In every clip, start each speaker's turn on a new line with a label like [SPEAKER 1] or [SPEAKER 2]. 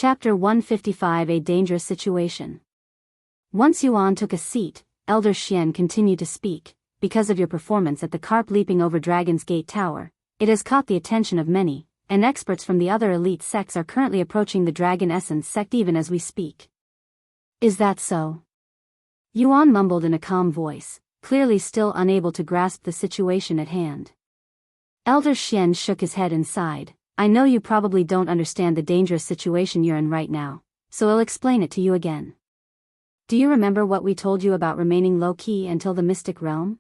[SPEAKER 1] Chapter 155 A Dangerous Situation. Once Yuan took a seat, Elder Xian continued to speak. Because of your performance at the carp leaping over Dragon's Gate Tower, it has caught the attention of many, and experts from the other elite sects are currently approaching the Dragon Essence sect even as we speak. Is that so? Yuan mumbled in a calm voice, clearly still unable to grasp the situation at hand. Elder Xian shook his head and sighed. I know you probably don't understand the dangerous situation you're in right now, so I'll explain it to you again. Do you remember what we told you about remaining low-key until the mystic realm?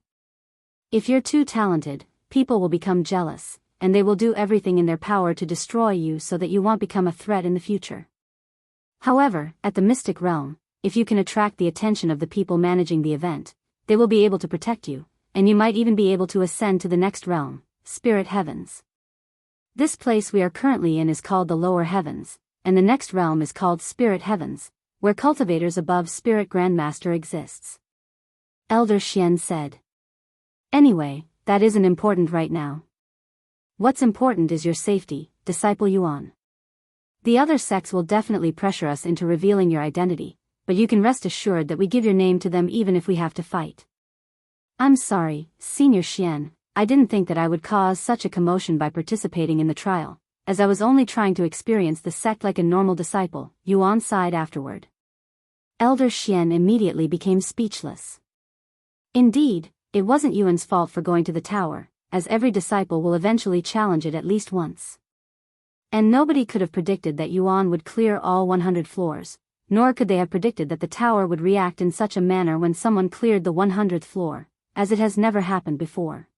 [SPEAKER 1] If you're too talented, people will become jealous, and they will do everything in their power to destroy you so that you won't become a threat in the future. However, at the mystic realm, if you can attract the attention of the people managing the event, they will be able to protect you, and you might even be able to ascend to the next realm, spirit heavens. This place we are currently in is called the lower heavens, and the next realm is called spirit heavens, where cultivators above spirit grandmaster exists. Elder Xian said. Anyway, that isn't important right now. What's important is your safety, Disciple Yuan. The other sects will definitely pressure us into revealing your identity, but you can rest assured that we give your name to them even if we have to fight. I'm sorry, Senior Xian. I didn't think that I would cause such a commotion by participating in the trial, as I was only trying to experience the sect like a normal disciple, Yuan sighed afterward. Elder Xian immediately became speechless. Indeed, it wasn't Yuan's fault for going to the tower, as every disciple will eventually challenge it at least once. And nobody could have predicted that Yuan would clear all 100 floors, nor could they have predicted that the tower would react in such a manner when someone cleared the 100th floor, as it has never happened before.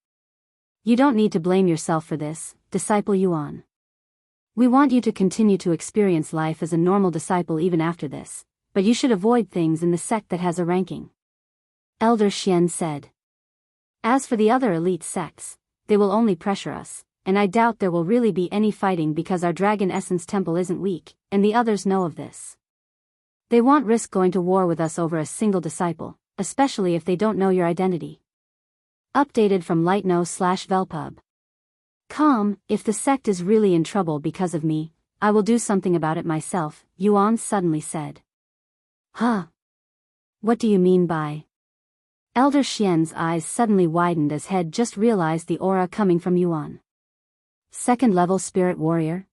[SPEAKER 1] You don't need to blame yourself for this, Disciple Yuan. We want you to continue to experience life as a normal disciple even after this, but you should avoid things in the sect that has a ranking. Elder Xian said. As for the other elite sects, they will only pressure us, and I doubt there will really be any fighting because our Dragon Essence Temple isn't weak, and the others know of this. They won't risk going to war with us over a single disciple, especially if they don't know your identity. Updated from Lightno/Velpub. If the sect is really in trouble because of me, I will do something about it myself, Yuan suddenly said. Huh? What do you mean by? Elder Xian's eyes suddenly widened as head just realized the aura coming from Yuan. Second level spirit warrior?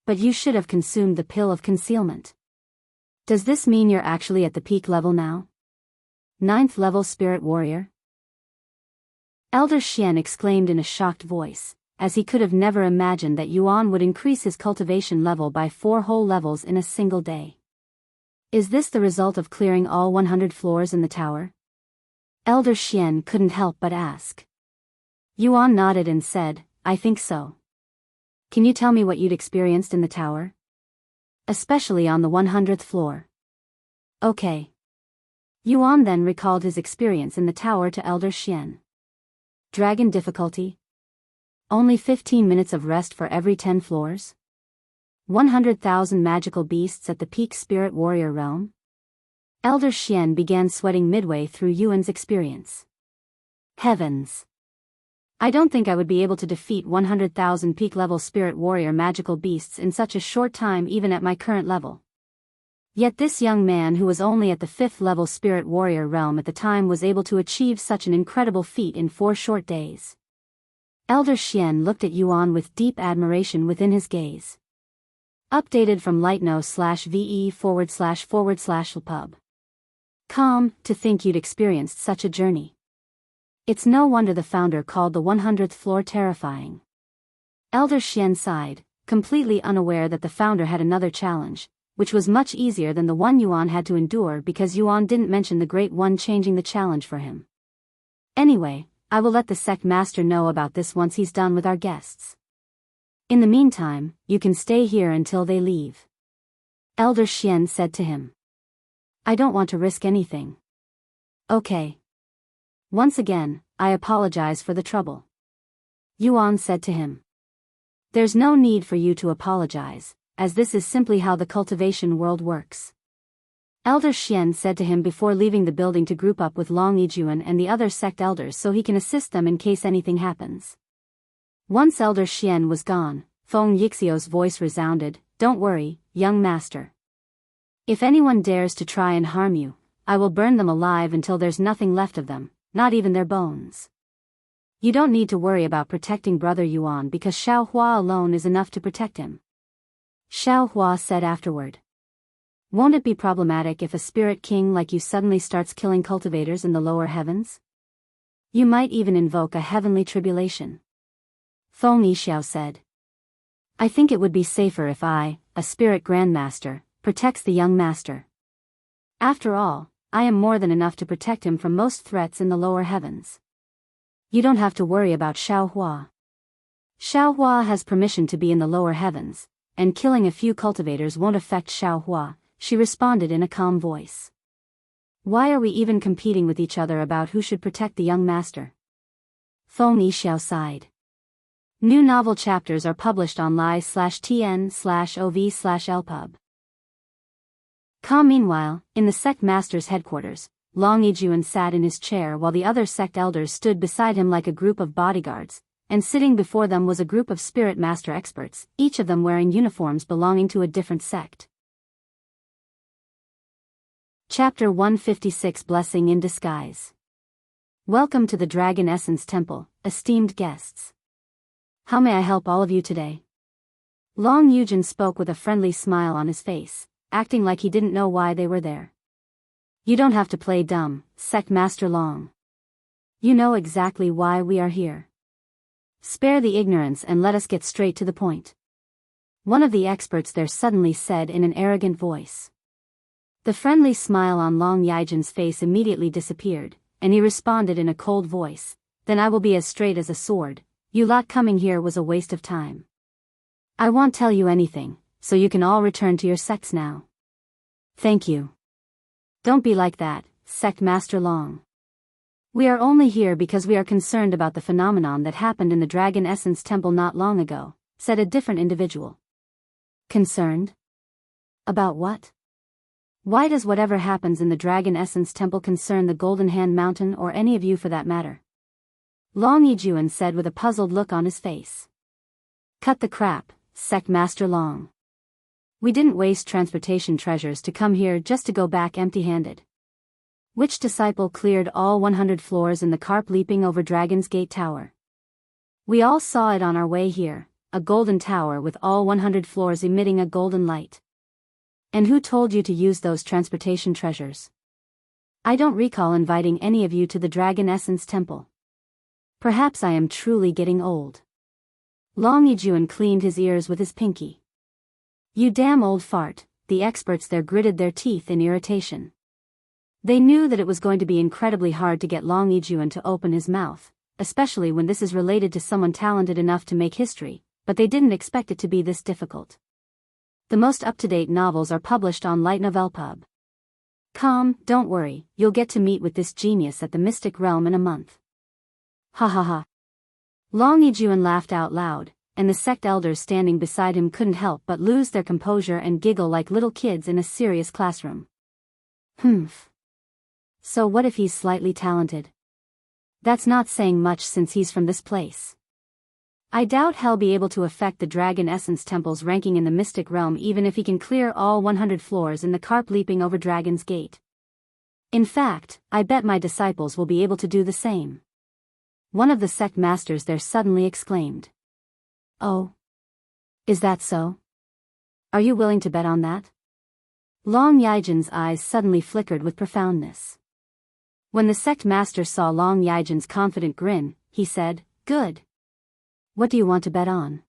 [SPEAKER 1] But you should have consumed the pill of concealment. Does this mean you're actually at the peak level now? 9th level spirit warrior? Elder Xian exclaimed in a shocked voice, as he could have never imagined that Yuan would increase his cultivation level by 4 whole levels in a single day. Is this the result of clearing all 100 floors in the tower? Elder Xian couldn't help but ask. Yuan nodded and said, I think so. Can you tell me what you'd experienced in the tower? Especially on the 100th floor. Okay. Yuan then recalled his experience in the tower to Elder Xian. Dragon difficulty? Only 15 minutes of rest for every 10 floors? 100,000 magical beasts at the peak spirit warrior realm? Elder Xian began sweating midway through Yuan's experience. Heavens! I don't think I would be able to defeat 100,000 peak level spirit warrior magical beasts in such a short time even at my current level. Yet this young man who was only at the 5th level spirit warrior realm at the time was able to achieve such an incredible feat in 4 short days. Elder Xian looked at Yuan with deep admiration within his gaze. Updated from Lightno/VE///pub. To think you'd experienced such a journey. It's no wonder the founder called the 100th floor terrifying. Elder Xian sighed, completely unaware that the founder had another challenge, which was much easier than the one Yuan had to endure because Yuan didn't mention the Great One changing the challenge for him. Anyway, I will let the sect master know about this once he's done with our guests. In the meantime, you can stay here until they leave. Elder Xian said to him. I don't want to risk anything. Okay. Once again, I apologize for the trouble. Yuan said to him. There's no need for you to apologize, as this is simply how the cultivation world works. Elder Xian said to him before leaving the building to group up with Long Yijuan and the other sect elders so he can assist them in case anything happens. Once Elder Xian was gone, Feng Yixio's voice resounded, Don't worry, young master. If anyone dares to try and harm you, I will burn them alive until there's nothing left of them, not even their bones. You don't need to worry about protecting Brother Yuan because Xiao Hua alone is enough to protect him. Xiao Hua said afterward. Won't it be problematic if a spirit king like you suddenly starts killing cultivators in the lower heavens? You might even invoke a heavenly tribulation. Feng Yixiao said. I think it would be safer if I, a spirit grandmaster, protects the young master. After all, I am more than enough to protect him from most threats in the lower heavens. You don't have to worry about Xiao Hua. Xiao Hua has permission to be in the lower heavens, and killing a few cultivators won't affect Xiao Hua, she responded in a calm voice. Why are we even competing with each other about who should protect the young master? Feng Yixiao sighed. New novel chapters are published on li/tn/ov/lpub. Meanwhile, in the sect master's headquarters, Long Yijuan sat in his chair while the other sect elders stood beside him like a group of bodyguards, and sitting before them was a group of spirit master experts, each of them wearing uniforms belonging to a different sect. Chapter 156 Blessing in Disguise. Welcome to the Dragon Essence Temple, esteemed guests. How may I help all of you today? Long Yujin spoke with a friendly smile on his face, acting like he didn't know why they were there. You don't have to play dumb, Sect Master Long. You know exactly why we are here. Spare the ignorance and let us get straight to the point. One of the experts there suddenly said in an arrogant voice. The friendly smile on Long Yijin's face immediately disappeared, and he responded in a cold voice, Then I will be as straight as a sword. You lot coming here was a waste of time. I won't tell you anything, so you can all return to your sects now. Thank you. Don't be like that, Sect Master Long. We are only here because we are concerned about the phenomenon that happened in the Dragon Essence Temple not long ago, said a different individual. Concerned? About what? Why does whatever happens in the Dragon Essence Temple concern the Golden Hand Mountain or any of you for that matter? Long Yijuan said with a puzzled look on his face. Cut the crap, Sect Master Long. We didn't waste transportation treasures to come here just to go back empty-handed. Which disciple cleared all 100 floors in the carp leaping over Dragon's Gate Tower? We all saw it on our way here, a golden tower with all 100 floors emitting a golden light. And who told you to use those transportation treasures? I don't recall inviting any of you to the Dragon Essence Temple. Perhaps I am truly getting old. Long Yijuan cleaned his ears with his pinky. You damn old fart, the experts there gritted their teeth in irritation. They knew that it was going to be incredibly hard to get Long Yijuan to open his mouth, especially when this is related to someone talented enough to make history, but they didn't expect it to be this difficult. The most up-to-date novels are published on Light Novel Pub. Don't worry, you'll get to meet with this genius at the Mystic Realm in a month. Ha ha ha. Long Yijuan laughed out loud, and the sect elders standing beside him couldn't help but lose their composure and giggle like little kids in a serious classroom. So what if he's slightly talented? That's not saying much since he's from this place. I doubt he'll be able to affect the Dragon Essence Temple's ranking in the Mystic Realm even if he can clear all 100 floors in the carp leaping over Dragon's Gate. In fact, I bet my disciples will be able to do the same. One of the sect masters there suddenly exclaimed. Oh. Is that so? Are you willing to bet on that? Long Yijin's eyes suddenly flickered with profoundness. When the sect master saw Long Yijin's confident grin, he said, Good. What do you want to bet on?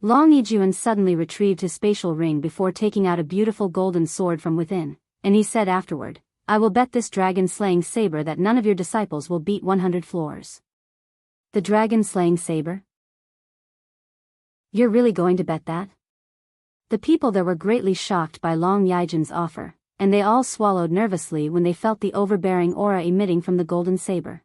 [SPEAKER 1] Long Yijuan suddenly retrieved his spatial ring before taking out a beautiful golden sword from within, and he said afterward, I will bet this dragon-slaying saber that none of your disciples will beat 100 floors. The dragon-slaying saber? You're really going to bet that? The people there were greatly shocked by Long Yijin's offer, and they all swallowed nervously when they felt the overbearing aura emitting from the golden saber.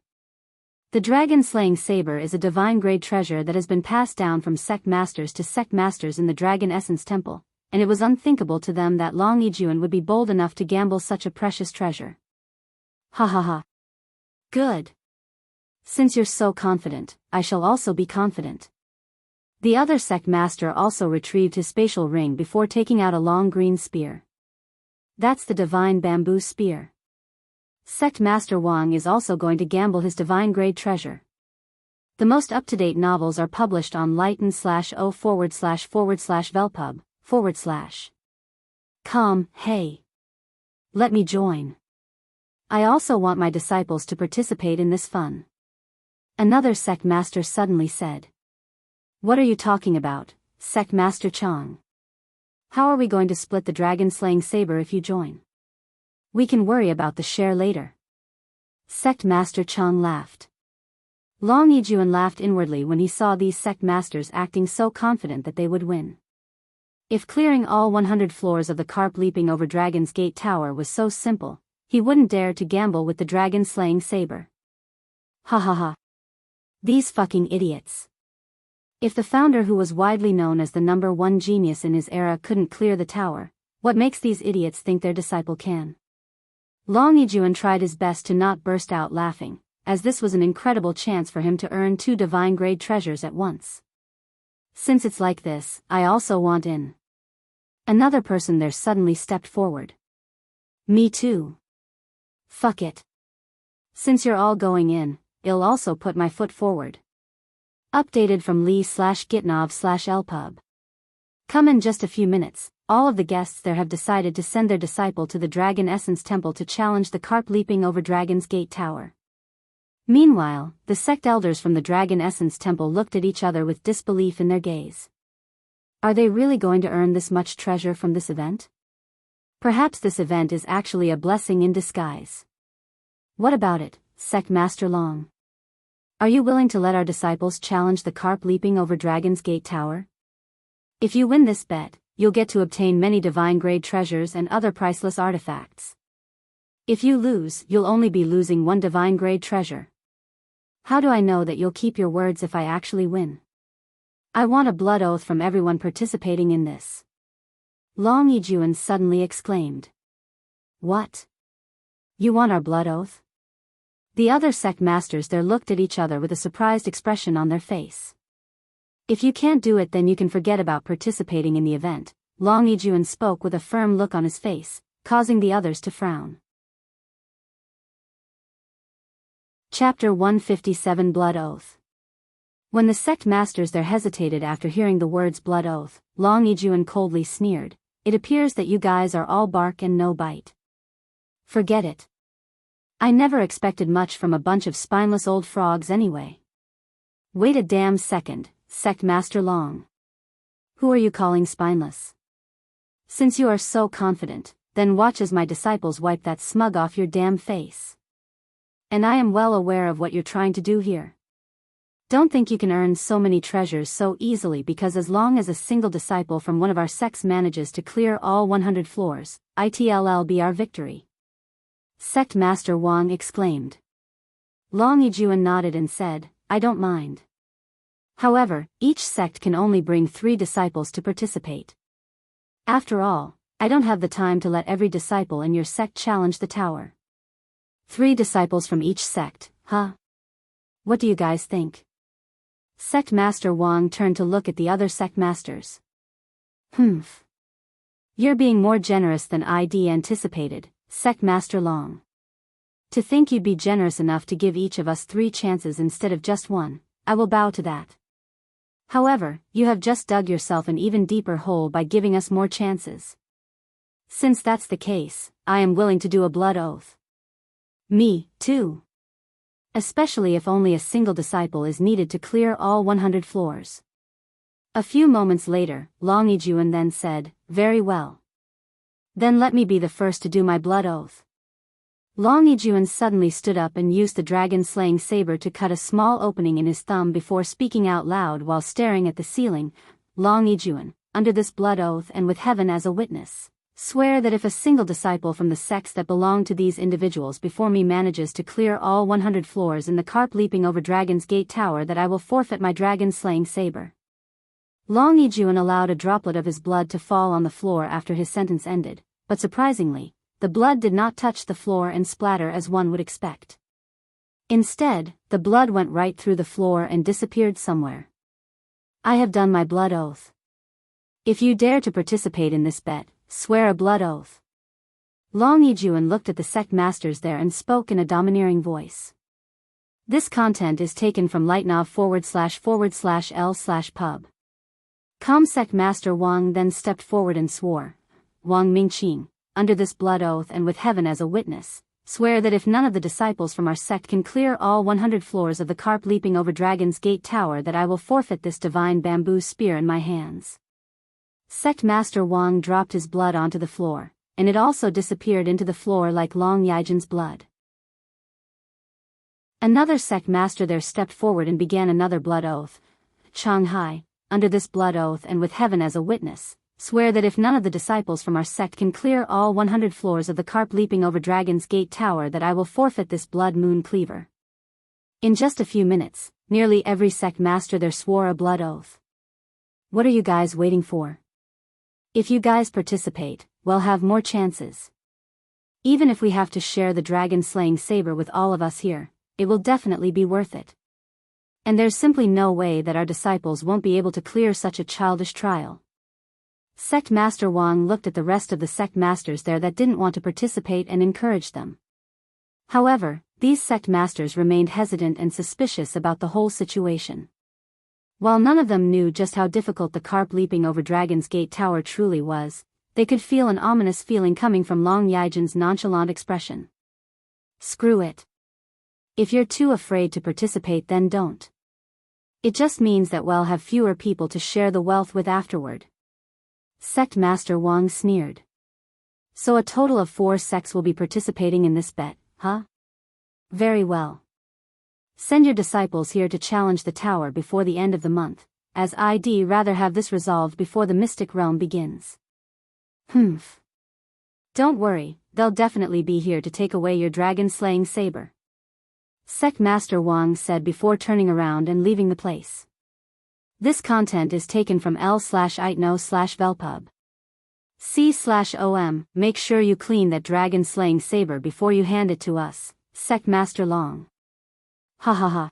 [SPEAKER 1] The dragon-slaying saber is a divine-grade treasure that has been passed down from sect masters to sect masters in the Dragon Essence Temple, and it was unthinkable to them that Long Yijuan would be bold enough to gamble such a precious treasure. Ha ha ha. Good. Since you're so confident, I shall also be confident. The other sect master also retrieved his spatial ring before taking out a long green spear. That's the divine bamboo spear. Sect Master Wang is also going to gamble his divine grade treasure. The most up-to-date novels are published on lighten/o/velpub/. Hey. Let me join. I also want my disciples to participate in this fun. Another sect master suddenly said. What are you talking about, Sect Master Chang? How are we going to split the dragon-slaying saber if you join? We can worry about the share later. Sect Master Chang laughed. Long Yijuan laughed inwardly when he saw these sect masters acting so confident that they would win. If clearing all 100 floors of the carp leaping over Dragon's Gate Tower was so simple, he wouldn't dare to gamble with the dragon-slaying saber. Ha ha ha. These fucking idiots. If the founder, who was widely known as the #1 genius in his era, couldn't clear the tower, what makes these idiots think their disciple can? Long Yijuan tried his best to not burst out laughing, as this was an incredible chance for him to earn 2 divine-grade treasures at once. Since it's like this, I also want in. Another person there suddenly stepped forward. Me too. Fuck it. Since you're all going in, I'll also put my foot forward. Updated from Lee/Gitnov/Lpub. Come in just a few minutes. All of the guests there have decided to send their disciple to the Dragon Essence Temple to challenge the carp leaping over Dragon's Gate Tower. Meanwhile, the sect elders from the Dragon Essence Temple looked at each other with disbelief in their gaze. Are they really going to earn this much treasure from this event? Perhaps this event is actually a blessing in disguise. What about it, Sect Master Long? Are you willing to let our disciples challenge the carp leaping over Dragon's Gate Tower? If you win this bet, you'll get to obtain many divine-grade treasures and other priceless artifacts. If you lose, you'll only be losing 1 divine-grade treasure. How do I know that you'll keep your words if I actually win? I want a blood oath from everyone participating in this. Long Yijuan suddenly exclaimed. What? You want our blood oath? The other sect masters there looked at each other with a surprised expression on their face. If you can't do it, then you can forget about participating in the event, Long Yijuan spoke with a firm look on his face, causing the others to frown. Chapter 157 Blood Oath. When the sect masters there hesitated after hearing the words blood oath, Long Yijuan coldly sneered, It appears that you guys are all bark and no bite. Forget it. I never expected much from a bunch of spineless old frogs anyway. Wait a damn second, Sect Master Long. Who are you calling spineless? Since you are so confident, then watch as my disciples wipe that smug off your damn face. And I am well aware of what you're trying to do here. Don't think you can earn so many treasures so easily, because as long as a single disciple from one of our sects manages to clear all 100 floors, it'll be our victory. Sect Master Wang exclaimed. Long Yijuan nodded and said, I don't mind. However, each sect can only bring 3 disciples to participate. After all, I don't have the time to let every disciple in your sect challenge the tower. 3 disciples from each sect, huh? What do you guys think? Sect Master Wang turned to look at the other sect masters. Humph. You're being more generous than I'd anticipated, Sect Master Long. To think you'd be generous enough to give each of us 3 chances instead of just 1, I will bow to that. However, you have just dug yourself an even deeper hole by giving us more chances. Since that's the case, I am willing to do a blood oath. Me, too. Especially if only a single disciple is needed to clear all 100 floors. A few moments later, Long Yijuan then said, Very well. Then let me be the first to do my blood oath. Long Yijuan suddenly stood up and used the dragon-slaying saber to cut a small opening in his thumb before speaking out loud while staring at the ceiling. Long Yijuan, under this blood oath and with heaven as a witness, swear that if a single disciple from the sects that belong to these individuals before me manages to clear all 100 floors in the carp leaping over Dragon's Gate Tower, that I will forfeit my dragon-slaying saber. Long Yijuan allowed a droplet of his blood to fall on the floor after his sentence ended, but surprisingly, the blood did not touch the floor and splatter as one would expect. Instead, the blood went right through the floor and disappeared somewhere. I have done my blood oath. If you dare to participate in this bet, swear a blood oath. Long Yijuan looked at the sect masters there and spoke in a domineering voice. This content is taken from lightnow//l/pub. Sect Master Wang then stepped forward and swore, Wang Mingqing, under this blood oath and with heaven as a witness, swear that if none of the disciples from our sect can clear all 100 floors of the carp leaping over Dragon's Gate Tower, that I will forfeit this divine bamboo spear in my hands. Sect Master Wang dropped his blood onto the floor, and it also disappeared into the floor like Long Yijian's blood. Another sect master there stepped forward and began another blood oath. Shanghai, under this blood oath and with heaven as a witness, swear that if none of the disciples from our sect can clear all 100 floors of the carp leaping over Dragon's Gate Tower, that I will forfeit this blood moon cleaver. In just a few minutes, nearly every sect master there swore a blood oath. What are you guys waiting for? If you guys participate, we'll have more chances. Even if we have to share the dragon-slaying saber with all of us here, it will definitely be worth it. And there's simply no way that our disciples won't be able to clear such a childish trial. Sect Master Wang looked at the rest of the sect masters there that didn't want to participate and encouraged them. However, these sect masters remained hesitant and suspicious about the whole situation. While none of them knew just how difficult the carp leaping over Dragon's Gate Tower truly was, they could feel an ominous feeling coming from Long Yijian's nonchalant expression. Screw it. If you're too afraid to participate, then don't. It just means that we'll have fewer people to share the wealth with afterward. Sect Master Wang sneered. So a total of 4 sects will be participating in this bet, huh? Very well. Send your disciples here to challenge the tower before the end of the month, as I'd rather have this resolved before the mystic realm begins. Don't worry, they'll definitely be here to take away your dragon-slaying saber. Sect Master Wang said before turning around and leaving the place. This content is taken from l/itno/velpub. C/om, make sure you clean that dragon-slaying saber before you hand it to us, Sect Master Long. Ha ha ha.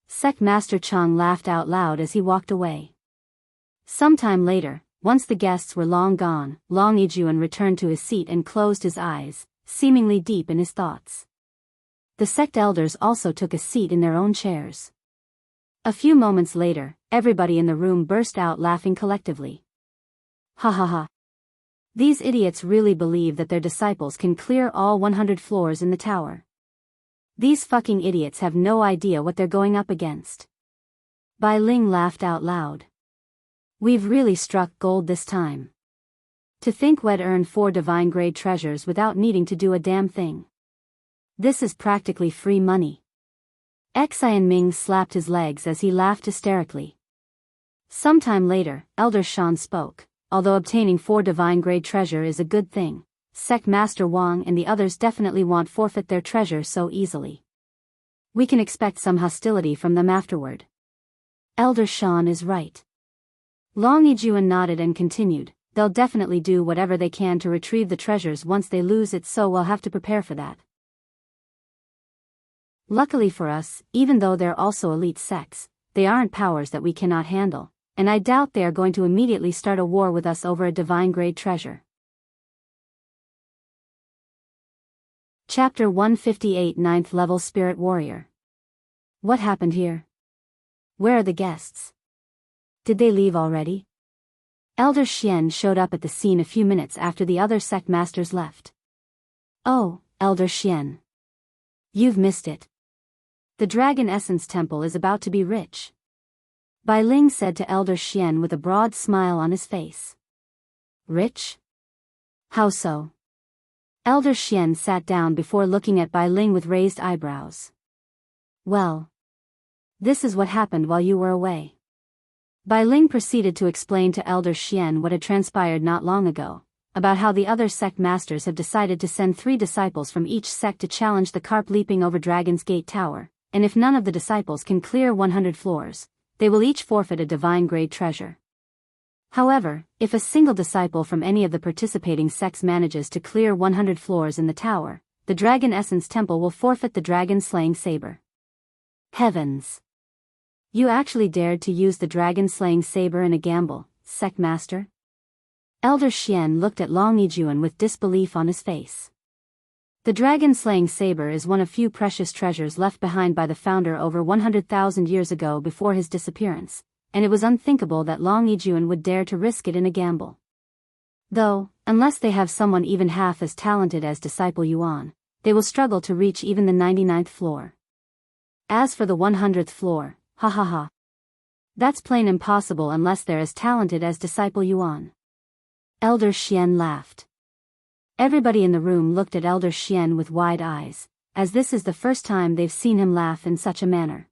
[SPEAKER 1] Sect Master Chang laughed out loud as he walked away. Sometime later, once the guests were long gone, Long Yijuan returned to his seat and closed his eyes, seemingly deep in his thoughts. The sect elders also took a seat in their own chairs. A few moments later, everybody in the room burst out laughing collectively. Ha ha ha. These idiots really believe that their disciples can clear all 100 floors in the tower. These fucking idiots have no idea what they're going up against. Bai Ling laughed out loud. We've really struck gold this time. To think we'd earn 4 divine grade treasures without needing to do a damn thing. This is practically free money. Xian Ming slapped his legs as he laughed hysterically. Sometime later, Elder Shan spoke. Although obtaining 4 divine grade treasure is a good thing, Sect Master Wang and the others definitely won't forfeit their treasure so easily. We can expect some hostility from them afterward. Elder Shan is right. Long Yijuan nodded and continued, they'll definitely do whatever they can to retrieve the treasures once they lose it, so we'll have to prepare for that. Luckily for us, even though they're also elite sects, they aren't powers that we cannot handle, and I doubt they are going to immediately start a war with us over a divine grade treasure. Chapter 158 9th Level Spirit Warrior. What happened here? Where are the guests? Did they leave already? Elder Xian showed up at the scene a few minutes after the other sect masters left. Oh, Elder Xian. You've missed it. The Dragon Essence Temple is about to be rich. Bai Ling said to Elder Xian with a broad smile on his face. Rich? How so? Elder Xian sat down before looking at Bai Ling with raised eyebrows. Well, this is what happened while you were away. Bai Ling proceeded to explain to Elder Xian what had transpired not long ago, about how the other sect masters have decided to send 3 disciples from each sect to challenge the carp leaping over Dragon's Gate Tower, and if none of the disciples can clear 100 floors, they will each forfeit a divine grade treasure. However, if a single disciple from any of the participating sects manages to clear 100 floors in the tower, the Dragon Essence Temple will forfeit the dragon-slaying saber. Heavens! You actually dared to use the dragon-slaying saber in a gamble, Sect Master? Elder Xian looked at Long Yijuan with disbelief on his face. The dragon-slaying saber is one of few precious treasures left behind by the founder over 100,000 years ago before his disappearance, and it was unthinkable that Long Yijuan would dare to risk it in a gamble. Though, unless they have someone even half as talented as Disciple Yuan, they will struggle to reach even the 99th floor. As for the 100th floor, ha ha ha. That's plain impossible unless they're as talented as Disciple Yuan. Elder Xian laughed. Everybody in the room looked at Elder Xian with wide eyes, as this is the first time they've seen him laugh in such a manner.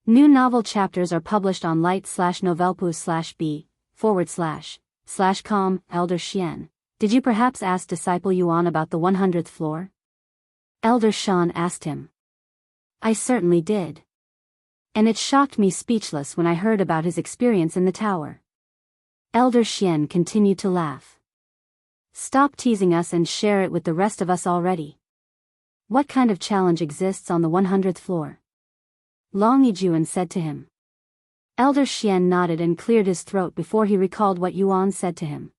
[SPEAKER 1] New novel chapters are published on light/novelpoo/b/com. Elder Xian, did you perhaps ask Disciple Yuan about the 100th floor? Elder Shan asked him. I certainly did. And it shocked me speechless when I heard about his experience in the tower. Elder Xian continued to laugh. Stop teasing us and share it with the rest of us already. What kind of challenge exists on the 100th floor? Long Yijuan said to him. Elder Xian nodded and cleared his throat before he recalled what Yuan said to him.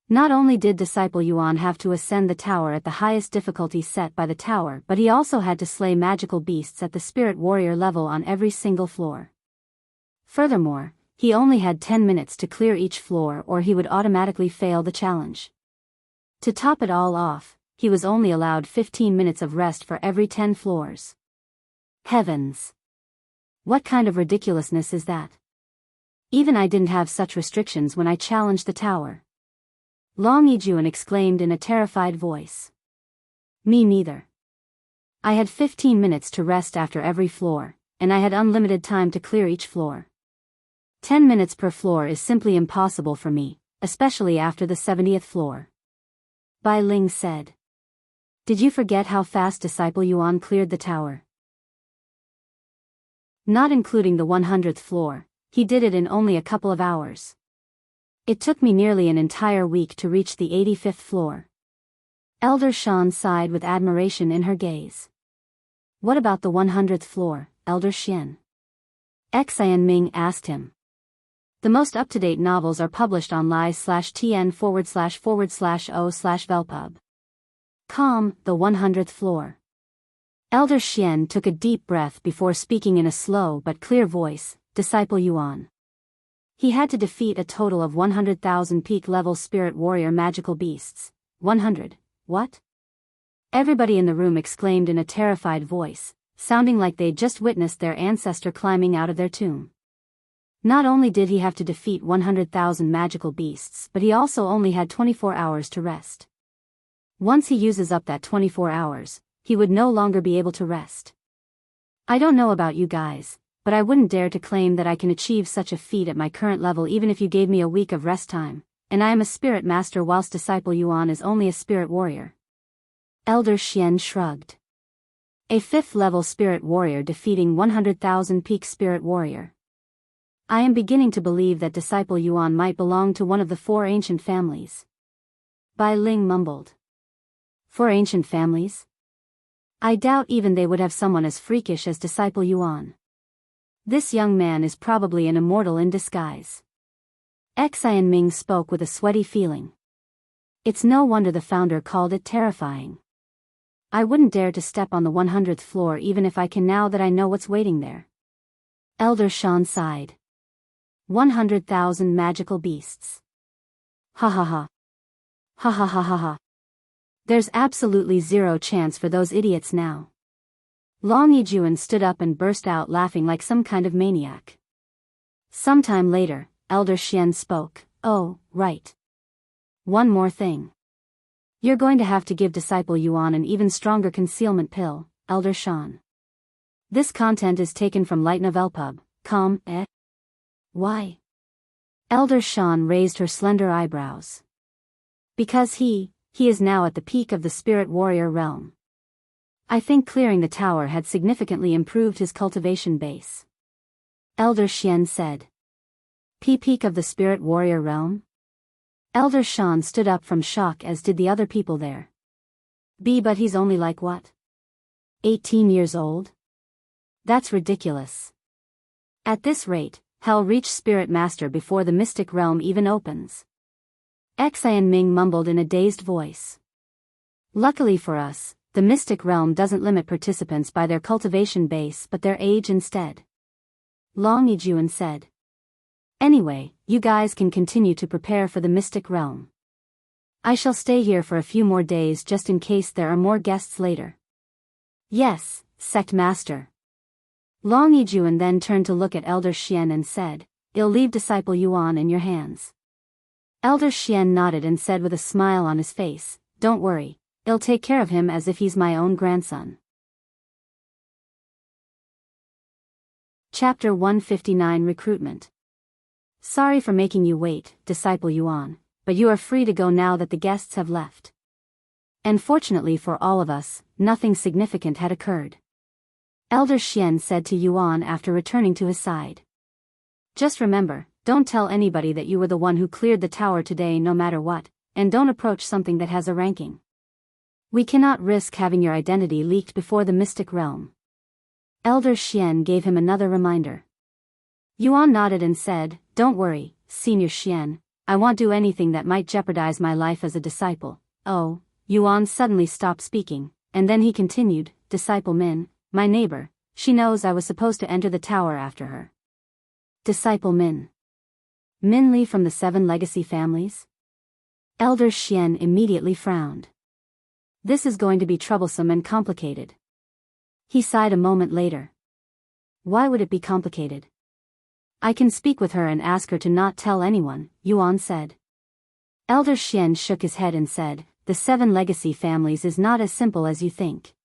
[SPEAKER 1] Not only did Disciple Yuan have to ascend the tower at the highest difficulty set by the tower, but he also had to slay magical beasts at the spirit warrior level on every single floor. Furthermore, he only had 10 minutes to clear each floor or he would automatically fail the challenge. To top it all off, he was only allowed 15 minutes of rest for every 10 floors. Heavens! What kind of ridiculousness is that? Even I didn't have such restrictions when I challenged the tower. Long Yijuan exclaimed in a terrified voice. Me neither. I had 15 minutes to rest after every floor, and I had unlimited time to clear each floor. 10 minutes per floor is simply impossible for me, especially after the 70th floor. Bai Ling said. Did you forget how fast Disciple Yuan cleared the tower? Not including the 100th floor, he did it in only a couple of hours. It took me nearly an entire week to reach the 85th floor. Elder Shan sighed with admiration in her gaze. What about the 100th floor, Elder Xian? Xian Ming asked him. The most up-to-date novels are published on live/tn/o/velpub.com, the 100th floor. Elder Xian took a deep breath before speaking in a slow but clear voice, Disciple Yuan. He had to defeat a total of 100,000 peak-level spirit warrior magical beasts. 100, what? Everybody in the room exclaimed in a terrified voice, sounding like they'd just witnessed their ancestor climbing out of their tomb. Not only did he have to defeat 100,000 magical beasts, but he also only had 24 hours to rest. Once he uses up that 24 hours, he would no longer be able to rest. I don't know about you guys, but I wouldn't dare to claim that I can achieve such a feat at my current level even if you gave me a week of rest time, and I am a spirit master whilst Disciple Yuan is only a spirit warrior. Elder Xian shrugged. A 5th level spirit warrior defeating 100,000 peak spirit warrior. I am beginning to believe that Disciple Yuan might belong to one of the 4 ancient families. Bai Ling mumbled. 4 ancient families? I doubt even they would have someone as freakish as Disciple Yuan. This young man is probably an immortal in disguise. Xian Ming spoke with a sweaty feeling. It's no wonder the founder called it terrifying. I wouldn't dare to step on the 100th floor even if I can now that I know what's waiting there. Elder Shan sighed. 100,000 magical beasts. Ha ha ha. Ha ha ha ha ha. There's absolutely zero chance for those idiots now. Long Yijuan stood up and burst out laughing like some kind of maniac. Sometime later, Elder Xian spoke. Oh, right. One more thing. You're going to have to give Disciple Yuan an even stronger concealment pill, Elder Shan. This content is taken from lightnovelpub.com. Why? Elder Shan raised her slender eyebrows. Because he is now at the peak of the spirit warrior realm. I think clearing the tower had significantly improved his cultivation base. Elder Xian said. Peak of the spirit warrior realm? Elder Shan stood up from shock as did the other people there. But he's only like what? 18 years old? That's ridiculous. At this rate, Hell reach Spirit Master before the mystic realm even opens. Xian Ming mumbled in a dazed voice. Luckily for us, the mystic realm doesn't limit participants by their cultivation base but their age instead. Long Yijuan said. Anyway, you guys can continue to prepare for the mystic realm. I shall stay here for a few more days just in case there are more guests later. Yes, Sect Master. Long Yijuan then turned to look at Elder Xian and said, I'll leave Disciple Yuan in your hands. Elder Xian nodded and said with a smile on his face, Don't worry, I'll take care of him as if he's my own grandson. Chapter 159 Recruitment. Sorry for making you wait, Disciple Yuan, but you are free to go now that the guests have left. And fortunately for all of us, nothing significant had occurred. Elder Xian said to Yuan after returning to his side. Just remember, don't tell anybody that you were the one who cleared the tower today no matter what, and don't approach something that has a ranking. We cannot risk having your identity leaked before the mystic realm. Elder Xian gave him another reminder. Yuan nodded and said, Don't worry, Senior Xian, I won't do anything that might jeopardize my life as a disciple. Oh, Yuan suddenly stopped speaking, and then he continued, Disciple Min, my neighbor, she knows I was supposed to enter the tower after her. Disciple Min. Min Li from the 7 legacy families? Elder Xian immediately frowned. This is going to be troublesome and complicated. He sighed a moment later. Why would it be complicated? I can speak with her and ask her to not tell anyone, Yuan said. Elder Xian shook his head and said, The 7 legacy families is not as simple as you think.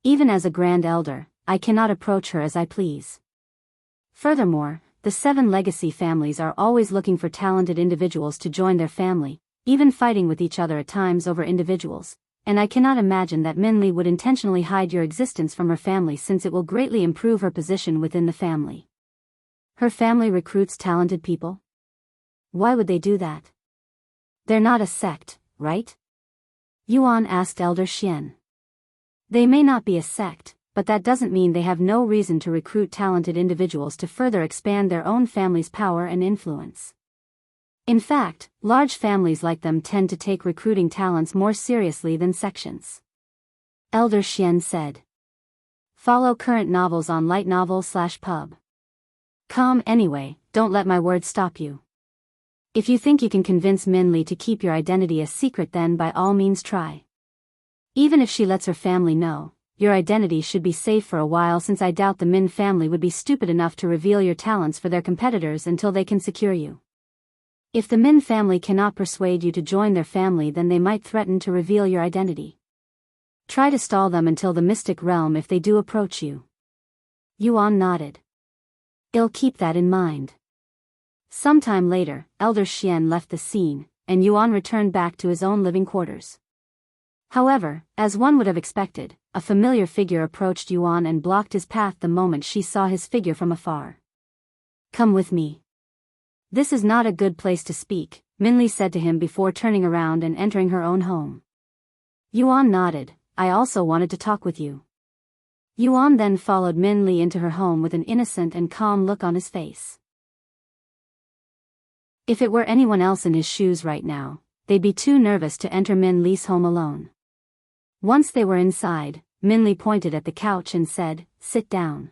[SPEAKER 1] Even as a grand elder, I cannot approach her as I please. Furthermore, the 7 legacy families are always looking for talented individuals to join their family, even fighting with each other at times over individuals, and I cannot imagine that Min Li would intentionally hide your existence from her family since it will greatly improve her position within the family. Her family recruits talented people? Why would they do that? They're not a sect, right? Yuan asked Elder Xian. They may not be a sect, but that doesn't mean they have no reason to recruit talented individuals to further expand their own family's power and influence. In fact, large families like them tend to take recruiting talents more seriously than sections. Elder Xian said. Follow current novels on lightnovel/pub. Anyway, don't let my words stop you. If you think you can convince Min Li to keep your identity a secret, then by all means try. Even if she lets her family know, your identity should be safe for a while since I doubt the Min family would be stupid enough to reveal your talents for their competitors until they can secure you. If the Min family cannot persuade you to join their family, then they might threaten to reveal your identity. Try to stall them until the mystic realm if they do approach you. Yuan nodded. I'll keep that in mind. Sometime later, Elder Xian left the scene, and Yuan returned back to his own living quarters. However, as one would have expected, a familiar figure approached Yuan and blocked his path the moment she saw his figure from afar. Come with me. This is not a good place to speak, Min Li said to him before turning around and entering her own home. Yuan nodded, I also wanted to talk with you. Yuan then followed Min Li into her home with an innocent and calm look on his face. If it were anyone else in his shoes right now, they'd be too nervous to enter Min Li's home alone. Once they were inside, Min Li pointed at the couch and said, Sit down.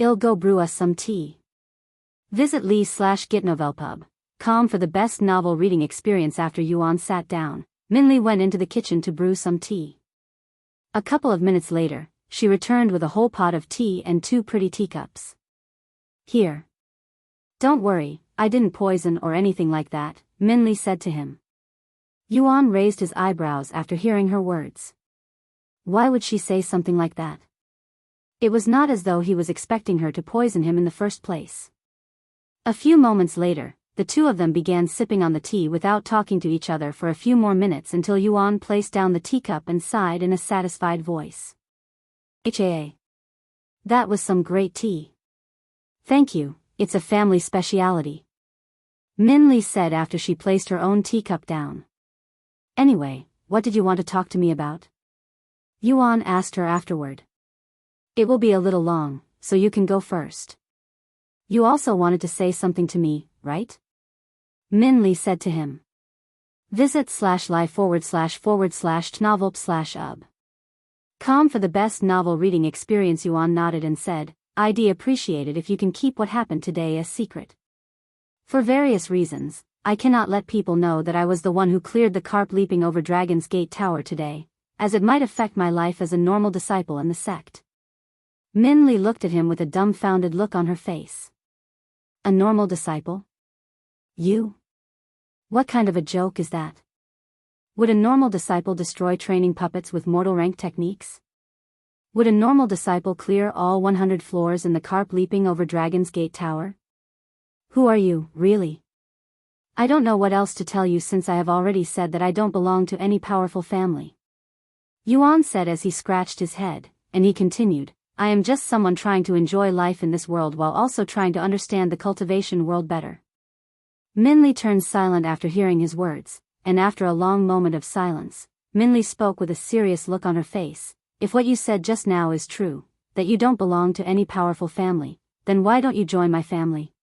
[SPEAKER 1] I'll go brew us some tea. Visit Li/GitNovelPub.com for the best novel reading experience. After Yuan sat down, Min Li went into the kitchen to brew some tea. A couple of minutes later, she returned with a whole pot of tea and 2 pretty teacups. Here. Don't worry, I didn't poison or anything like that, Min Li said to him. Yuan raised his eyebrows after hearing her words. Why would she say something like that? It was not as though he was expecting her to poison him in the first place. A few moments later, the two of them began sipping on the tea without talking to each other for a few more minutes until Yuan placed down the teacup and sighed in a satisfied voice. That was some great tea. Thank you, it's a family speciality. Min Li said after she placed her own teacup down. Anyway, what did you want to talk to me about? Yuan asked her afterward. It will be a little long, so you can go first. You also wanted to say something to me, right? Min Li said to him. Visit /live//tnovel/ub. Com for the best novel reading experience. Yuan nodded and said, I'd appreciate it if you can keep what happened today a secret. For various reasons, I cannot let people know that I was the one who cleared the carp leaping over Dragon's Gate Tower today, as it might affect my life as a normal disciple in the sect. Min Li looked at him with a dumbfounded look on her face. A normal disciple? You? What kind of a joke is that? Would a normal disciple destroy training puppets with mortal rank techniques? Would a normal disciple clear all 100 floors in the carp leaping over Dragon's Gate Tower? Who are you, really? I don't know what else to tell you since I have already said that I don't belong to any powerful family. Yuan said as he scratched his head, and he continued, I am just someone trying to enjoy life in this world while also trying to understand the cultivation world better. Min Li turned silent after hearing his words, and after a long moment of silence, Min Li spoke with a serious look on her face. If what you said just now is true, that you don't belong to any powerful family, then why don't you join my family?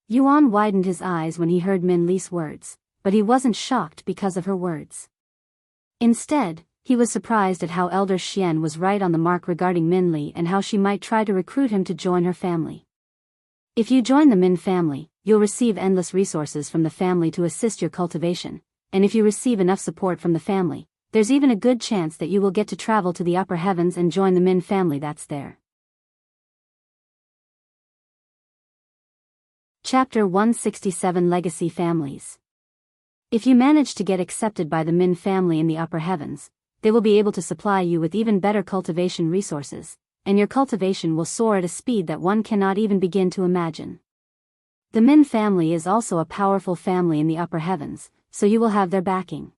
[SPEAKER 1] Yuan widened his eyes when he heard Min Li's words, but he wasn't shocked because of her words. Instead, he was surprised at how Elder Xian was right on the mark regarding Min Li and how she might try to recruit him to join her family. If you join the Min family, you'll receive endless resources from the family to assist your cultivation, and if you receive enough support from the family, there's even a good chance that you will get to travel to the upper heavens and join the Min family that's there. Chapter 167 Legacy Families. If you manage to get accepted by the Min family in the upper heavens, they will be able to supply you with even better cultivation resources, and your cultivation will soar at a speed that one cannot even begin to imagine. The Min family is also a powerful family in the upper heavens, so you will have their backing.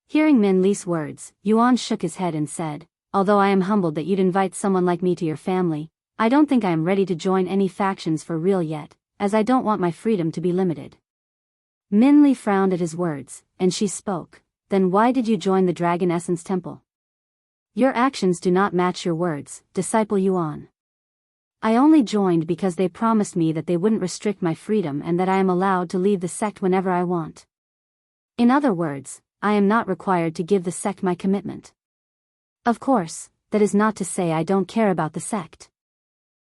[SPEAKER 1] Hearing Min Li's words, Yuan shook his head and said, Although I am humbled that you'd invite someone like me to your family, I don't think I am ready to join any factions for real yet, as I don't want my freedom to be limited. Min Li frowned at his words, and she spoke, Then why did you join the Dragon Essence Temple? Your actions do not match your words, Disciple Yuan. I only joined because they promised me that they wouldn't restrict my freedom and that I am allowed to leave the sect whenever I want. In other words, I am not required to give the sect my commitment. Of course, that is not to say I don't care about the sect.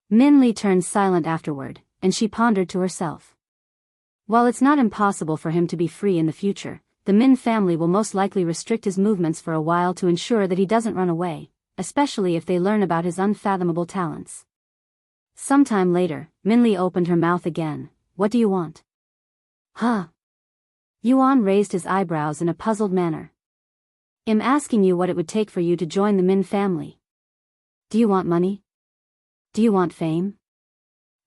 [SPEAKER 1] Min Li turned silent afterward, and she pondered to herself. While it's not impossible for him to be free in the future, the Min family will most likely restrict his movements for a while to ensure that he doesn't run away, especially if they learn about his unfathomable talents. Sometime later, Min Li opened her mouth again. What do you want? Huh? Yuan raised his eyebrows in a puzzled manner. I'm asking you what it would take for you to join the Min family. Do you want money? Do you want fame?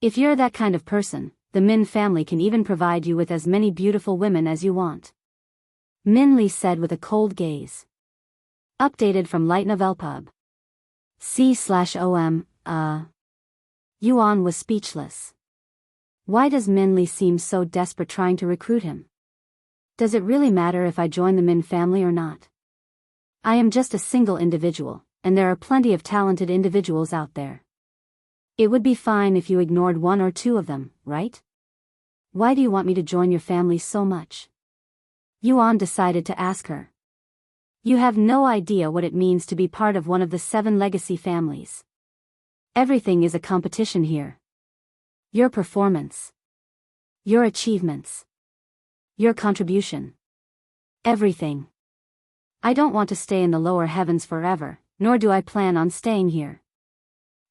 [SPEAKER 1] If you're that kind of person, the Min family can even provide you with as many beautiful women as you want. Min Li said with a cold gaze. Updated from Light Novel Pub. C/OM, Yuan was speechless. Why does Min Li seem so desperate trying to recruit him? Does it really matter if I join the Min family or not? I am just a single individual, and there are plenty of talented individuals out there. It would be fine if you ignored one or two of them, right? Why do you want me to join your family so much? Yuan decided to ask her. You have no idea what it means to be part of one of the 7 legacy families. Everything is a competition here. Your performance. Your achievements. Your contribution. Everything. I don't want to stay in the lower heavens forever, nor do I plan on staying here.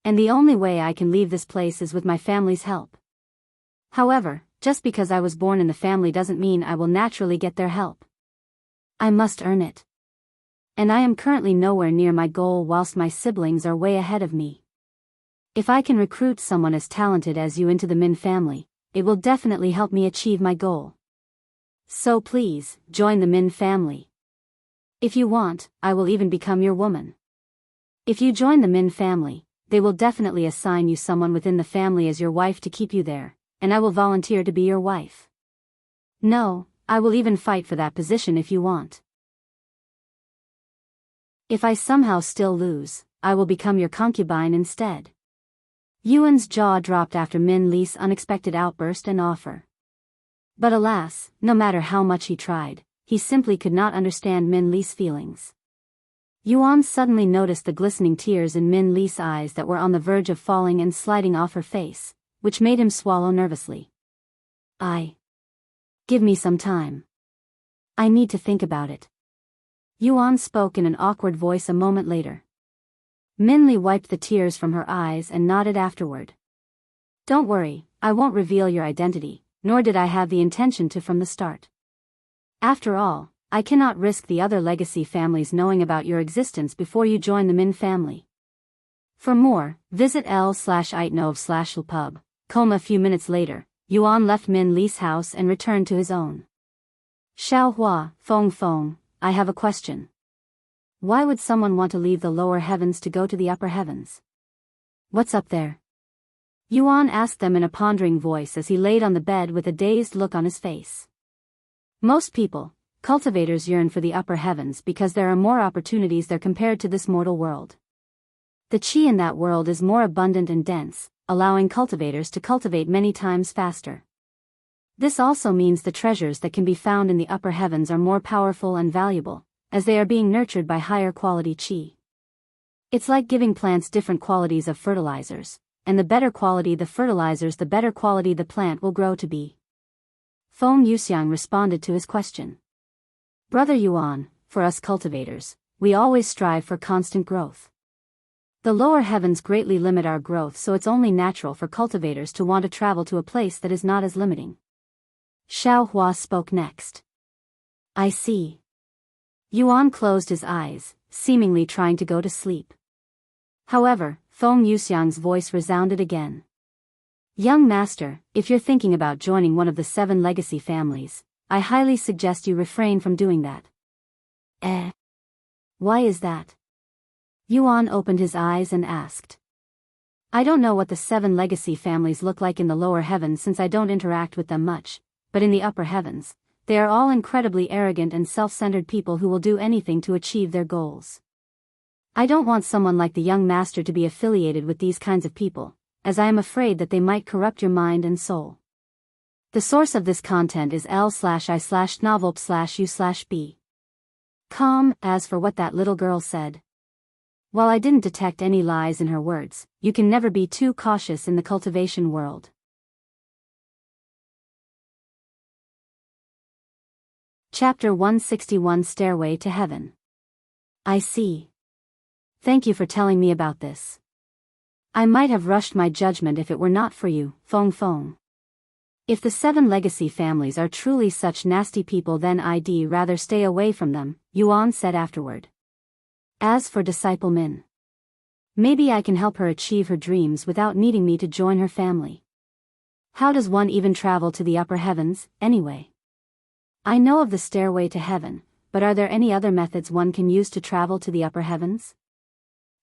[SPEAKER 1] And the only way I can leave this place is with my family's help. However, just because I was born in the family doesn't mean I will naturally get their help. I must earn it. And I am currently nowhere near my goal whilst my siblings are way ahead of me. If I can recruit someone as talented as you into the Min family, it will definitely help me achieve my goal. So please, join the Min family. If you want, I will even become your woman. If you join the Min family, they will definitely assign you someone within the family as your wife to keep you there, and I will volunteer to be your wife. No, I will even fight for that position if you want. If I somehow still lose, I will become your concubine instead. Yuan's jaw dropped after Min Li's unexpected outburst and offer. But alas, no matter how much he tried, he simply could not understand Min Li's feelings. Yuan suddenly noticed the glistening tears in Min Li's eyes that were on the verge of falling and sliding off her face, which made him swallow nervously. Give me some time. I need to think about it. Yuan spoke in an awkward voice a moment later. Min Li wiped the tears from her eyes and nodded afterward. Don't worry, I won't reveal your identity, nor did I have the intention to from the start. After all, I cannot risk the other legacy families knowing about your existence before you join the Min family. For more, visit l/itnov/lpub. A few minutes later, Yuan left Min Li's house and returned to his own. Xiaohua, Feng, I have a question. Why would someone want to leave the lower heavens to go to the upper heavens? What's up there? Yuan asked them in a pondering voice as he laid on the bed with a dazed look on his face. Most people, cultivators, yearn for the upper heavens because there are more opportunities there compared to this mortal world. The qi in that world is more abundant and dense, allowing cultivators to cultivate many times faster. This also means the treasures that can be found in the upper heavens are more powerful and valuable, as they are being nurtured by higher quality qi. It's like giving plants different qualities of fertilizers, and the better quality the fertilizers, the better quality the plant will grow to be. Feng Yuxiang responded to his question. Brother Yuan, for us cultivators, we always strive for constant growth. The lower heavens greatly limit our growth, so it's only natural for cultivators to want to travel to a place that is not as limiting. Xiaohua spoke next. I see. Yuan closed his eyes, seemingly trying to go to sleep. However, Feng Yuxiang's voice resounded again. Young master, if you're thinking about joining one of the 7 legacy families, I highly suggest you refrain from doing that. Why is that? Yuan opened his eyes and asked. I don't know what the 7 legacy families look like in the lower heavens since I don't interact with them much, but in the upper heavens, they are all incredibly arrogant and self-centered people who will do anything to achieve their goals. I don't want someone like the young master to be affiliated with these kinds of people, as I am afraid that they might corrupt your mind and soul. The source of this content is l/i/novelp/u/b. As for what that little girl said. While I didn't detect any lies in her words, you can never be too cautious in the cultivation world. Chapter 161, Stairway to Heaven. I see. Thank you for telling me about this. I might have rushed my judgment if it were not for you, Feng. If the 7 legacy families are truly such nasty people, then I'd rather stay away from them, Yuan said afterward. As for Disciple Min, maybe I can help her achieve her dreams without needing me to join her family. How does one even travel to the upper heavens, anyway? I know of the Stairway to Heaven, but are there any other methods one can use to travel to the upper heavens?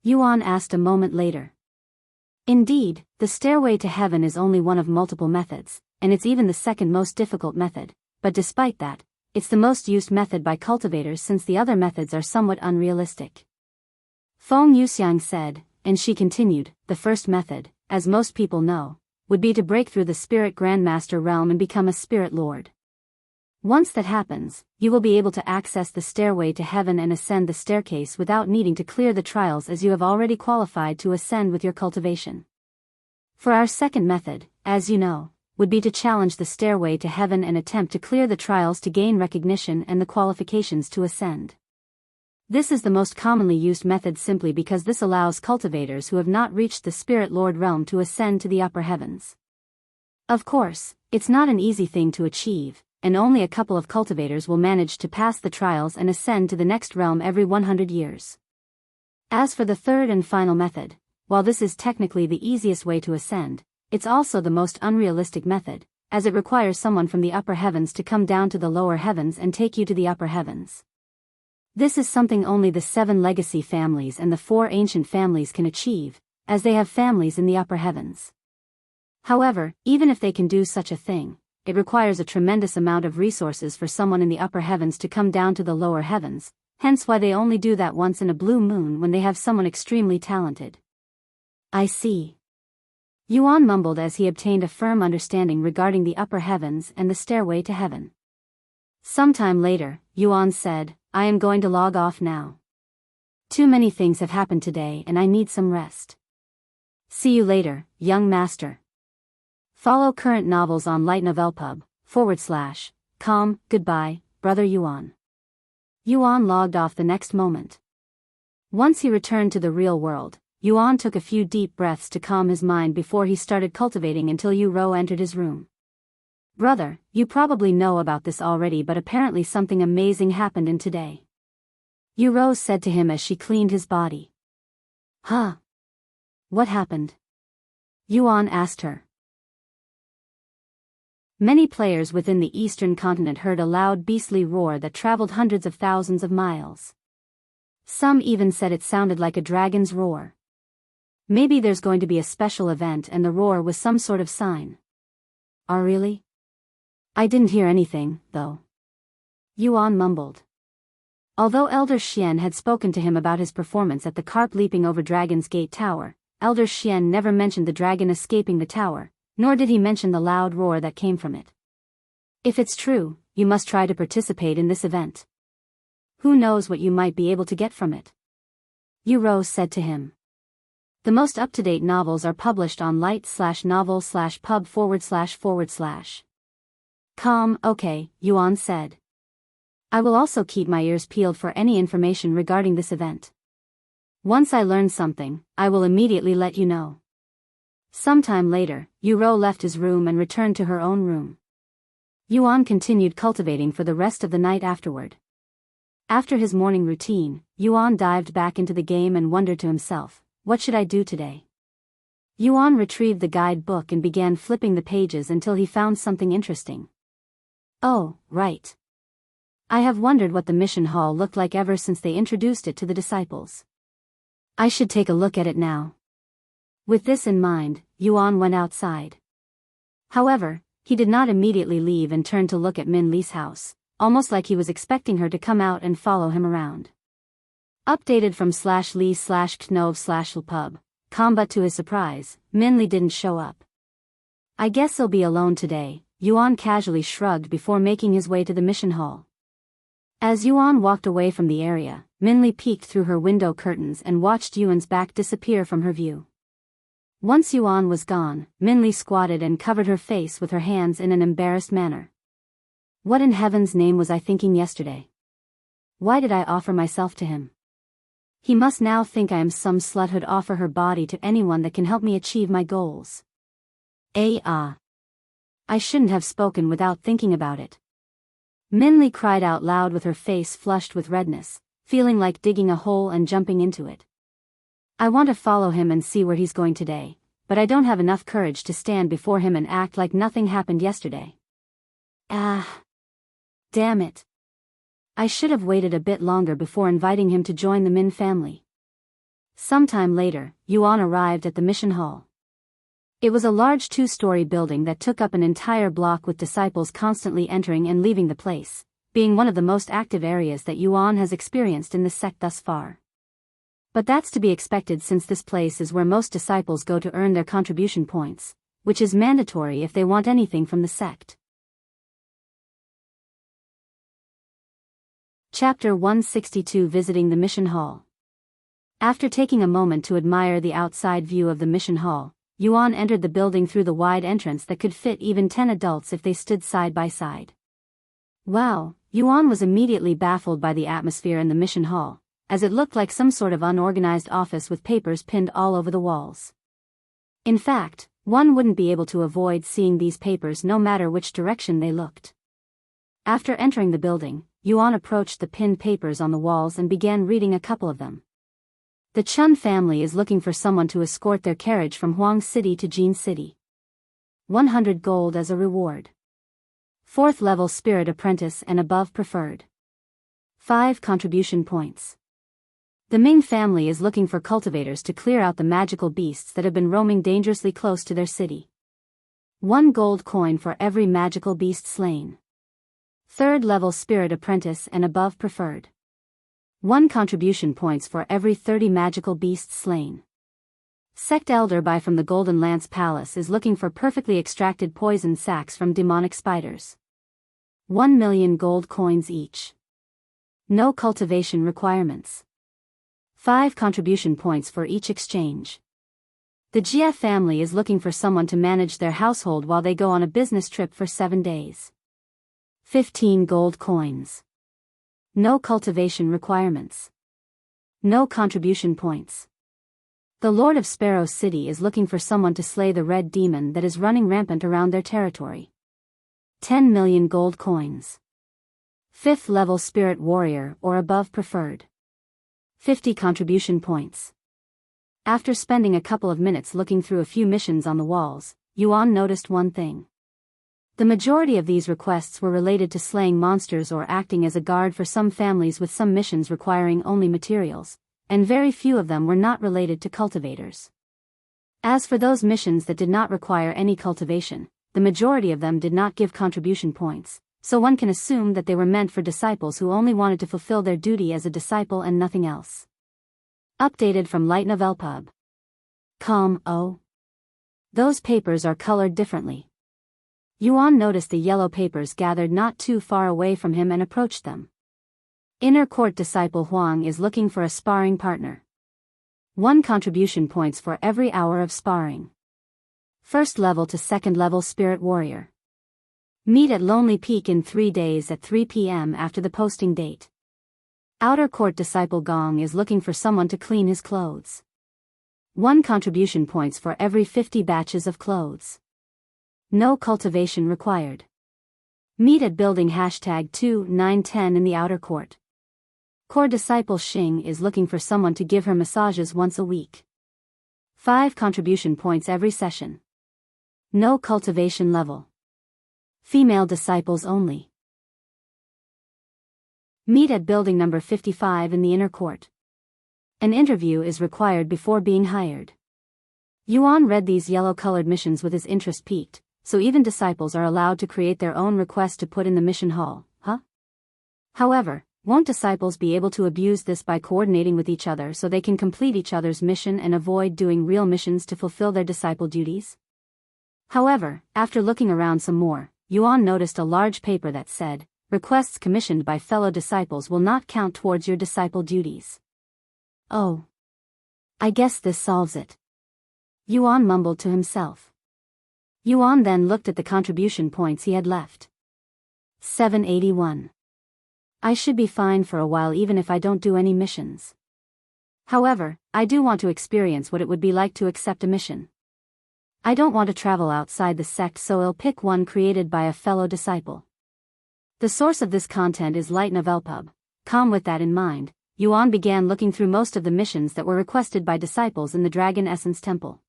[SPEAKER 1] Yuan asked a moment later. Indeed, the Stairway to Heaven is only one of multiple methods, and it's even the second most difficult method, but despite that, it's the most used method by cultivators since the other methods are somewhat unrealistic. Feng Yuxiang said, and she continued, the first method, as most people know, would be to break through the Spirit Grandmaster realm and become a Spirit Lord. Once that happens, you will be able to access the Stairway to Heaven and ascend the staircase without needing to clear the trials, as you have already qualified to ascend with your cultivation. For our second method, as you know, would be to challenge the Stairway to Heaven and attempt to clear the trials to gain recognition and the qualifications to ascend. This is the most commonly used method simply because this allows cultivators who have not reached the Spirit Lord realm to ascend to the upper heavens. Of course, it's not an easy thing to achieve, and only a couple of cultivators will manage to pass the trials and ascend to the next realm every 100 years. As for the third and final method, while this is technically the easiest way to ascend, it's also the most unrealistic method, as it requires someone from the upper heavens to come down to the lower heavens and take you to the upper heavens. This is something only the 7 legacy families and the 4 ancient families can achieve, as they have families in the upper heavens. However, even if they can do such a thing, it requires a tremendous amount of resources for someone in the upper heavens to come down to the lower heavens, hence why they only do that once in a blue moon when they have someone extremely talented. I see. Yuan mumbled as he obtained a firm understanding regarding the upper heavens and the stairway to heaven. Sometime later, Yuan said, I am going to log off now. Too many things have happened today and I need some rest. See you later, young master. Follow current novels on lightnovelpub.com. Goodbye, brother Yuan. Yuan logged off the next moment. Once he returned to the real world, Yuan took a few deep breaths to calm his mind before he started cultivating until Yu Rou entered his room. Brother, you probably know about this already, but apparently something amazing happened in today. Yu Rou said to him as she cleaned his body. Huh? What happened? Yuan asked her. Many players within the eastern continent heard a loud beastly roar that traveled hundreds of thousands of miles. Some even said it sounded like a dragon's roar. Maybe there's going to be a special event and the roar was some sort of sign. Oh really? I didn't hear anything, though. Yuan mumbled. Although Elder Xian had spoken to him about his performance at the carp leaping over Dragon's Gate Tower, Elder Xian never mentioned the dragon escaping the tower, nor did he mention the loud roar that came from it. If it's true, you must try to participate in this event. Who knows what you might be able to get from it? Yu Rou said to him. The most up-to-date novels are published on light/novel/pub//. Okay, Yuan said. I will also keep my ears peeled for any information regarding this event. Once I learn something, I will immediately let you know. Sometime later, Yu Rou left his room and returned to her own room. Yuan continued cultivating for the rest of the night afterward. After his morning routine, Yuan dived back into the game and wondered to himself, what should I do today? Yuan retrieved the guide book and began flipping the pages until he found something interesting. Oh, right. I have wondered what the mission hall looked like ever since they introduced it to the disciples. I should take a look at it now. With this in mind, Yuan went outside. However, he did not immediately leave and turned to look at Min Li's house, almost like he was expecting her to come out and follow him around. Updated from /li/knov/lpub.com, but to his surprise, Min Li didn't show up. I guess he'll be alone today, Yuan casually shrugged before making his way to the mission hall. As Yuan walked away from the area, Min Li peeked through her window curtains and watched Yuan's back disappear from her view. Once Yuan was gone, Min Li squatted and covered her face with her hands in an embarrassed manner. What in heaven's name was I thinking yesterday? Why did I offer myself to him? He must now think I am some slut who'd offer her body to anyone that can help me achieve my goals. I shouldn't have spoken without thinking about it. Min Li cried out loud with her face flushed with redness, feeling like digging a hole and jumping into it. I want to follow him and see where he's going today, but I don't have enough courage to stand before him and act like nothing happened yesterday. Damn it. I should have waited a bit longer before inviting him to join the Min family. Sometime later, Yuan arrived at the mission hall. It was a large 2-story building that took up an entire block with disciples constantly entering and leaving the place, being one of the most active areas that Yuan has experienced in the sect thus far. But that's to be expected since this place is where most disciples go to earn their contribution points, which is mandatory if they want anything from the sect. Chapter 162, Visiting the Mission Hall. After taking a moment to admire the outside view of the mission hall, Yuan entered the building through the wide entrance that could fit even 10 adults if they stood side by side. Wow, Yuan was immediately baffled by the atmosphere in the mission hall, as it looked like some sort of unorganized office with papers pinned all over the walls. In fact, one wouldn't be able to avoid seeing these papers no matter which direction they looked. After entering the building, Yuan approached the pinned papers on the walls and began reading a couple of them. The Chun family is looking for someone to escort their carriage from Huang City to Jin City. 100 gold as a reward. 4th level spirit apprentice and above preferred. 5 contribution points. The Ming family is looking for cultivators to clear out the magical beasts that have been roaming dangerously close to their city. 1 gold coin for every magical beast slain. 3rd level spirit apprentice and above preferred. 1 contribution points for every 30 magical beasts slain. Sect Elder Bai from the Golden Lance Palace is looking for perfectly extracted poison sacs from demonic spiders. 1 million gold coins each. No cultivation requirements. 5 contribution points for each exchange. The GF family is looking for someone to manage their household while they go on a business trip for 7 days. 15 gold coins. No cultivation requirements. No contribution points. The Lord of Sparrow City is looking for someone to slay the red demon that is running rampant around their territory. 10 million gold coins. 5th level Spirit Warrior or above preferred. 50 contribution points. After spending a couple of minutes looking through a few missions on the walls, Yuan noticed one thing. The majority of these requests were related to slaying monsters or acting as a guard for some families, with some missions requiring only materials, and very few of them were not related to cultivators. As for those missions that did not require any cultivation, the majority of them did not give contribution points, so one can assume that they were meant for disciples who only wanted to fulfill their duty as a disciple and nothing else. Updated from Light Novel Pub. Oh. Those papers are colored differently. Yuan noticed the yellow papers gathered not too far away from him and approached them. Inner Court Disciple Huang is looking for a sparring partner. 1 contribution points for every hour of sparring. 1st level to 2nd level Spirit Warrior. Meet at Lonely Peak in 3 days at 3 p.m. after the posting date. Outer Court Disciple Gong is looking for someone to clean his clothes. 1 contribution points for every 50 batches of clothes. No cultivation required. Meet at building #2910 in the Outer Court. Core Disciple Xing is looking for someone to give her massages once a week. 5 contribution points every session. No cultivation level. Female disciples only. Meet at building number 55 in the Inner Court. An interview is required before being hired. Yuan read these yellow-colored missions with his interest piqued, so even disciples are allowed to create their own request to put in the mission hall, huh? However, won't disciples be able to abuse this by coordinating with each other so they can complete each other's mission and avoid doing real missions to fulfill their disciple duties? However, after looking around some more, Yuan noticed a large paper that said, "Requests commissioned by fellow disciples will not count towards your disciple duties." Oh. I guess this solves it. Yuan mumbled to himself. Yuan then looked at the contribution points he had left. 781. I should be fine for a while even if I don't do any missions. However, I do want to experience what it would be like to accept a mission. I don't want to travel outside the sect, so I'll pick one created by a fellow disciple. The source of this content is Light Novel Pub. With that in mind, Yuan began looking through most of the missions that were requested by disciples in the Dragon Essence Temple.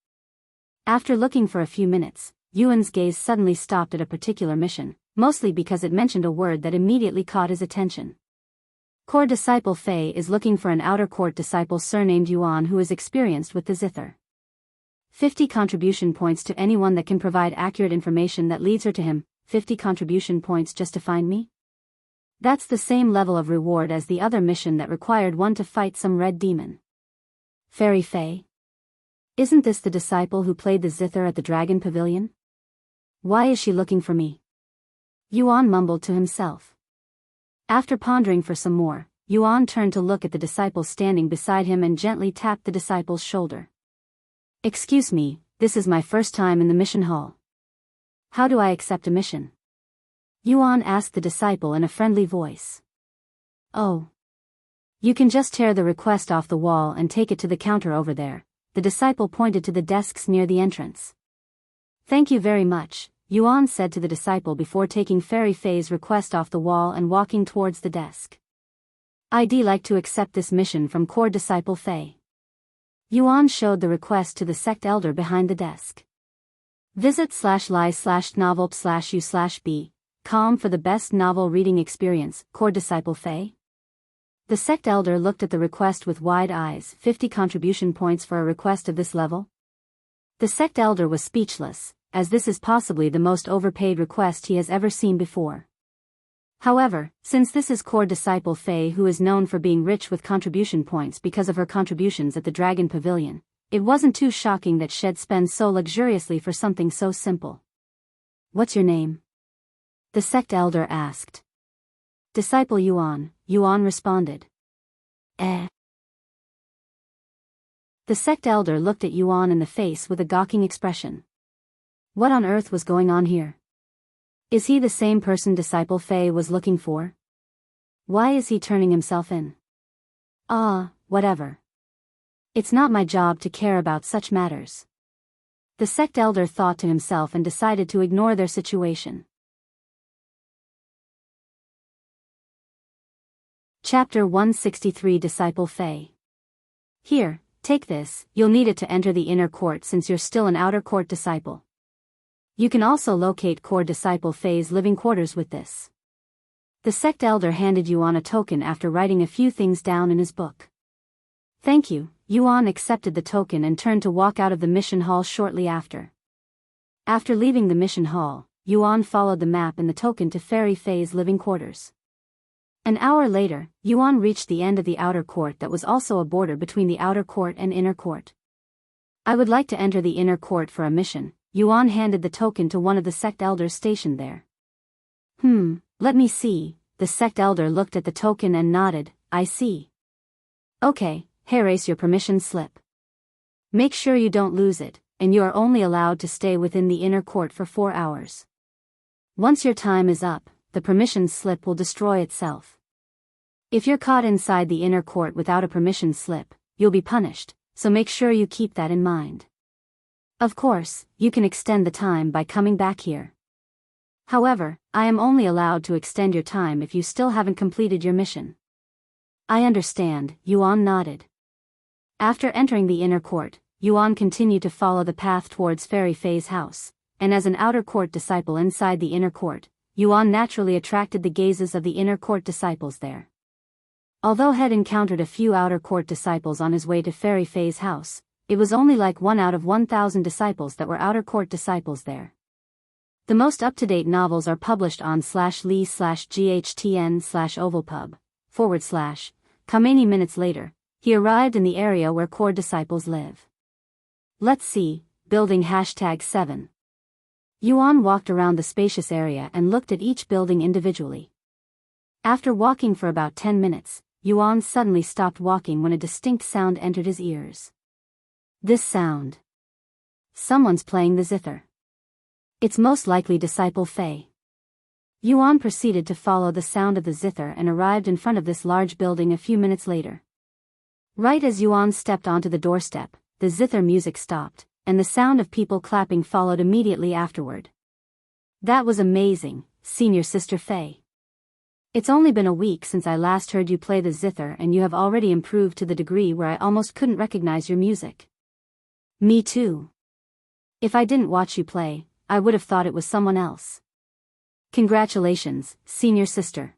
[SPEAKER 1] After looking for a few minutes, Yuan's gaze suddenly stopped at a particular mission, mostly because it mentioned a word that immediately caught his attention. Core Disciple Fei is looking for an Outer Court disciple surnamed Yuan who is experienced with the Zither. 50 contribution points to anyone that can provide accurate information that leads her to him. 50 contribution points just to find me? That's the same level of reward as the other mission that required one to fight some red demon. Fairy Fei? Isn't this the disciple who played the Zither at the Dragon Pavilion? Why is she looking for me? Yuan mumbled to himself. After pondering for some more, Yuan turned to look at the disciple standing beside him and gently tapped the disciple's shoulder. Excuse me, this is my first time in the mission hall. How do I accept a mission? Yuan asked the disciple in a friendly voice. Oh. You can just tear the request off the wall and take it to the counter over there. The disciple pointed to the desks near the entrance. Thank you very much, Yuan said to the disciple before taking Fairy Fei's request off the wall and walking towards the desk. I'd like to accept this mission from Core Disciple Fei. Yuan showed the request to the sect elder behind the desk. Visit /li/novel/u/b.com for the best novel reading experience, Core Disciple Fei. The sect elder looked at the request with wide eyes. 50 contribution points for a request of this level? The sect elder was speechless, as this is possibly the most overpaid request he has ever seen before. However, since this is Core Disciple Fei who is known for being rich with contribution points because of her contributions at the Dragon Pavilion, it wasn't too shocking that she'd spend so luxuriously for something so simple. "What's your name?" the sect elder asked. "Disciple Yuan," Yuan responded. "Eh?" The sect elder looked at Yuan in the face with a gawking expression. What on earth was going on here? Is he the same person Disciple Fei was looking for? Why is he turning himself in? Whatever. It's not my job to care about such matters. The sect elder thought to himself and decided to ignore their situation. Chapter 163 Disciple Fei. "Here, take this, you'll need it to enter the inner court since you're still an outer court disciple. You can also locate core Disciple Fei's living quarters with this." The sect elder handed Yuan a token after writing a few things down in his book. "Thank you." Yuan accepted the token and turned to walk out of the mission hall shortly after. After leaving the mission hall, Yuan followed the map and the token to Fairy Fei's living quarters. An hour later, Yuan reached the end of the outer court that was also a border between the outer court and inner court. "I would like to enter the inner court for a mission." Yuan handed the token to one of the sect elders stationed there. Let me see." The sect elder looked at the token and nodded. "I see. Okay, erase your permission slip. Make sure you don't lose it, and you are only allowed to stay within the inner court for 4 hours. Once your time is up, the permission slip will destroy itself. If you're caught inside the inner court without a permission slip, you'll be punished, so make sure you keep that in mind. Of course, you can extend the time by coming back here. However, I am only allowed to extend your time if you still haven't completed your mission." "I understand," Yuan nodded. After entering the inner court, Yuan continued to follow the path towards Fairy Fei's house, and as an outer court disciple inside the inner court, Yuan naturally attracted the gazes of the inner court disciples there. Although he had encountered a few outer court disciples on his way to Fairy Fei's house, it was only like 1 out of 1,000 disciples that were outer court disciples there. The most up-to-date novels are published on /lee/GHTN/ovalpub/. Many minutes later, he arrived in the area where core disciples live. Let's see, building #7. Yuan walked around the spacious area and looked at each building individually. After walking for about 10 minutes, Yuan suddenly stopped walking when a distinct sound entered his ears. This sound. Someone's playing the zither. It's most likely Disciple Fei. Yuan proceeded to follow the sound of the zither and arrived in front of this large building a few minutes later. Right as Yuan stepped onto the doorstep, the zither music stopped, and the sound of people clapping followed immediately afterward. "That was amazing, Senior Sister Fei. It's only been a week since I last heard you play the zither and you have already improved to the degree where I almost couldn't recognize your music." "Me too. If I didn't watch you play, I would have thought it was someone else." "Congratulations, Senior Sister.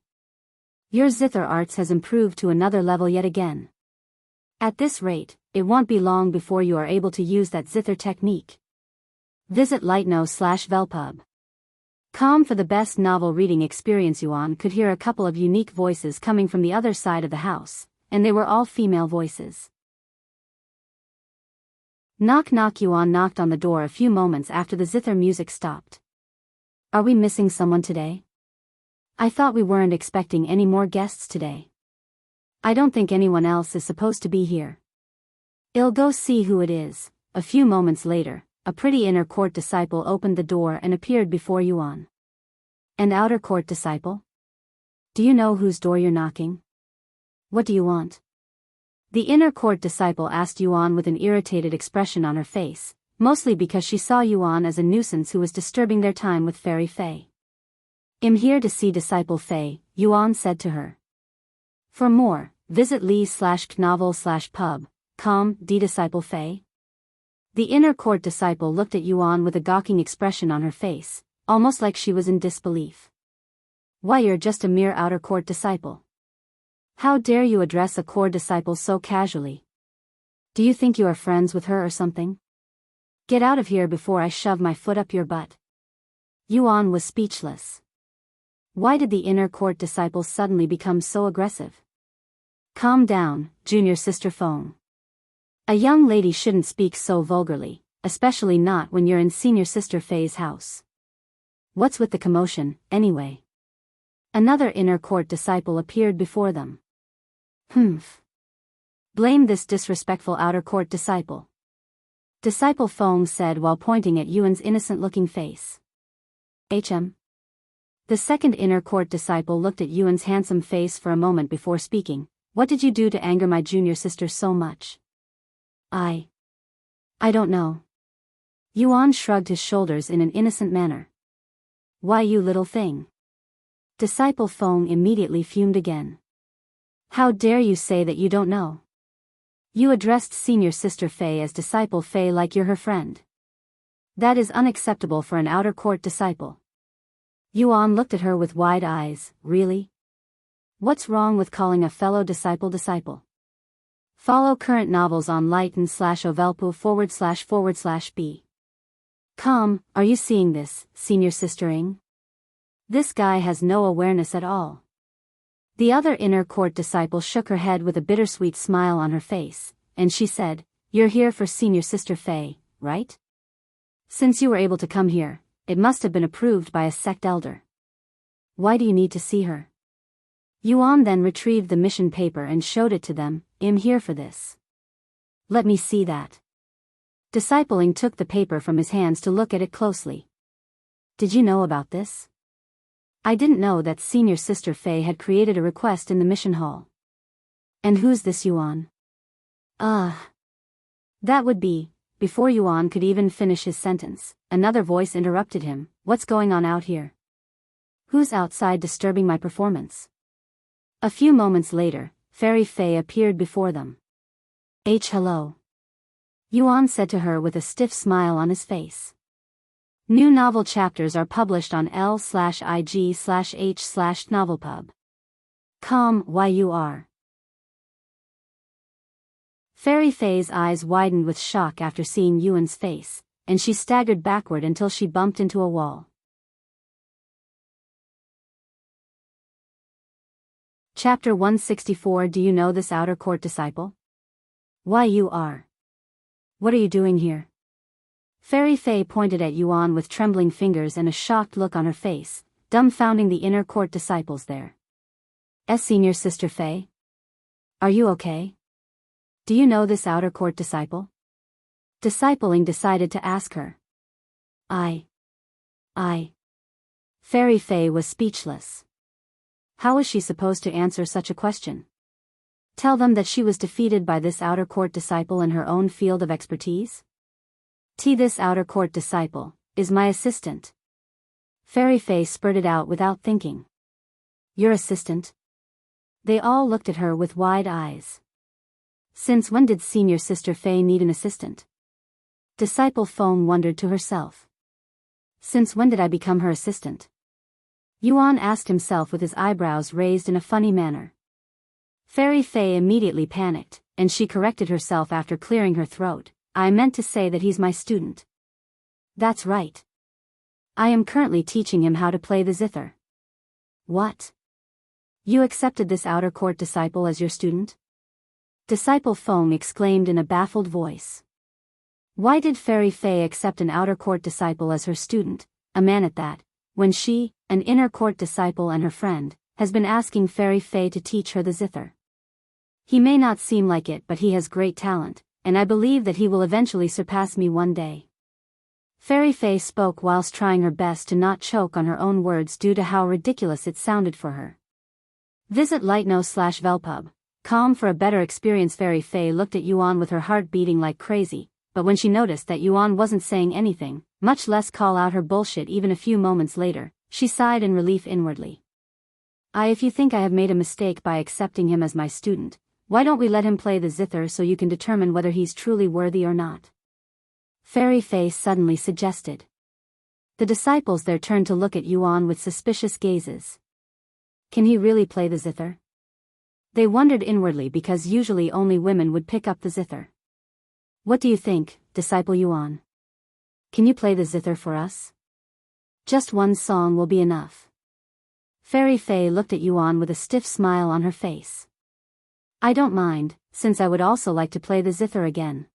[SPEAKER 1] Your zither arts has improved to another level yet again. At this rate, it won't be long before you are able to use that zither technique." Visit lightno/velpub.com for the best novel reading experience. Yuan could hear a couple of unique voices coming from the other side of the house, and they were all female voices. Knock knock. Yuan knocked on the door a few moments after the zither music stopped. "Are we missing someone today? I thought we weren't expecting any more guests today. I don't think anyone else is supposed to be here. I'll go see who it is." A few moments later, a pretty inner court disciple opened the door and appeared before Yuan. "An outer court disciple? Do you know whose door you're knocking? What do you want?" The inner court disciple asked Yuan with an irritated expression on her face, mostly because she saw Yuan as a nuisance who was disturbing their time with Fairy Fei. "I'm here to see Disciple Fei," Yuan said to her. "For more, visit lee/knovel/pub.com. Disciple Fei?" The inner court disciple looked at Yuan with a gawking expression on her face, almost like she was in disbelief. "Why, you're just a mere outer court disciple. How dare you address a core disciple so casually? Do you think you are friends with her or something? Get out of here before I shove my foot up your butt." Yuan was speechless. Why did the inner court disciple suddenly become so aggressive? "Calm down, Junior Sister Feng. A young lady shouldn't speak so vulgarly, especially not when you're in Senior Sister Fei's house. What's with the commotion, anyway? Another inner court disciple appeared before them. Humph. Blame this disrespectful outer court disciple. Disciple Feng said while pointing at Yuan's innocent-looking face. The second inner court disciple looked at Yuan's handsome face for a moment before speaking. What did you do to anger my junior sister so much? I don't know. Yuan shrugged his shoulders in an innocent manner. Why, you little thing? Disciple Feng immediately fumed again. How dare you say that you don't know? You addressed Senior Sister Fei as Disciple Fei like you're her friend. That is unacceptable for an outer court disciple. Yuan looked at her with wide eyes. Really? What's wrong with calling a fellow disciple? Follow current novels on lighten/ovelpu//b. Are you seeing this, Senior Sistering? This guy has no awareness at all. The other inner court disciple shook her head with a bittersweet smile on her face, and she said, You're here for Senior Sister Fei, right? Since you were able to come here, it must have been approved by a sect elder. Why do you need to see her? Yuan then retrieved the mission paper and showed it to them. I'm here for this. Let me see that. Discipling took the paper from his hands to look at it closely. Did you know about this? I didn't know that Senior Sister Fei had created a request in the mission hall. And who's this Yuan? That would be. Before Yuan could even finish his sentence, another voice interrupted him. What's going on out here? Who's outside disturbing my performance? A few moments later, Fairy Fei appeared before them. Hello. Yuan said to her with a stiff smile on his face. New novel chapters are published on l/ig/h/novelpub. YUR. Fairy Fei's eyes widened with shock after seeing Yuan's face, and she staggered backward until she bumped into a wall. Chapter 164. Do you know this outer court disciple? YUR. What are you doing here? Fairy Fei pointed at Yuan with trembling fingers and a shocked look on her face, dumbfounding the inner court disciples there. Senior Sister Fei? Are you okay? Do you know this outer court disciple? Discipling decided to ask her. I. Fairy Fei was speechless. How was she supposed to answer such a question? Tell them that she was defeated by this outer court disciple in her own field of expertise? This outer court disciple is my assistant. Fairy Fei spurted out without thinking. Your assistant? They all looked at her with wide eyes. Since when did Senior Sister Fei need an assistant? Disciple Feng wondered to herself. Since when did I become her assistant? Yuan asked himself with his eyebrows raised in a funny manner. Fairy Fei immediately panicked, and she corrected herself after clearing her throat. I meant to say that he's my student. That's right. I am currently teaching him how to play the zither. What? You accepted this outer court disciple as your student? Disciple Feng exclaimed in a baffled voice. Why did Fairy Fei accept an outer court disciple as her student, a man at that, when she, an inner court disciple and her friend, has been asking Fairy Fei to teach her the zither? He may not seem like it, but he has great talent, and I believe that he will eventually surpass me one day. Fairy Fei spoke whilst trying her best to not choke on her own words due to how ridiculous it sounded for her. Visit lightno/velpub. For a better experience. Fairy Fei looked at Yuan with her heart beating like crazy, but when she noticed that Yuan wasn't saying anything, much less call out her bullshit even a few moments later, she sighed in relief inwardly. If you think I have made a mistake by accepting him as my student, why don't we let him play the zither so you can determine whether he's truly worthy or not? Fairy Fei suddenly suggested. The disciples there turned to look at Yuan with suspicious gazes. Can he really play the zither? They wondered inwardly because usually only women would pick up the zither. What do you think, Disciple Yuan? Can you play the zither for us? Just one song will be enough. Fairy Fei looked at Yuan with a stiff smile on her face. I don't mind, since I would also like to play the zither again.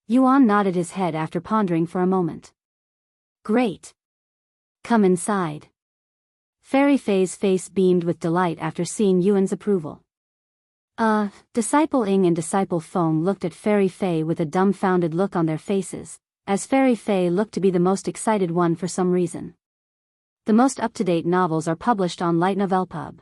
[SPEAKER 1] Yuan nodded his head after pondering for a moment. Great. Come inside. Fairy Fei's face beamed with delight after seeing Yuan's approval. Disciple Ing and Disciple Feng looked at Fairy Fei with a dumbfounded look on their faces, as Fairy Fei looked to be the most excited one for some reason. The most up-to-date novels are published on Light Novel Pub.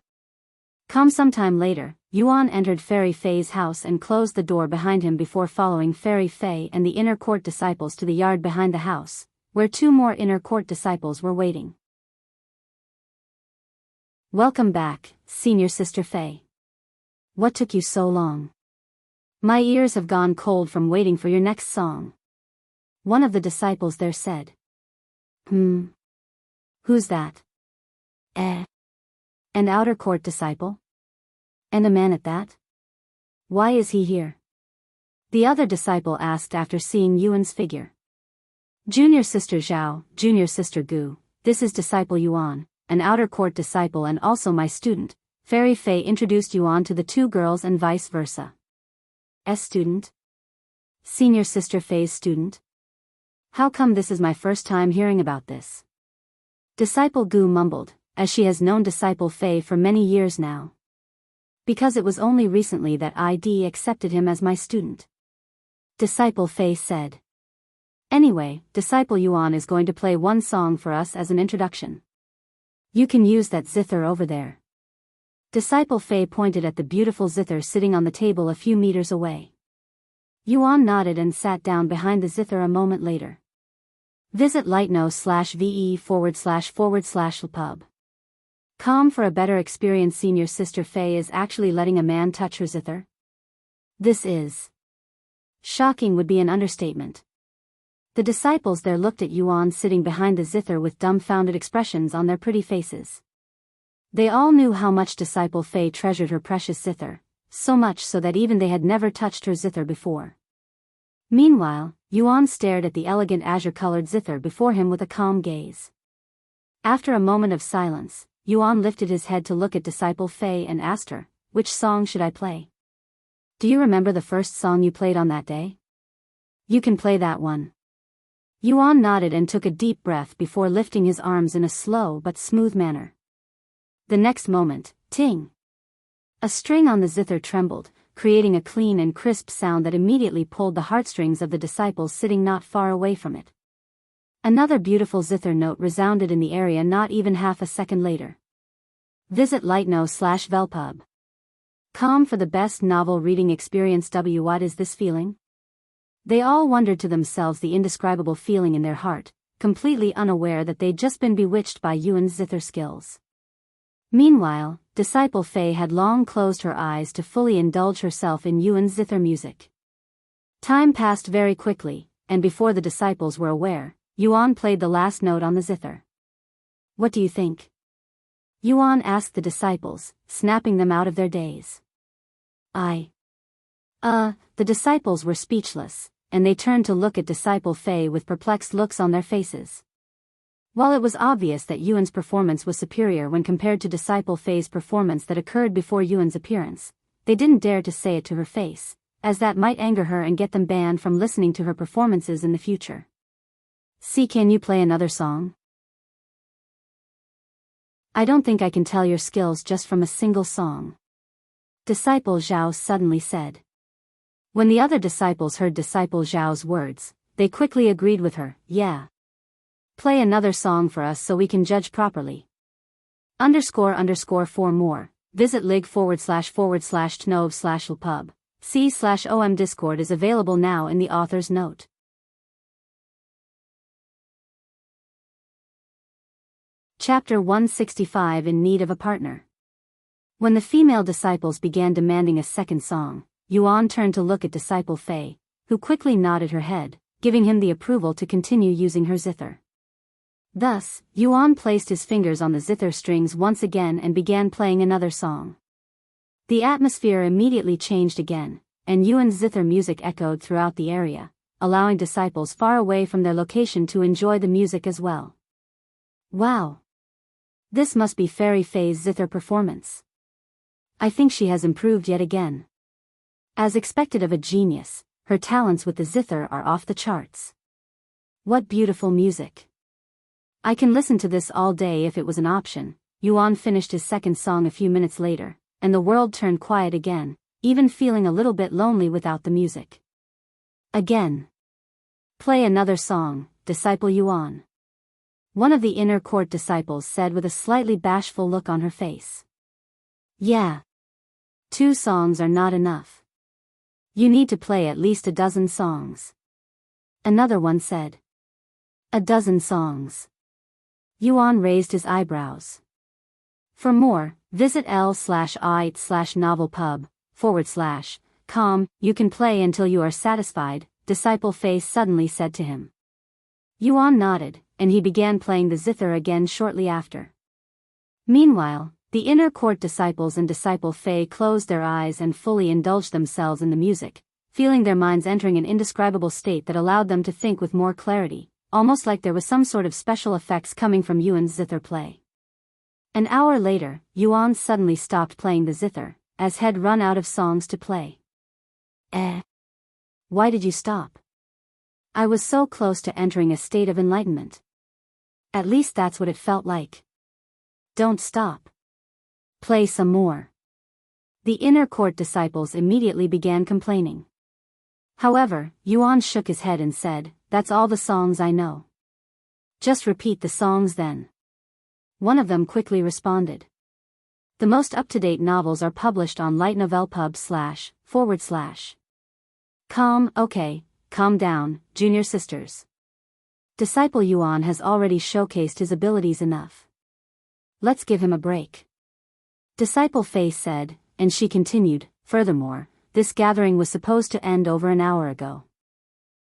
[SPEAKER 1] Sometime later, Yuan entered Fairy Fei's house and closed the door behind him before following Fairy Fei and the inner court disciples to the yard behind the house, where 2 more inner court disciples were waiting. Welcome back, Senior Sister Fei. What took you so long? My ears have gone cold from waiting for your next song. One of the disciples there said. Who's that? An outer court disciple? And a man at that? Why is he here? The other disciple asked after seeing Yuan's figure. Junior Sister Zhao, Junior Sister Gu, this is Disciple Yuan, an outer court disciple and also my student. Fairy Fei introduced Yuan to the 2 girls and vice versa. Student? Senior Sister Fei's student? How come this is my first time hearing about this? Disciple Gu mumbled, as she has known Disciple Fei for many years now. Because it was only recently that ID accepted him as my student. Disciple Fei said. Anyway, Disciple Yuan is going to play one song for us as an introduction. You can use that zither over there. Disciple Fei pointed at the beautiful zither sitting on the table a few meters away. Yuan nodded and sat down behind the zither a moment later. Visit lightno.ve//pub. For a better experience. Senior Sister Fei is actually letting a man touch her zither? This is shocking would be an understatement. The disciples there looked at Yuan sitting behind the zither with dumbfounded expressions on their pretty faces. They all knew how much Disciple Fei treasured her precious zither, so much so that even they had never touched her zither before. Meanwhile, Yuan stared at the elegant azure-colored zither before him with a calm gaze. After a moment of silence, Yuan lifted his head to look at Disciple Fei and asked her, which song should I play? Do you remember the first song you played on that day? You can play that one. Yuan nodded and took a deep breath before lifting his arms in a slow but smooth manner. The next moment, ting! A string on the zither trembled, creating a clean and crisp sound that immediately pulled the heartstrings of the disciples sitting not far away from it. Another beautiful zither note resounded in the area not even half a second later. Visit lightno.ve/velpub. For the best novel reading experience. What is this feeling? They all wondered to themselves the indescribable feeling in their heart, completely unaware that they'd just been bewitched by Yuan's zither skills. Meanwhile, Disciple Fei had long closed her eyes to fully indulge herself in Yuan's zither music. Time passed very quickly, and before the disciples were aware, Yuan played the last note on the zither. What do you think? Yuan asked the disciples, snapping them out of their daze. The disciples were speechless, and they turned to look at Disciple Fei with perplexed looks on their faces. While it was obvious that Yuan's performance was superior when compared to Disciple Fei's performance that occurred before Yuan's appearance, they didn't dare to say it to her face, as that might anger her and get them banned from listening to her performances in the future. Can you play another song? I don't think I can tell your skills just from a single song. Disciple Zhao suddenly said. When the other disciples heard Disciple Zhao's words, they quickly agreed with her. Yeah. Play another song for us so we can judge properly. __for more, visit lig//tnov/lpub. C/OM Discord is available now in the author's note. Chapter 165 In Need of a Partner. When the female disciples began demanding a second song, Yuan turned to look at Disciple Fei, who quickly nodded her head, giving him the approval to continue using her zither. Thus, Yuan placed his fingers on the zither strings once again and began playing another song. The atmosphere immediately changed again, and Yuan's zither music echoed throughout the area, allowing disciples far away from their location to enjoy the music as well. Wow! This must be Fairy Fei's zither performance. I think she has improved yet again. As expected of a genius, her talents with the zither are off the charts. What beautiful music. I can listen to this all day if it was an option. Yuan finished his second song a few minutes later, and the world turned quiet again, even feeling a little bit lonely without the music. Again. Play another song, Disciple Yuan. One of the inner court disciples said with a slightly bashful look on her face. Yeah. 2 songs are not enough. You need to play at least a dozen songs. Another one said. A dozen songs. Yuan raised his eyebrows. For more, visit l/i/novelpub/com. You can play until you are satisfied, Disciple Fei suddenly said to him. Yuan nodded, and he began playing the zither again shortly after. Meanwhile, the inner court disciples and Disciple Fei closed their eyes and fully indulged themselves in the music, feeling their minds entering an indescribable state that allowed them to think with more clarity, almost like there was some sort of special effects coming from Yuan's zither play. An hour later, Yuan suddenly stopped playing the zither, as had run out of songs to play. Why did you stop? I was so close to entering a state of enlightenment. At least that's what it felt like. Don't stop. Play some more. The inner court disciples immediately began complaining. However, Yuan shook his head and said, That's all the songs I know. Just repeat the songs then. One of them quickly responded. The most up-to-date novels are published on lightnovelpub//. Okay, calm down, junior sisters. Disciple Yuan has already showcased his abilities enough. Let's give him a break. Disciple Fei said, and she continued, Furthermore, this gathering was supposed to end over an hour ago.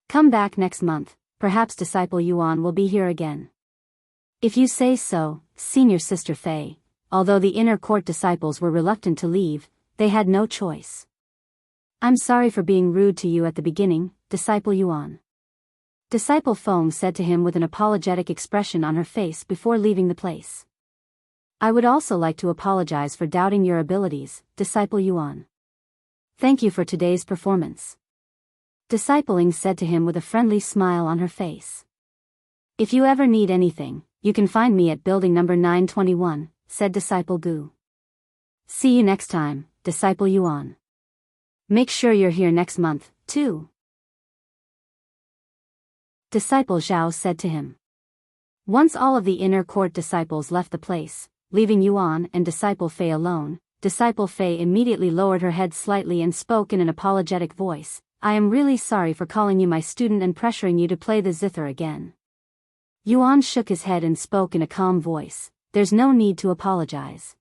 [SPEAKER 1] Come back next month, perhaps Disciple Yuan will be here again. If you say so, Senior Sister Fei. Although the inner court disciples were reluctant to leave, they had no choice. I'm sorry for being rude to you at the beginning, Disciple Yuan. Disciple Feng said to him with an apologetic expression on her face before leaving the place. I would also like to apologize for doubting your abilities, Disciple Yuan. Thank you for today's performance. Disciple Ying said to him with a friendly smile on her face. If you ever need anything, you can find me at building number 921, said Disciple Gu. See you next time, Disciple Yuan. Make sure you're here next month, too. Disciple Zhao said to him. Once all of the inner court disciples left the place, leaving Yuan and Disciple Fei alone, Disciple Fei immediately lowered her head slightly and spoke in an apologetic voice. I am really sorry for calling you my student and pressuring you to play the zither again. Yuan shook his head and spoke in a calm voice. There's no need to apologize.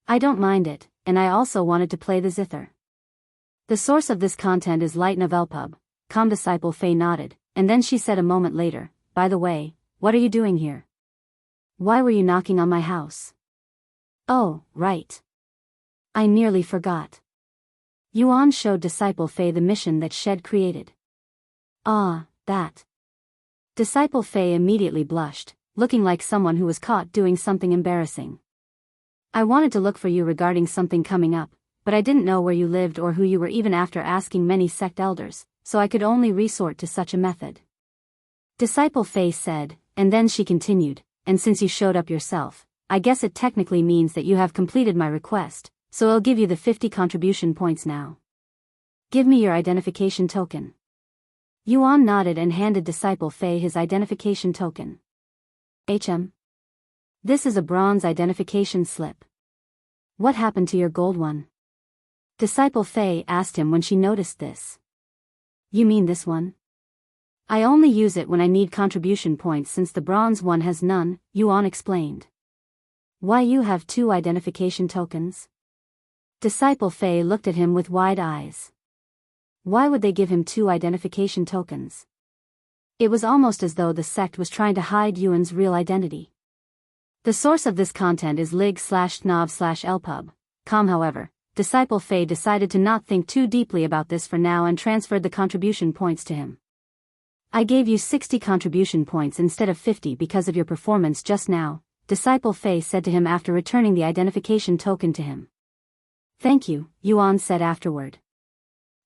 [SPEAKER 1] I don't mind it, and I also wanted to play the zither. The source of this content is lightnovelpub.com. Disciple Fei nodded, and then she said a moment later, By the way, what are you doing here? Why were you knocking on my house? Oh, right. I nearly forgot. Yuan showed Disciple Fei the mission that Shed created. Ah, that. Disciple Fei immediately blushed, looking like someone who was caught doing something embarrassing. I wanted to look for you regarding something coming up, but I didn't know where you lived or who you were even after asking many sect elders, so I could only resort to such a method. Disciple Fei said, and then she continued, and since you showed up yourself, I guess it technically means that you have completed my request, so I'll give you the 50 contribution points now. Give me your identification token. Yuan nodded and handed Disciple Fei his identification token. This is a bronze identification slip. What happened to your gold one? Disciple Fei asked him when she noticed this. You mean this one? I only use it when I need contribution points since the bronze one has none, Yuan explained. Why you have 2 identification tokens? Disciple Fei looked at him with wide eyes. Why would they give him 2 identification tokens? It was almost as though the sect was trying to hide Yuan's real identity. The source of this content is lig/nov/lpub.com. However, Disciple Fei decided to not think too deeply about this for now and transferred the contribution points to him. I gave you 60 contribution points instead of 50 because of your performance just now, Disciple Fei said to him after returning the identification token to him. Thank you, Yuan said afterward.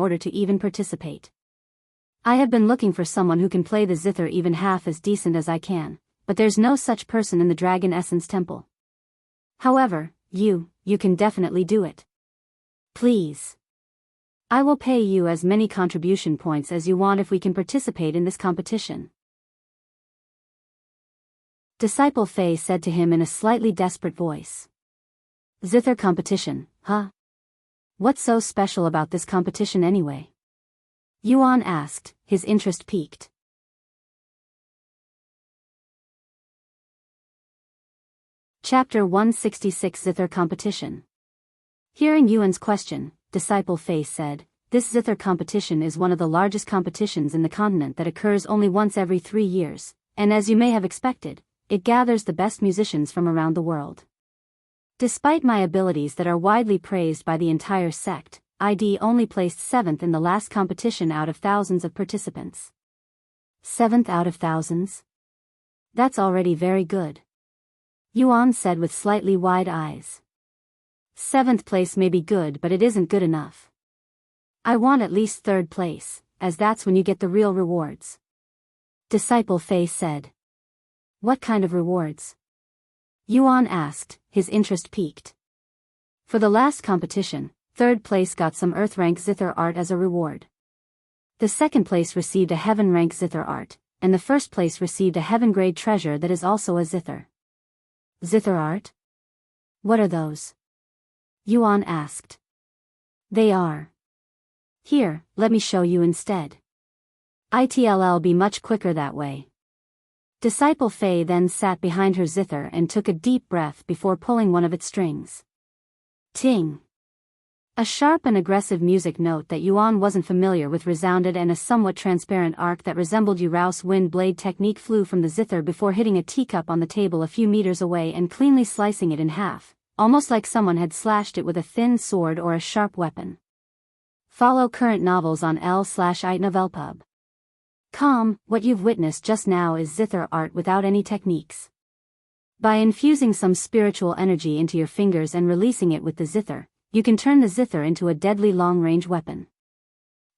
[SPEAKER 1] order to even participate. I have been looking for someone who can play the zither even half as decent as I can, but there's no such person in the Dragon Essence Temple. However, you can definitely do it. Please. I will pay you as many contribution points as you want if we can participate in this competition. Disciple Fei said to him in a slightly desperate voice. Zither competition, huh? What's so special about this competition anyway? Yuan asked, his interest piqued. Chapter 166 Zither Competition. Hearing Yuan's question, Disciple Fei said, this Zither competition is one of the largest competitions in the continent that occurs only once every 3 years, and as you may have expected, it gathers the best musicians from around the world. Despite my abilities that are widely praised by the entire sect, ID only placed 7th in the last competition out of thousands of participants. 7th out of thousands? That's already very good. Yuan said with slightly wide eyes. 7th place may be good, but it isn't good enough. I want at least 3rd place, as that's when you get the real rewards. Disciple Fei said. What kind of rewards? Yuan asked, his interest piqued. For the last competition, 3rd place got some Earth rank Zither art as a reward. The 2nd place received a Heaven rank Zither art, and the 1st place received a Heaven grade treasure that is also a Zither. Zither art? What are those? Yuan asked. They are. Here, let me show you instead. It'll be much quicker that way. Disciple Fei then sat behind her zither and took a deep breath before pulling one of its strings. Ting! A sharp and aggressive music note that Yuan wasn't familiar with resounded, and a somewhat transparent arc that resembled Urao's wind blade technique flew from the zither before hitting a teacup on the table a few meters away and cleanly slicing it in half, almost like someone had slashed it with a thin sword or a sharp weapon. Follow current novels on l/itnovelpub. What you've witnessed just now is zither art without any techniques. By infusing some spiritual energy into your fingers and releasing it with the zither, you can turn the zither into a deadly long-range weapon.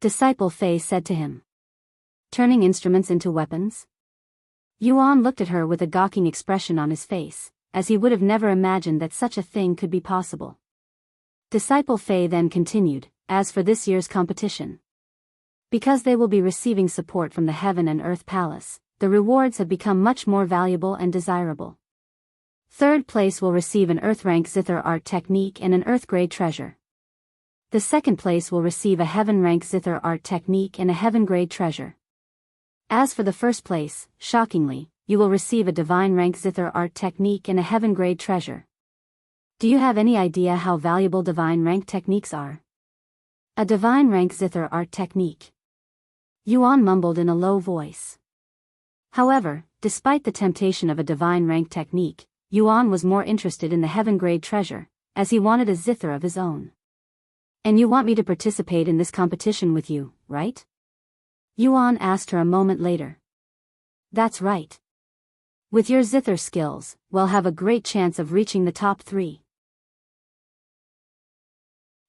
[SPEAKER 1] Disciple Fei said to him. Turning instruments into weapons? Yuan looked at her with a gawking expression on his face, as he would have never imagined that such a thing could be possible. Disciple Fei then continued, as for this year's competition. Because they will be receiving support from the Heaven and Earth Palace, the rewards have become much more valuable and desirable. 3rd place will receive an Earth rank Zither art technique and an Earth grade treasure. The 2nd place will receive a Heaven rank Zither art technique and a Heaven grade treasure. As for the 1st place, shockingly, you will receive a Divine rank Zither art technique and a Heaven grade treasure. Do you have any idea how valuable Divine rank techniques are? A Divine rank Zither art technique. Yuan mumbled in a low voice. However, despite the temptation of a Divine rank technique, Yuan was more interested in the Heaven grade treasure, as he wanted a zither of his own. And you want me to participate in this competition with you, right? Yuan asked her a moment later. That's right. With your zither skills, we'll have a great chance of reaching the top 3.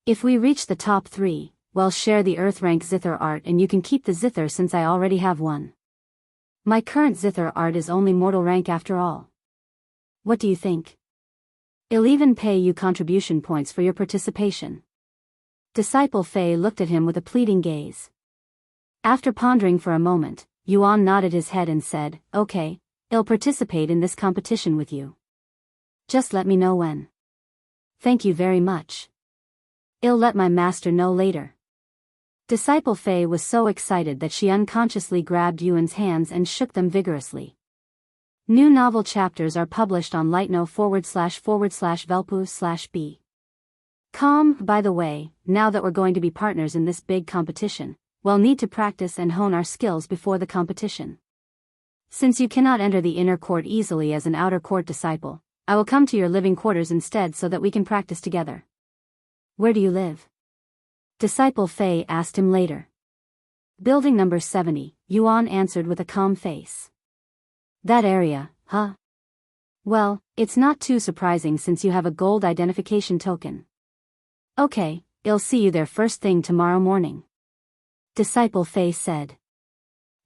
[SPEAKER 1] If we reach the top 3, we'll share the Earth rank Zither art and you can keep the Zither since I already have one. My current Zither art is only mortal rank after all. What do you think? I'll even pay you contribution points for your participation. Disciple Fei looked at him with a pleading gaze. After pondering for a moment, Yuan nodded his head and said, Okay, I'll participate in this competition with you. Just let me know when. Thank you very much. I'll let my master know later. Disciple Fei was so excited that she unconsciously grabbed Yuan's hands and shook them vigorously. New novel chapters are published on lightno//velpu/b. By the way, now that we're going to be partners in this big competition, we'll need to practice and hone our skills before the competition. Since you cannot enter the inner court easily as an outer court disciple, I will come to your living quarters instead so that we can practice together. Where do you live? Disciple Fei asked him later. Building number 70, Yuan answered with a calm face. That area, huh? Well, it's not too surprising since you have a gold identification token. Okay, I'll see you there first thing tomorrow morning. Disciple Fei said.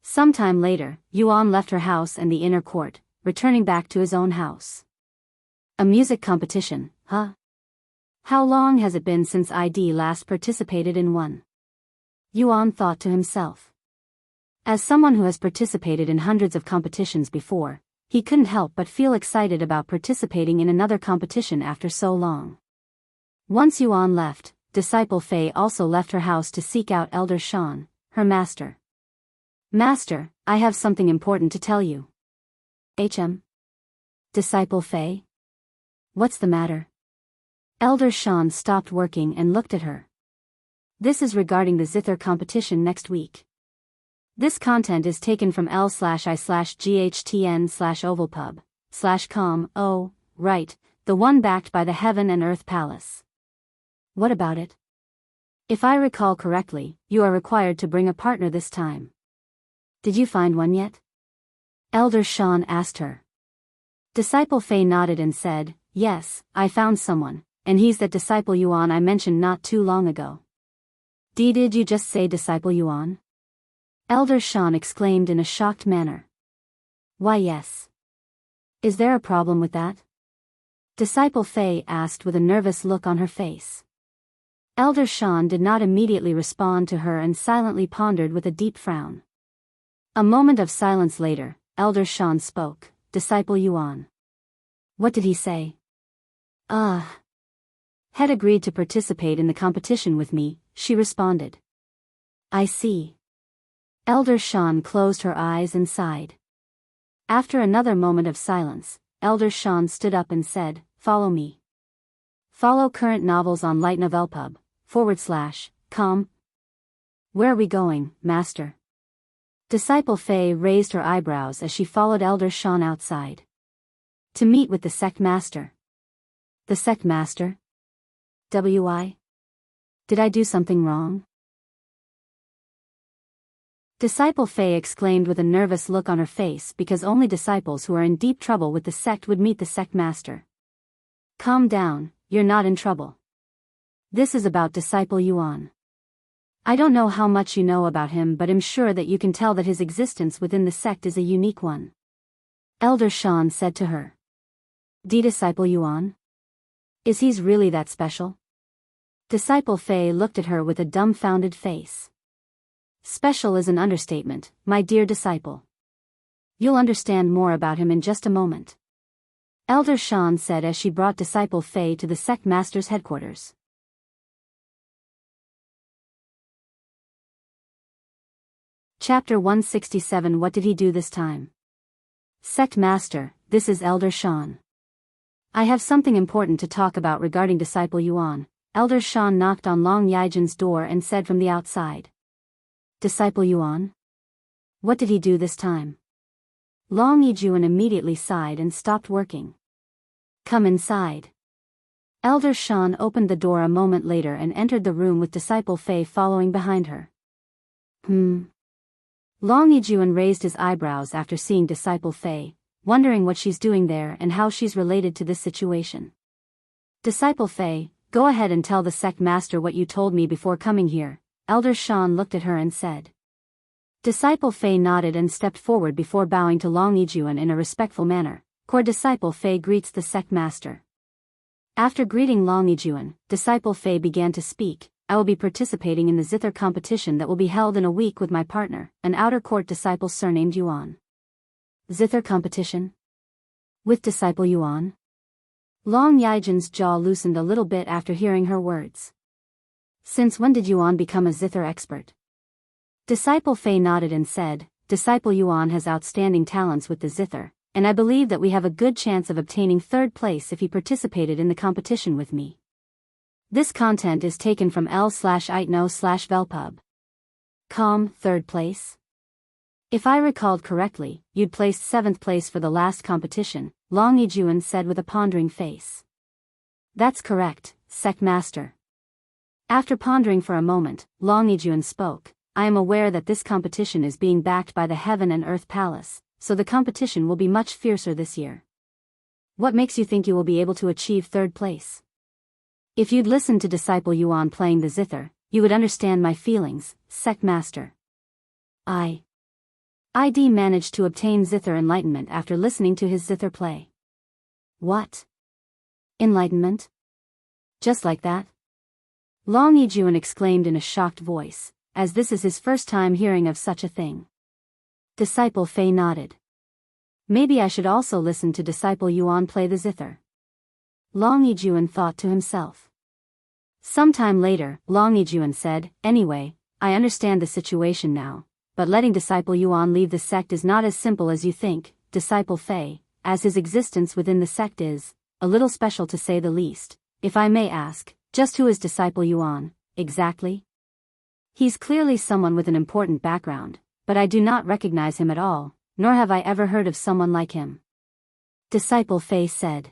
[SPEAKER 1] Sometime later, Yuan left her house and the inner court, returning back to his own house. A music competition, huh? How long has it been since ID last participated in one? Yuan thought to himself. As someone who has participated in hundreds of competitions before, he couldn't help but feel excited about participating in another competition after so long. Once Yuan left, Disciple Fei also left her house to seek out Elder Shan, her master. Master, I have something important to tell you. Disciple Fei? What's the matter? Elder Shan stopped working and looked at her. This is regarding the Zither competition next week. This content is taken from l/i/ghtn/ovalpub/com. Oh, right, the one backed by the Heaven and Earth Palace. What about it? If I recall correctly, you are required to bring a partner this time. Did you find one yet? Elder Shan asked her. Disciple Fei nodded and said, yes, I found someone, and he's that Disciple Yuan I mentioned not too long ago. Did you just say Disciple Yuan? Elder Shan exclaimed in a shocked manner. Why yes. Is there a problem with that? Disciple Fei asked with a nervous look on her face. Elder Shan did not immediately respond to her and silently pondered with a deep frown. A moment of silence later, Elder Shan spoke, Disciple Yuan. What did he say? Had agreed to participate in the competition with me, she responded. I see. Elder Shan closed her eyes and sighed. After another moment of silence, Elder Shan stood up and said, follow me. Follow current novels on lightnovelpub.com. Where are we going, Master? Disciple Fei raised her eyebrows as she followed Elder Shan outside. To meet with the Sect Master. The Sect Master? Did I do something wrong? Disciple Fei exclaimed with a nervous look on her face because only disciples who are in deep trouble with the sect would meet the Sect Master. Calm down, you're not in trouble. This is about Disciple Yuan. I don't know how much you know about him, but I'm sure that you can tell that his existence within the sect is a unique one. Elder Shan said to her. Disciple Yuan? Is he really that special? Disciple Fei looked at her with a dumbfounded face. Special is an understatement, my dear disciple. You'll understand more about him in just a moment. Elder Shan said as she brought Disciple Fei to the Sect Master's headquarters. Chapter 167. What did he do this time? Sect Master, this is Elder Shan. I have something important to talk about regarding Disciple Yuan. Elder Shan knocked on Long Yijin's door and said from the outside. Disciple Yuan? What did he do this time? Long Yijun immediately sighed and stopped working. Come inside. Elder Shan opened the door a moment later and entered the room with Disciple Fei following behind her. Long Yijun raised his eyebrows after seeing Disciple Fei, wondering what she's doing there and how she's related to this situation. Disciple Fei, go ahead and tell the Sect Master what you told me before coming here. Elder Shan looked at her and said. Disciple Fei nodded and stepped forward before bowing to Long Yijun in a respectful manner. Core Disciple Fei greets the Sect Master. After greeting Long Yijun, Disciple Fei began to speak. I will be participating in the Zither competition that will be held in a week with my partner, an outer court disciple surnamed Yuan. Zither competition? With Disciple Yuan? Long Yijin's jaw loosened a little bit after hearing her words. Since when did Yuan become a Zither expert? Disciple Fei nodded and said, Disciple Yuan has outstanding talents with the Zither, and I believe that we have a good chance of obtaining third place if he participated in the competition with me. This content is taken from l/itno/velpub. Third place? If I recalled correctly, you'd placed 7th place for the last competition, Long Yijuan said with a pondering face. That's correct, Sect Master. After pondering for a moment, Long Yijuan spoke. I am aware that this competition is being backed by the Heaven and Earth Palace, so the competition will be much fiercer this year. What makes you think you will be able to achieve third place? If you'd listened to Disciple Yuan playing the Zither, you would understand my feelings, Sect Master. ID managed to obtain Zither enlightenment after listening to his Zither play. What? Enlightenment? Just like that? Long Yijuan exclaimed in a shocked voice, as this is his first time hearing of such a thing. Disciple Fei nodded. Maybe I should also listen to Disciple Yuan play the Zither. Long Yijuan thought to himself. Sometime later, Long Yijuan said, Anyway, I understand the situation now, but letting Disciple Yuan leave the sect is not as simple as you think, Disciple Fei, as his existence within the sect is a little special to say the least. If I may ask, just who is Disciple Yuan, exactly? He's clearly someone with an important background, but I do not recognize him at all, nor have I ever heard of someone like him. Disciple Fei said.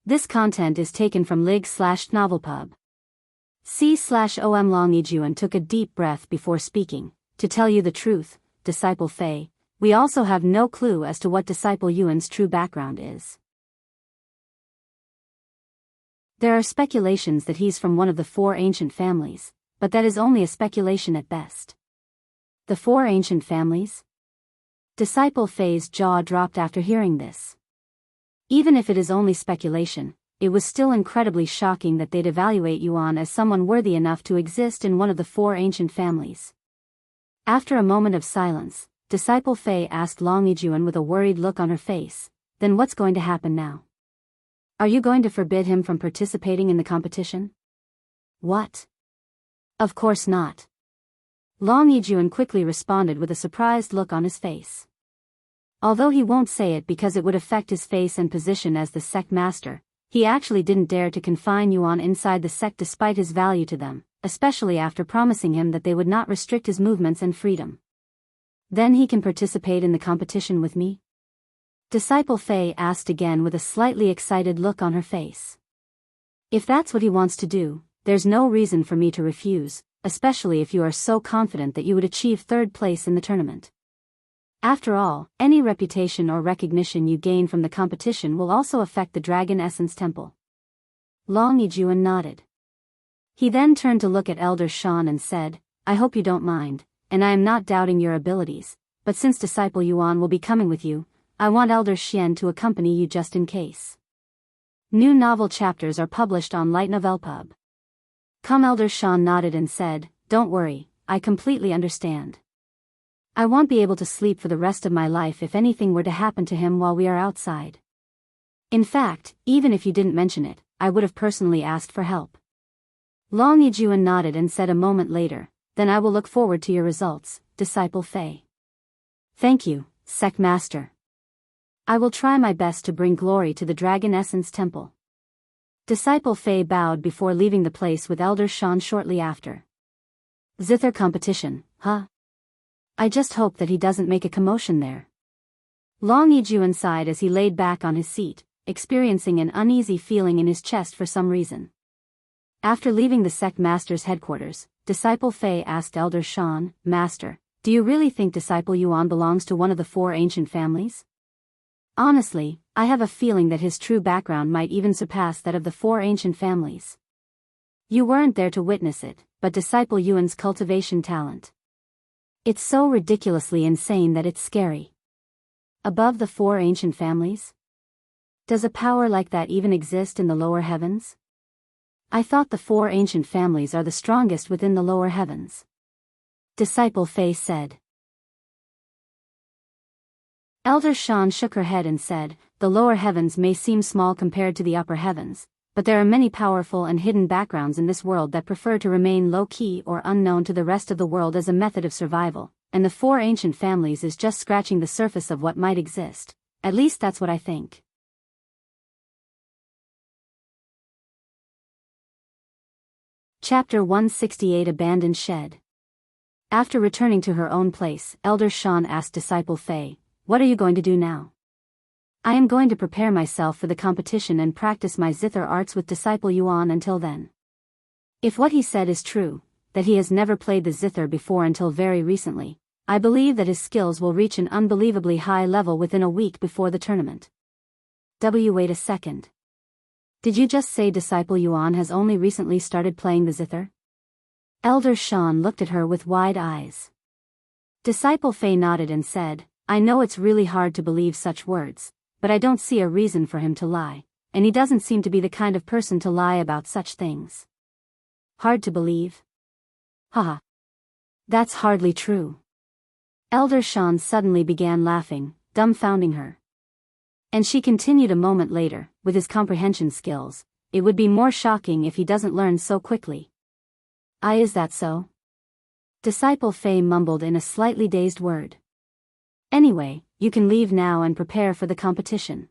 [SPEAKER 1] This content is taken from lig/novelpub. C/om. Long Yijuan took a deep breath before speaking. To tell you the truth, Disciple Fei, we also have no clue as to what Disciple Yuan's true background is. There are speculations that he's from one of the 4 ancient families, but that is only a speculation at best. The 4 ancient families? Disciple Fei's jaw dropped after hearing this. Even if it is only speculation, it was still incredibly shocking that they'd evaluate Yuan as someone worthy enough to exist in one of the 4 ancient families. After a moment of silence, Disciple Fei asked Long Yijuan with a worried look on her face, Then what's going to happen now? Are you going to forbid him from participating in the competition? What? Of course not. Long Yijuan quickly responded with a surprised look on his face. Although he won't say it because it would affect his face and position as the sect master, he actually didn't dare to confine Yuan inside the sect despite his value to them, especially after promising him that they would not restrict his movements and freedom. Then he can participate in the competition with me? Disciple Fei asked again with a slightly excited look on her face. If that's what he wants to do, there's no reason for me to refuse, especially if you are so confident that you would achieve third place in the tournament. After all, any reputation or recognition you gain from the competition will also affect the Dragon Essence Temple. Long Yijuan nodded. He then turned to look at Elder Shan and said, I hope you don't mind, and I am not doubting your abilities, but since Disciple Yuan will be coming with you, I want Elder Xian to accompany you just in case. New novel chapters are published on Light Novelpub. Elder Shan nodded and said, Don't worry, I completely understand. I won't be able to sleep for the rest of my life if anything were to happen to him while we are outside. In fact, even if you didn't mention it, I would have personally asked for help. Long Yijuan nodded and said a moment later, Then I will look forward to your results, Disciple Fei. Thank you, Sect Master. I will try my best to bring glory to the Dragon Essence Temple. Disciple Fei bowed before leaving the place with Elder Shan shortly after. Zither competition, huh? I just hope that he doesn't make a commotion there. Long Yijuan sighed as he laid back on his seat, experiencing an uneasy feeling in his chest for some reason. After leaving the sect master's headquarters, Disciple Fei asked Elder Shan, Master, do you really think Disciple Yuan belongs to one of the 4 ancient families? Honestly, I have a feeling that his true background might even surpass that of the 4 ancient families. You weren't there to witness it, but Disciple Yuan's cultivation talent. It's so ridiculously insane that it's scary. Above the 4 ancient families? Does a power like that even exist in the lower heavens? I thought the 4 ancient families are the strongest within the lower heavens. Disciple Fei said. Elder Shan shook her head and said, The lower heavens may seem small compared to the upper heavens, but there are many powerful and hidden backgrounds in this world that prefer to remain low-key or unknown to the rest of the world as a method of survival, and the 4 ancient families is just scratching the surface of what might exist. At least that's what I think. Chapter 168 Abandoned Shed. After returning to her own place, Elder Shan asked Disciple Fei, "What are you going to do now?" "I am going to prepare myself for the competition and practice my Zither arts with Disciple Yuan until then." If what he said is true, that he has never played the Zither before until very recently, I believe that his skills will reach an unbelievably high level within a week before the tournament. Wait a second. Did you just say Disciple Yuan has only recently started playing the Zither? Elder Shan looked at her with wide eyes. Disciple Fei nodded and said, "I know it's really hard to believe such words, but I don't see a reason for him to lie, and he doesn't seem to be the kind of person to lie about such things." Hard to believe? Haha. That's hardly true. Elder Shan suddenly began laughing, dumbfounding her. And she continued a moment later, with his comprehension skills, "It would be more shocking if he doesn't learn so quickly." Is that so? Disciple Fei mumbled in a slightly dazed word. "Anyway, you can leave now and prepare for the competition.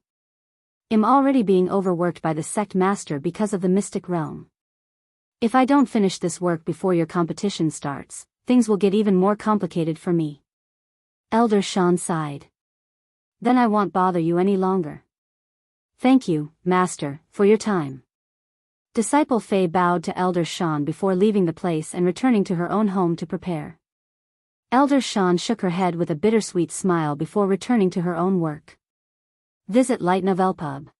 [SPEAKER 1] I'm already being overworked by the Sect Master because of the Mystic Realm. If I don't finish this work before your competition starts, things will get even more complicated for me." Elder Shan sighed. "Then I won't bother you any longer. Thank you, Master, for your time." Disciple Fei bowed to Elder Shan before leaving the place and returning to her own home to prepare. Elder Shan shook her head with a bittersweet smile before returning to her own work. Visit Light Novel Pub.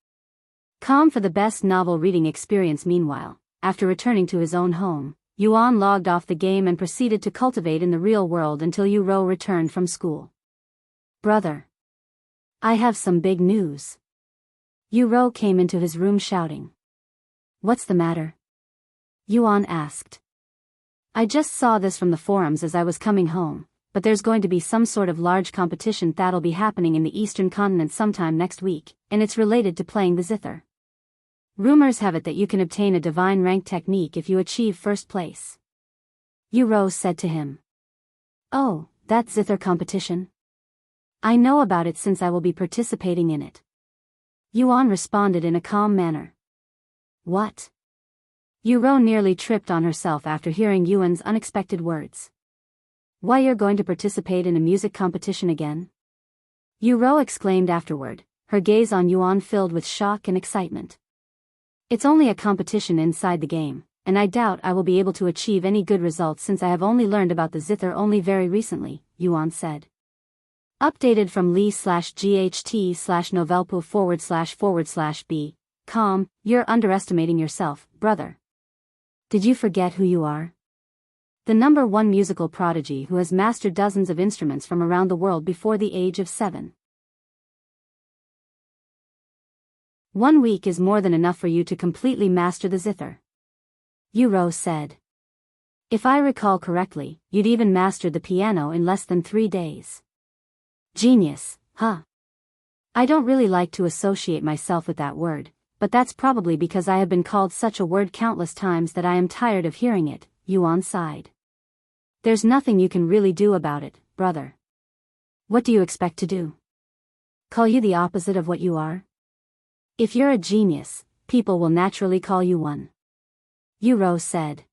[SPEAKER 1] Calm for the best novel reading experience. Meanwhile, after returning to his own home, Yuan logged off the game and proceeded to cultivate in the real world until Yu-Ro returned from school. "Brother, I have some big news." Yu-Ro came into his room shouting. "What's the matter?" Yuan asked. "I just saw this from the forums as I was coming home, but there's going to be some sort of large competition that'll be happening in the Eastern Continent sometime next week, and it's related to playing the Zither. Rumors have it that you can obtain a divine rank technique if you achieve first place." Yu-Ro said to him. "Oh, that Zither competition? I know about it since I will be participating in it." Yuan responded in a calm manner. "What?" Yu-Ro nearly tripped on herself after hearing Yuan's unexpected words. "Why, you're going to participate in a music competition again?" Yu-Ro exclaimed afterward, her gaze on Yuan filled with shock and excitement. "It's only a competition inside the game, and I doubt I will be able to achieve any good results since I have only learned about the Zither only very recently," Yuan said. Updated from Lee/GHT/Novelpo//B. Calm, you're underestimating yourself, brother. Did you forget who you are? The #1 musical prodigy who has mastered dozens of instruments from around the world before the age of 7. 1 week is more than enough for you to completely master the Zither," Yu-Ro said. "If I recall correctly, you'd even mastered the piano in less than 3 days. Genius, huh? I don't really like to associate myself with that word, but that's probably because I have been called such a word countless times that I am tired of hearing it," Yuan sighed. "There's nothing you can really do about it, brother. What do you expect to do? Call you the opposite of what you are? If you're a genius, people will naturally call you one," Yu-Ro said.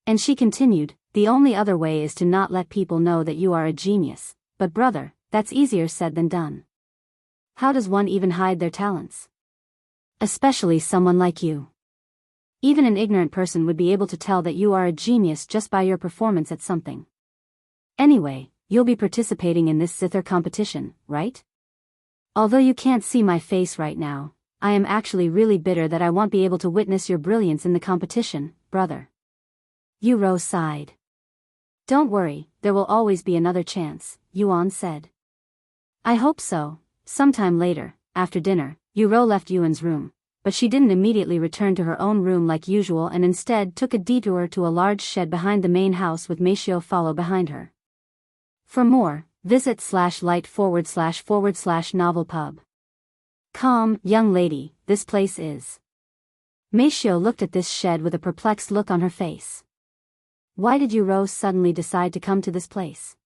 [SPEAKER 1] And she continued, "The only other way is to not let people know that you are a genius, but brother, that's easier said than done. How does one even hide their talents? Especially someone like you. Even an ignorant person would be able to tell that you are a genius just by your performance at something. Anyway, you'll be participating in this Zither competition, right? Although you can't see my face right now, I am actually really bitter that I won't be able to witness your brilliance in the competition, brother." Yu-Ro sighed. "Don't worry, there will always be another chance," Yuan said. "I hope so." Sometime later, after dinner, Yu-Ro left Yuan's room, but she didn't immediately return to her own room like usual and instead took a detour to a large shed behind the main house with Meishio follow behind her. For more, visit /light//novel pub. Calm, young lady, this place is Meishio looked at this shed with a perplexed look on her face. Why did Yu suddenly decide to come to this place?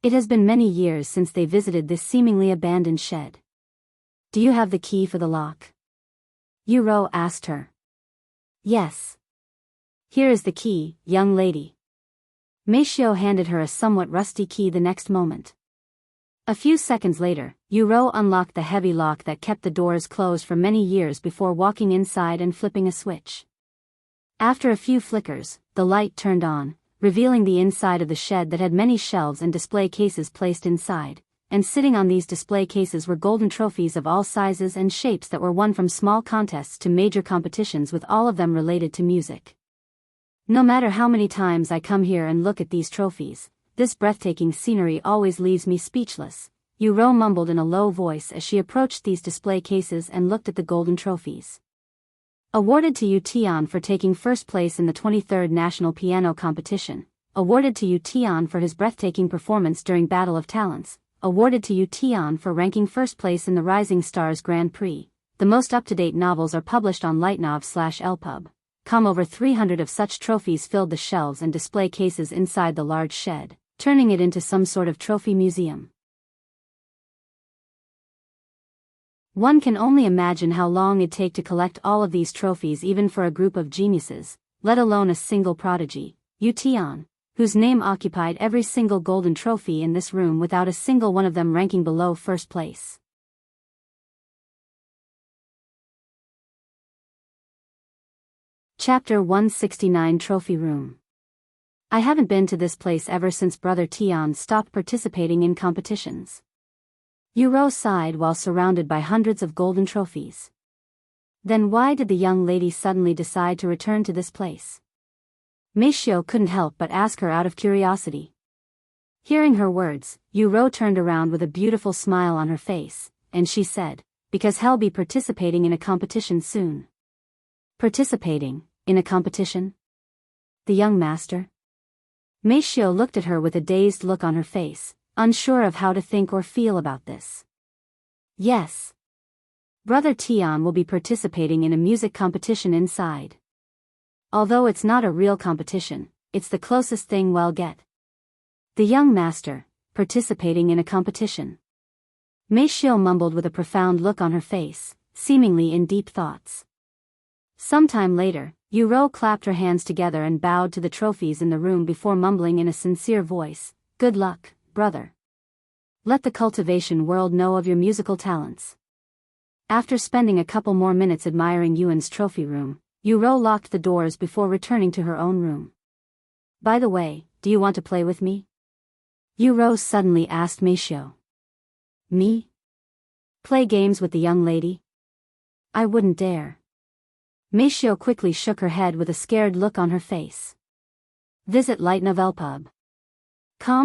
[SPEAKER 1] It has been many years since they visited this seemingly abandoned shed. Do you have the key for the lock? Yu asked her. Yes. Here is the key, young lady. Meishio handed her a somewhat rusty key the next moment. A few seconds later, Yu unlocked the heavy lock that kept the doors closed for many years before walking inside and flipping a switch. After a few flickers, the light turned on, revealing the inside of the shed that had many shelves and display cases placed inside, and sitting on these display cases were golden trophies of all sizes and shapes that were won from small contests to major competitions, with all of them related to music. No matter how many times I come here and look at these trophies, this breathtaking scenery always leaves me speechless, Yu mumbled in a low voice as she approached these display cases and looked at the golden trophies. Awarded to Yu Tian for taking first place in the 23rd National Piano Competition. Awarded to Yu Tian for his breathtaking performance during Battle of Talents. Awarded to Yu Tian for ranking first place in the Rising Stars Grand Prix. The most up-to-date novels are published on Lightnov/Lpub. Over 300 of such trophies filled the shelves and display cases inside the large shed, turning it into some sort of trophy museum. One can only imagine how long it'd take to collect all of these trophies, even for a group of geniuses, let alone a single prodigy, Yu Tian, whose name occupied every single golden trophy in this room without a single one of them ranking below first place. Chapter 169 Trophy Room. I haven't been to this place ever since Brother Tian stopped participating in competitions. Yu sighed while surrounded by hundreds of golden trophies. Then why did the young lady suddenly decide to return to this place? Meishio couldn't help but ask her out of curiosity. Hearing her words, Yu turned around with a beautiful smile on her face, and she said, because he'll be participating in a competition soon. Participating in a competition? The young master? Meishio looked at her with a dazed look on her face, unsure of how to think or feel about this. Yes. Brother Tian will be participating in a music competition inside. Although it's not a real competition, it's the closest thing we'll get. The young master, participating in a competition. Meishio mumbled with a profound look on her face, seemingly in deep thoughts. Sometime later, Yu clapped her hands together and bowed to the trophies in the room before mumbling in a sincere voice, "Good luck, brother. Let the cultivation world know of your musical talents." After spending a couple more minutes admiring Yuan's trophy room, Yu locked the doors before returning to her own room. By the way, do you want to play with me? Yu suddenly asked Meishio. Me? Play games with the young lady? I wouldn't dare. Meishio quickly shook her head with a scared look on her face. Visit Lightnov.com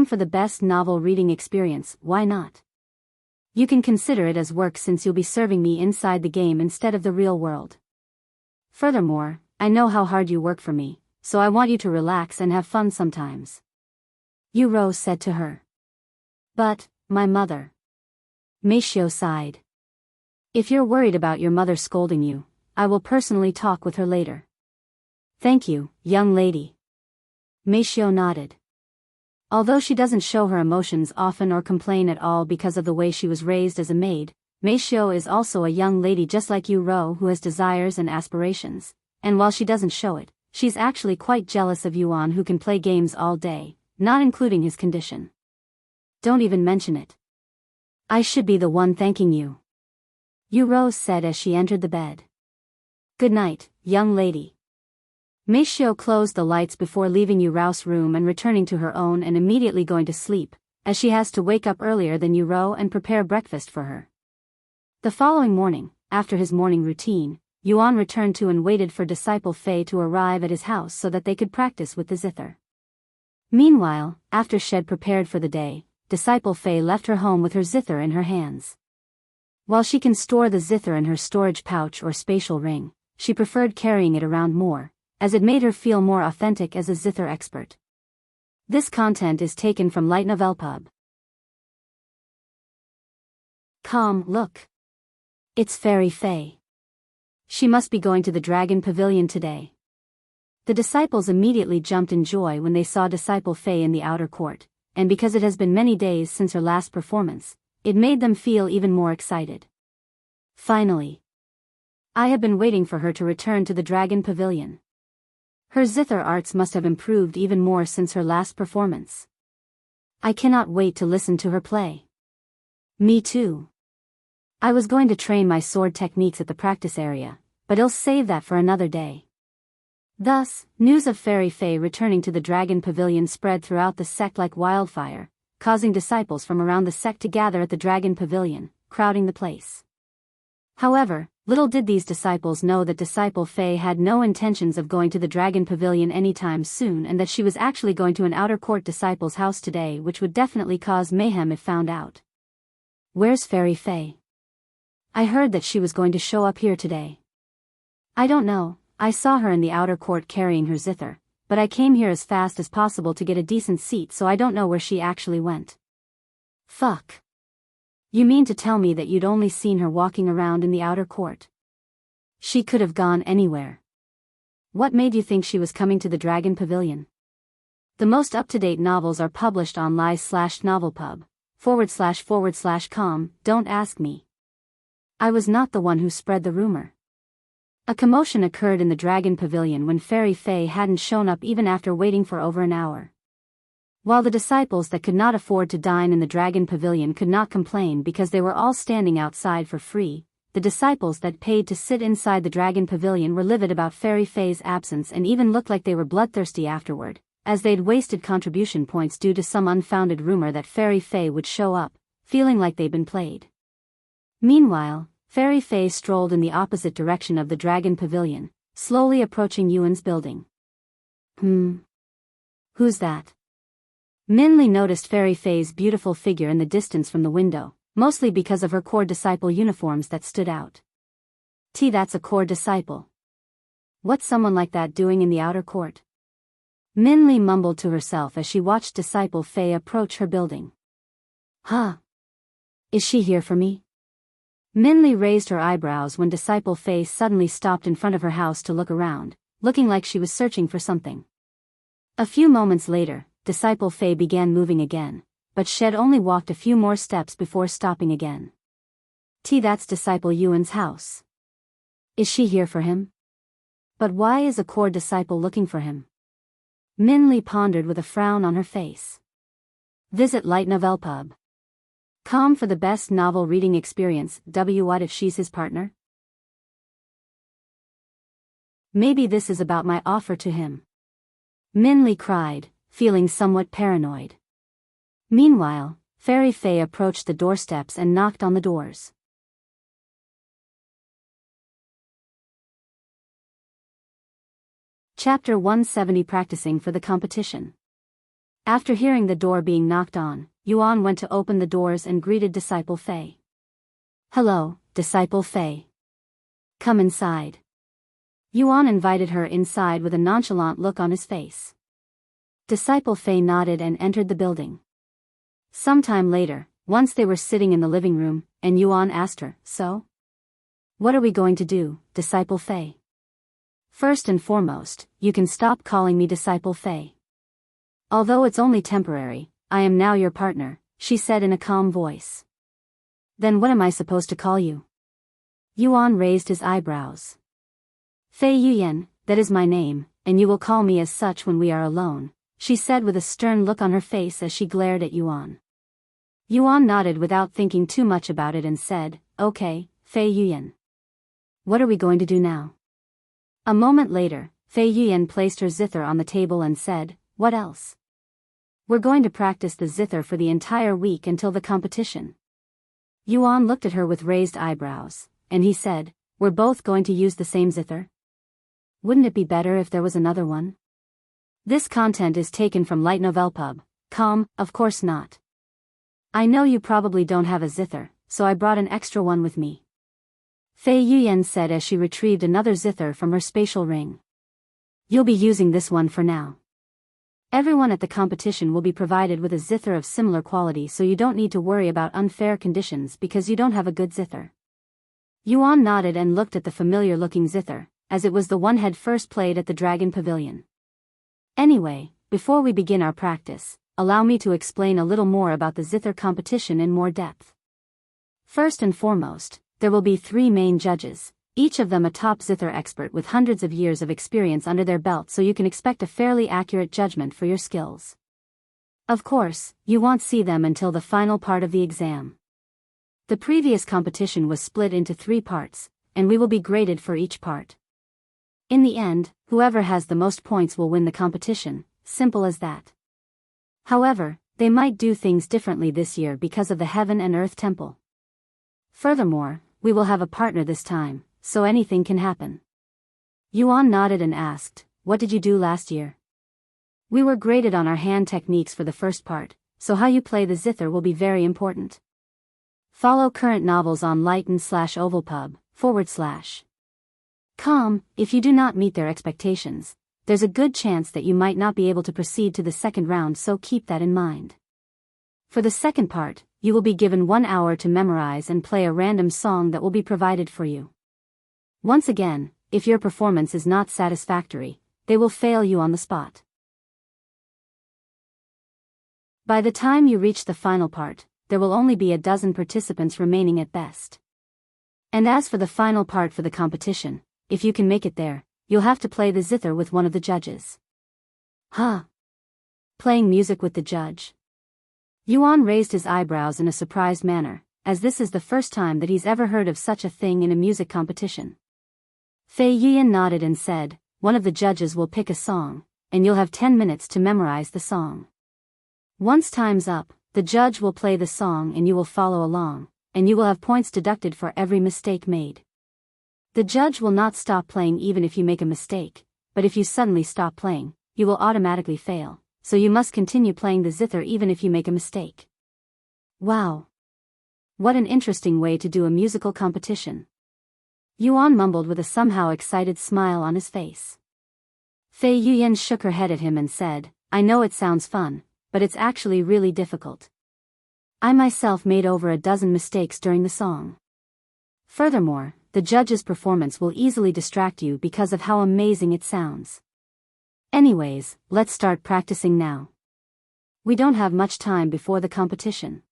[SPEAKER 1] for the best novel reading experience, why not? You can consider it as work since you'll be serving me inside the game instead of the real world. Furthermore, I know how hard you work for me, so I want you to relax and have fun sometimes. Yu said to her. But, my mother. Meishio sighed. If you're worried about your mother scolding you, I will personally talk with her later. Thank you, young lady. Meishio nodded. Although she doesn't show her emotions often or complain at all because of the way she was raised as a maid, Meishio is also a young lady just like Yu who has desires and aspirations, and while she doesn't show it, she's actually quite jealous of Yuan who can play games all day, not including his condition. Don't even mention it. I should be the one thanking you. Yu said as she entered the bed. Good night, young lady. Meishio closed the lights before leaving Yu's room and returning to her own and immediately going to sleep, as she has to wake up earlier than Yu and prepare breakfast for her. The following morning, after his morning routine, Yuan returned to and waited for Disciple Fei to arrive at his house so that they could practice with the Zither. Meanwhile, after Shed prepared for the day, Disciple Fei left her home with her Zither in her hands. While she can store the Zither in her storage pouch or spatial ring, she preferred carrying it around more, as it made her feel more authentic as a Zither expert. This content is taken from Lightnov.com. Look. It's Fairy Fei. She must be going to the Dragon Pavilion today. The disciples immediately jumped in joy when they saw Disciple Fei in the outer court, and because it has been many days since her last performance, it made them feel even more excited. Finally, I have been waiting for her to return to the Dragon Pavilion. Her Zither arts must have improved even more since her last performance. I cannot wait to listen to her play. Me too. I was going to train my sword techniques at the practice area, but I'll save that for another day. Thus, news of Fairy Fei returning to the Dragon Pavilion spread throughout the Sect like wildfire, causing disciples from around the Sect to gather at the Dragon Pavilion, crowding the place. However, little did these disciples know that Disciple Fei had no intentions of going to the Dragon Pavilion anytime soon and that she was actually going to an outer court disciple's house today, which would definitely cause mayhem if found out. Where's Fairy Fei? I heard that she was going to show up here today. I don't know, I saw her in the outer court carrying her Zither, but I came here as fast as possible to get a decent seat, so I don't know where she actually went. Fuck. You mean to tell me that you'd only seen her walking around in the outer court? She could have gone anywhere. What made you think she was coming to the Dragon Pavilion? The most up-to-date novels are published on lies/novelpub//com, don't ask me. I was not the one who spread the rumor. A commotion occurred in the Dragon Pavilion when Fairy Fei hadn't shown up even after waiting for over an hour. While the disciples that could not afford to dine in the Dragon Pavilion could not complain because they were all standing outside for free, the disciples that paid to sit inside the Dragon Pavilion were livid about Fairy Fei's absence and even looked like they were bloodthirsty afterward, as they'd wasted contribution points due to some unfounded rumor that Fairy Fei would show up, feeling like they'd been played. Meanwhile, Fairy Fei strolled in the opposite direction of the Dragon Pavilion, slowly approaching Yuan's building. Who's that? Minli noticed Fairy Fei's beautiful figure in the distance from the window, mostly because of her core disciple uniforms that stood out. That's a core disciple. What's someone like that doing in the outer court? Minli mumbled to herself as she watched Disciple Fei approach her building. Huh? Is she here for me? Minli raised her eyebrows when Disciple Fei suddenly stopped in front of her house to look around, looking like she was searching for something. A few moments later, Disciple Fei began moving again, but Shed only walked a few more steps before stopping again. That's Disciple Yuan's house. Is she here for him? But why is a core disciple looking for him? Minli pondered with a frown on her face. Visit lightnovelpub.com for the best novel reading experience. What if she's his partner? Maybe this is about my offer to him. Minli cried, feeling somewhat paranoid. Meanwhile, Fairy Fei approached the doorsteps and knocked on the doors. Chapter 170 Practicing for the Competition. After hearing the door being knocked on, Yuan went to open the doors and greeted Disciple Fei. Hello, Disciple Fei. Come inside. Yuan invited her inside with a nonchalant look on his face. Disciple Fei nodded and entered the building. Sometime later, once they were sitting in the living room, and Yuan asked her, So? What are we going to do, Disciple Fei? First and foremost, you can stop calling me Disciple Fei. Although it's only temporary, I am now your partner, she said in a calm voice. Then what am I supposed to call you? Yuan raised his eyebrows. Fei Yuyan, that is my name, and you will call me as such when we are alone, she said with a stern look on her face as she glared at Yuan. Yuan nodded without thinking too much about it and said, Okay, Fei Yuyan. What are we going to do now? A moment later, Fei Yuyan placed her Zither on the table and said, What else? We're going to practice the Zither for the entire week until the competition. Yuan looked at her with raised eyebrows, and he said, We're both going to use the same Zither? Wouldn't it be better if there was another one? This content is taken from lightnovelpub.com, of course not. I know you probably don't have a Zither, so I brought an extra one with me. Fei Yuyan said as she retrieved another Zither from her spatial ring. You'll be using this one for now. Everyone at the competition will be provided with a Zither of similar quality, so you don't need to worry about unfair conditions because you don't have a good Zither. Yuan nodded and looked at the familiar-looking Zither, as it was the one had first played at the Dragon Pavilion. Anyway, before we begin our practice, allow me to explain a little more about the Zither competition in more depth. First and foremost, there will be 3 main judges, each of them a top Zither expert with hundreds of years of experience under their belt, so you can expect a fairly accurate judgment for your skills. Of course, you won't see them until the final part of the exam. The previous competition was split into 3 parts, and we will be graded for each part. In the end, whoever has the most points will win the competition, simple as that. However, they might do things differently this year because of the Heaven and Earth Temple. Furthermore, we will have a partner this time, so anything can happen. Yuan nodded and asked, "What did you do last year?" "We were graded on our hand techniques for the first part, so how you play the Zither will be very important. Follow current novels on lighten/overpub/com. If you do not meet their expectations, there's a good chance that you might not be able to proceed to the second round, so keep that in mind. For the second part, you will be given 1 hour to memorize and play a random song that will be provided for you. Once again, if your performance is not satisfactory, they will fail you on the spot. By the time you reach the final part, there will only be a dozen participants remaining at best. And as for the final part for the competition, if you can make it there, you'll have to play the Zither with one of the judges." "Huh? Playing music with the judge?" Yuan raised his eyebrows in a surprised manner, as this is the first time that he's ever heard of such a thing in a music competition. Fei Yuan nodded and said, "One of the judges will pick a song, and you'll have 10 minutes to memorize the song. Once time's up, the judge will play the song and you will follow along, and you will have points deducted for every mistake made. The judge will not stop playing even if you make a mistake, but if you suddenly stop playing, you will automatically fail, so you must continue playing the Zither even if you make a mistake." Wow! What an interesting way to do a musical competition. Yuan mumbled with a somehow excited smile on his face. Fei Yuan shook her head at him and said, "I know it sounds fun, but it's actually really difficult. I myself made over a dozen mistakes during the song. Furthermore, the judge's performance will easily distract you because of how amazing it sounds. Anyways, let's start practicing now. We don't have much time before the competition.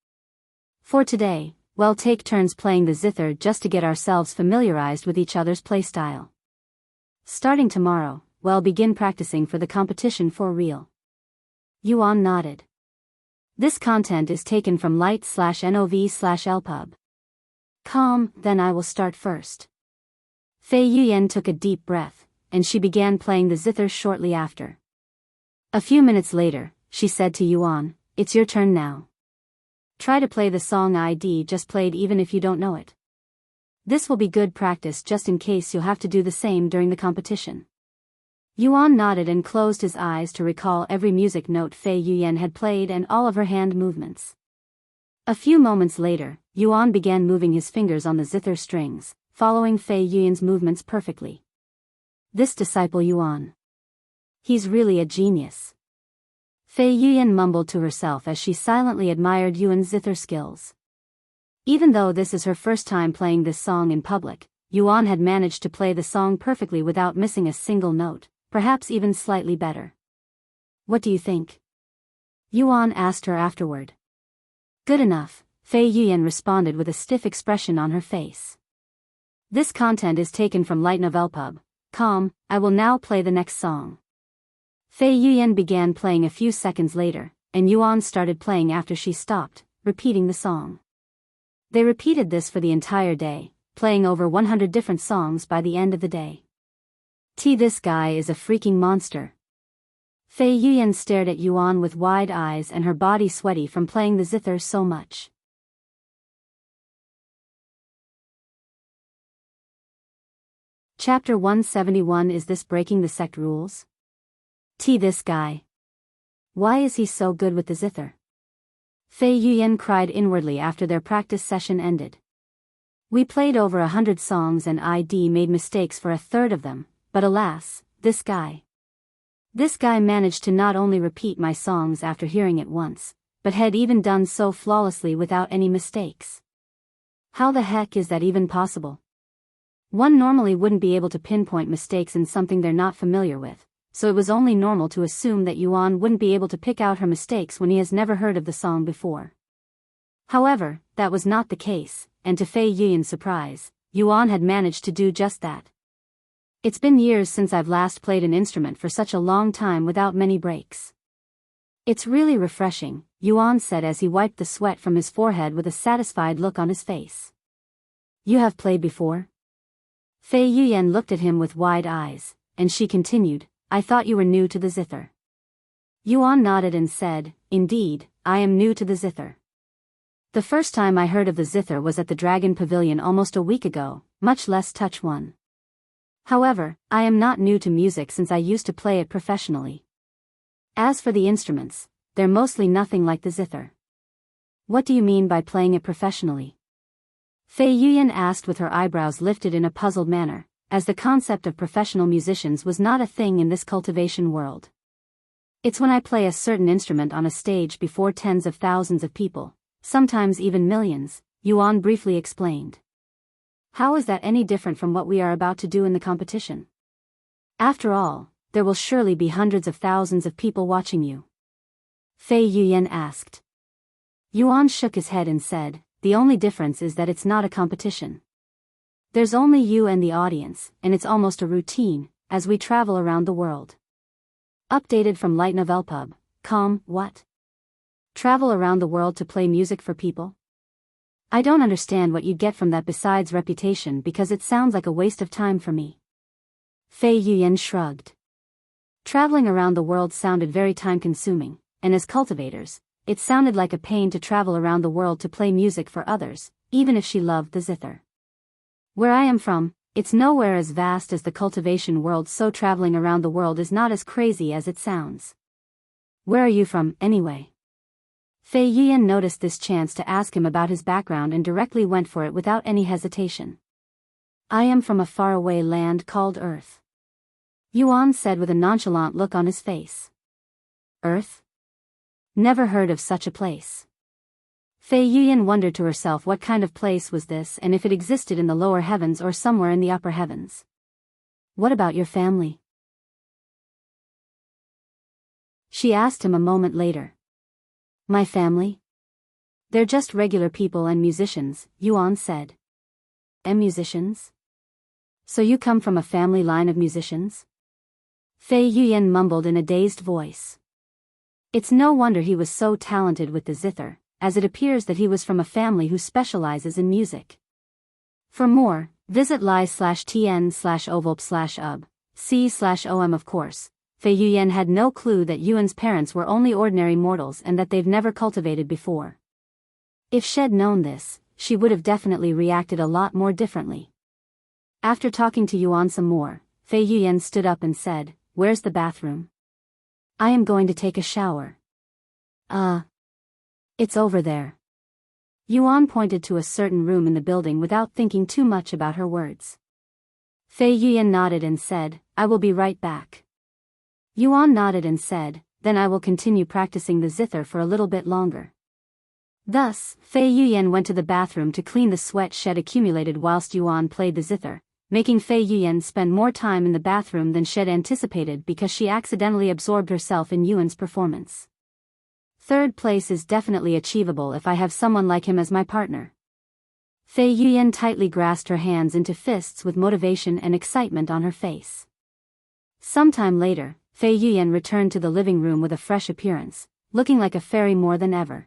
[SPEAKER 1] For today, we'll take turns playing the Zither just to get ourselves familiarized with each other's playstyle. Starting tomorrow, we'll begin practicing for the competition for real." Yuan nodded. "This content is taken from light/nov/lpub.com, then I will start first." Fei Yuan took a deep breath, and she began playing the Zither shortly after. A few minutes later, she said to Yuan, "It's your turn now. Try to play the song ID just played even if you don't know it. This will be good practice just in case you'll have to do the same during the competition." Yuan nodded and closed his eyes to recall every music note Fei Yuan had played and all of her hand movements. A few moments later, Yuan began moving his fingers on the Zither strings, following Fei Yuan's movements perfectly. This disciple Yuan. He's really a genius. Fei Yuan mumbled to herself as she silently admired Yuan's Zither skills. Even though this is her first time playing this song in public, Yuan had managed to play the song perfectly without missing a single note, perhaps even slightly better. "What do you think?" Yuan asked her afterward. "Good enough," Fei Yuan responded with a stiff expression on her face. This content is taken from lighten/overpub.com. I will now play the next song. Fei Yuan began playing a few seconds later, and Yuan started playing after she stopped, repeating the song. They repeated this for the entire day, playing over 100 different songs by the end of the day. This guy is a freaking monster. Fei Yuan stared at Yuan with wide eyes and her body sweaty from playing the Zither so much. Chapter 171. Is this breaking the sect rules? This guy. Why is he so good with the Zither? Fei Yuan cried inwardly after their practice session ended. We played over 100 songs and ID made mistakes for a third of them, but alas, this guy. This guy managed to not only repeat my songs after hearing it once, but had even done so flawlessly without any mistakes. How the heck is that even possible? One normally wouldn't be able to pinpoint mistakes in something they're not familiar with, so it was only normal to assume that Yuan wouldn't be able to pick out her mistakes when he has never heard of the song before. However, that was not the case, and to Fei Yuyan's surprise, Yuan had managed to do just that. It's been years since I've last played an instrument for such a long time without many breaks. It's really refreshing, Yuan said as he wiped the sweat from his forehead with a satisfied look on his face. You have played before? Fei Yuyan looked at him with wide eyes, and she continued, I thought you were new to the Zither. Yuan nodded and said, Indeed, I am new to the Zither. The first time I heard of the Zither was at the Dragon Pavilion almost a week ago, much less touch one. However, I am not new to music since I used to play it professionally. As for the instruments, they're mostly nothing like the Zither. What do you mean by playing it professionally? Fei Yuyan asked with her eyebrows lifted in a puzzled manner, as the concept of professional musicians was not a thing in this cultivation world. It's when I play a certain instrument on a stage before tens of thousands of people, sometimes even millions, Yuan briefly explained. How is that any different from what we are about to do in the competition? After all, there will surely be hundreds of thousands of people watching you. Fei Yuyan asked. Yuan shook his head and said, the only difference is that it's not a competition. There's only you and the audience, and it's almost a routine, as we travel around the world. Updated from Light Novel Pub, what? Travel around the world to play music for people? I don't understand what you'd get from that besides reputation because it sounds like a waste of time for me. Fei Yuyan shrugged. Traveling around the world sounded very time-consuming, and as cultivators, it sounded like a pain to travel around the world to play music for others, even if she loved the Zither. Where I am from, it's nowhere as vast as the cultivation world, so traveling around the world is not as crazy as it sounds. Where are you from, anyway? Fei Yuyan noticed this chance to ask him about his background and directly went for it without any hesitation. I am from a faraway land called Earth. Yuan said with a nonchalant look on his face. Earth? Never heard of such a place. Fei Yuyan wondered to herself what kind of place was this and if it existed in the lower heavens or somewhere in the upper heavens. What about your family? She asked him a moment later. My family? They're just regular people and musicians, Yuan said. And musicians? So you come from a family line of musicians? Fei Yuyan mumbled in a dazed voice. It's no wonder he was so talented with the Zither, as it appears that he was from a family who specializes in music. For more, visit li/tn/ovulp/ub, c/om. Of course, Fei Yuyan had no clue that Yuan's parents were only ordinary mortals and that they've never cultivated before. If she'd known this, she would have definitely reacted a lot more differently. After talking to Yuan some more, Fei Yuyan stood up and said, Where's the bathroom? I am going to take a shower. It's over there. Yuan pointed to a certain room in the building without thinking too much about her words. Fei Yuyan nodded and said, I will be right back. Yuan nodded and said, then I will continue practicing the Zither for a little bit longer. Thus, Fei Yuyan went to the bathroom to clean the sweat shed accumulated whilst Yuan played the Zither, making Fei Yuyan spend more time in the bathroom than she'd anticipated because she accidentally absorbed herself in Yuan's performance. Third place is definitely achievable if I have someone like him as my partner. Fei Yuyan tightly grasped her hands into fists with motivation and excitement on her face. Sometime later, Fei Yuyan returned to the living room with a fresh appearance, looking like a fairy more than ever.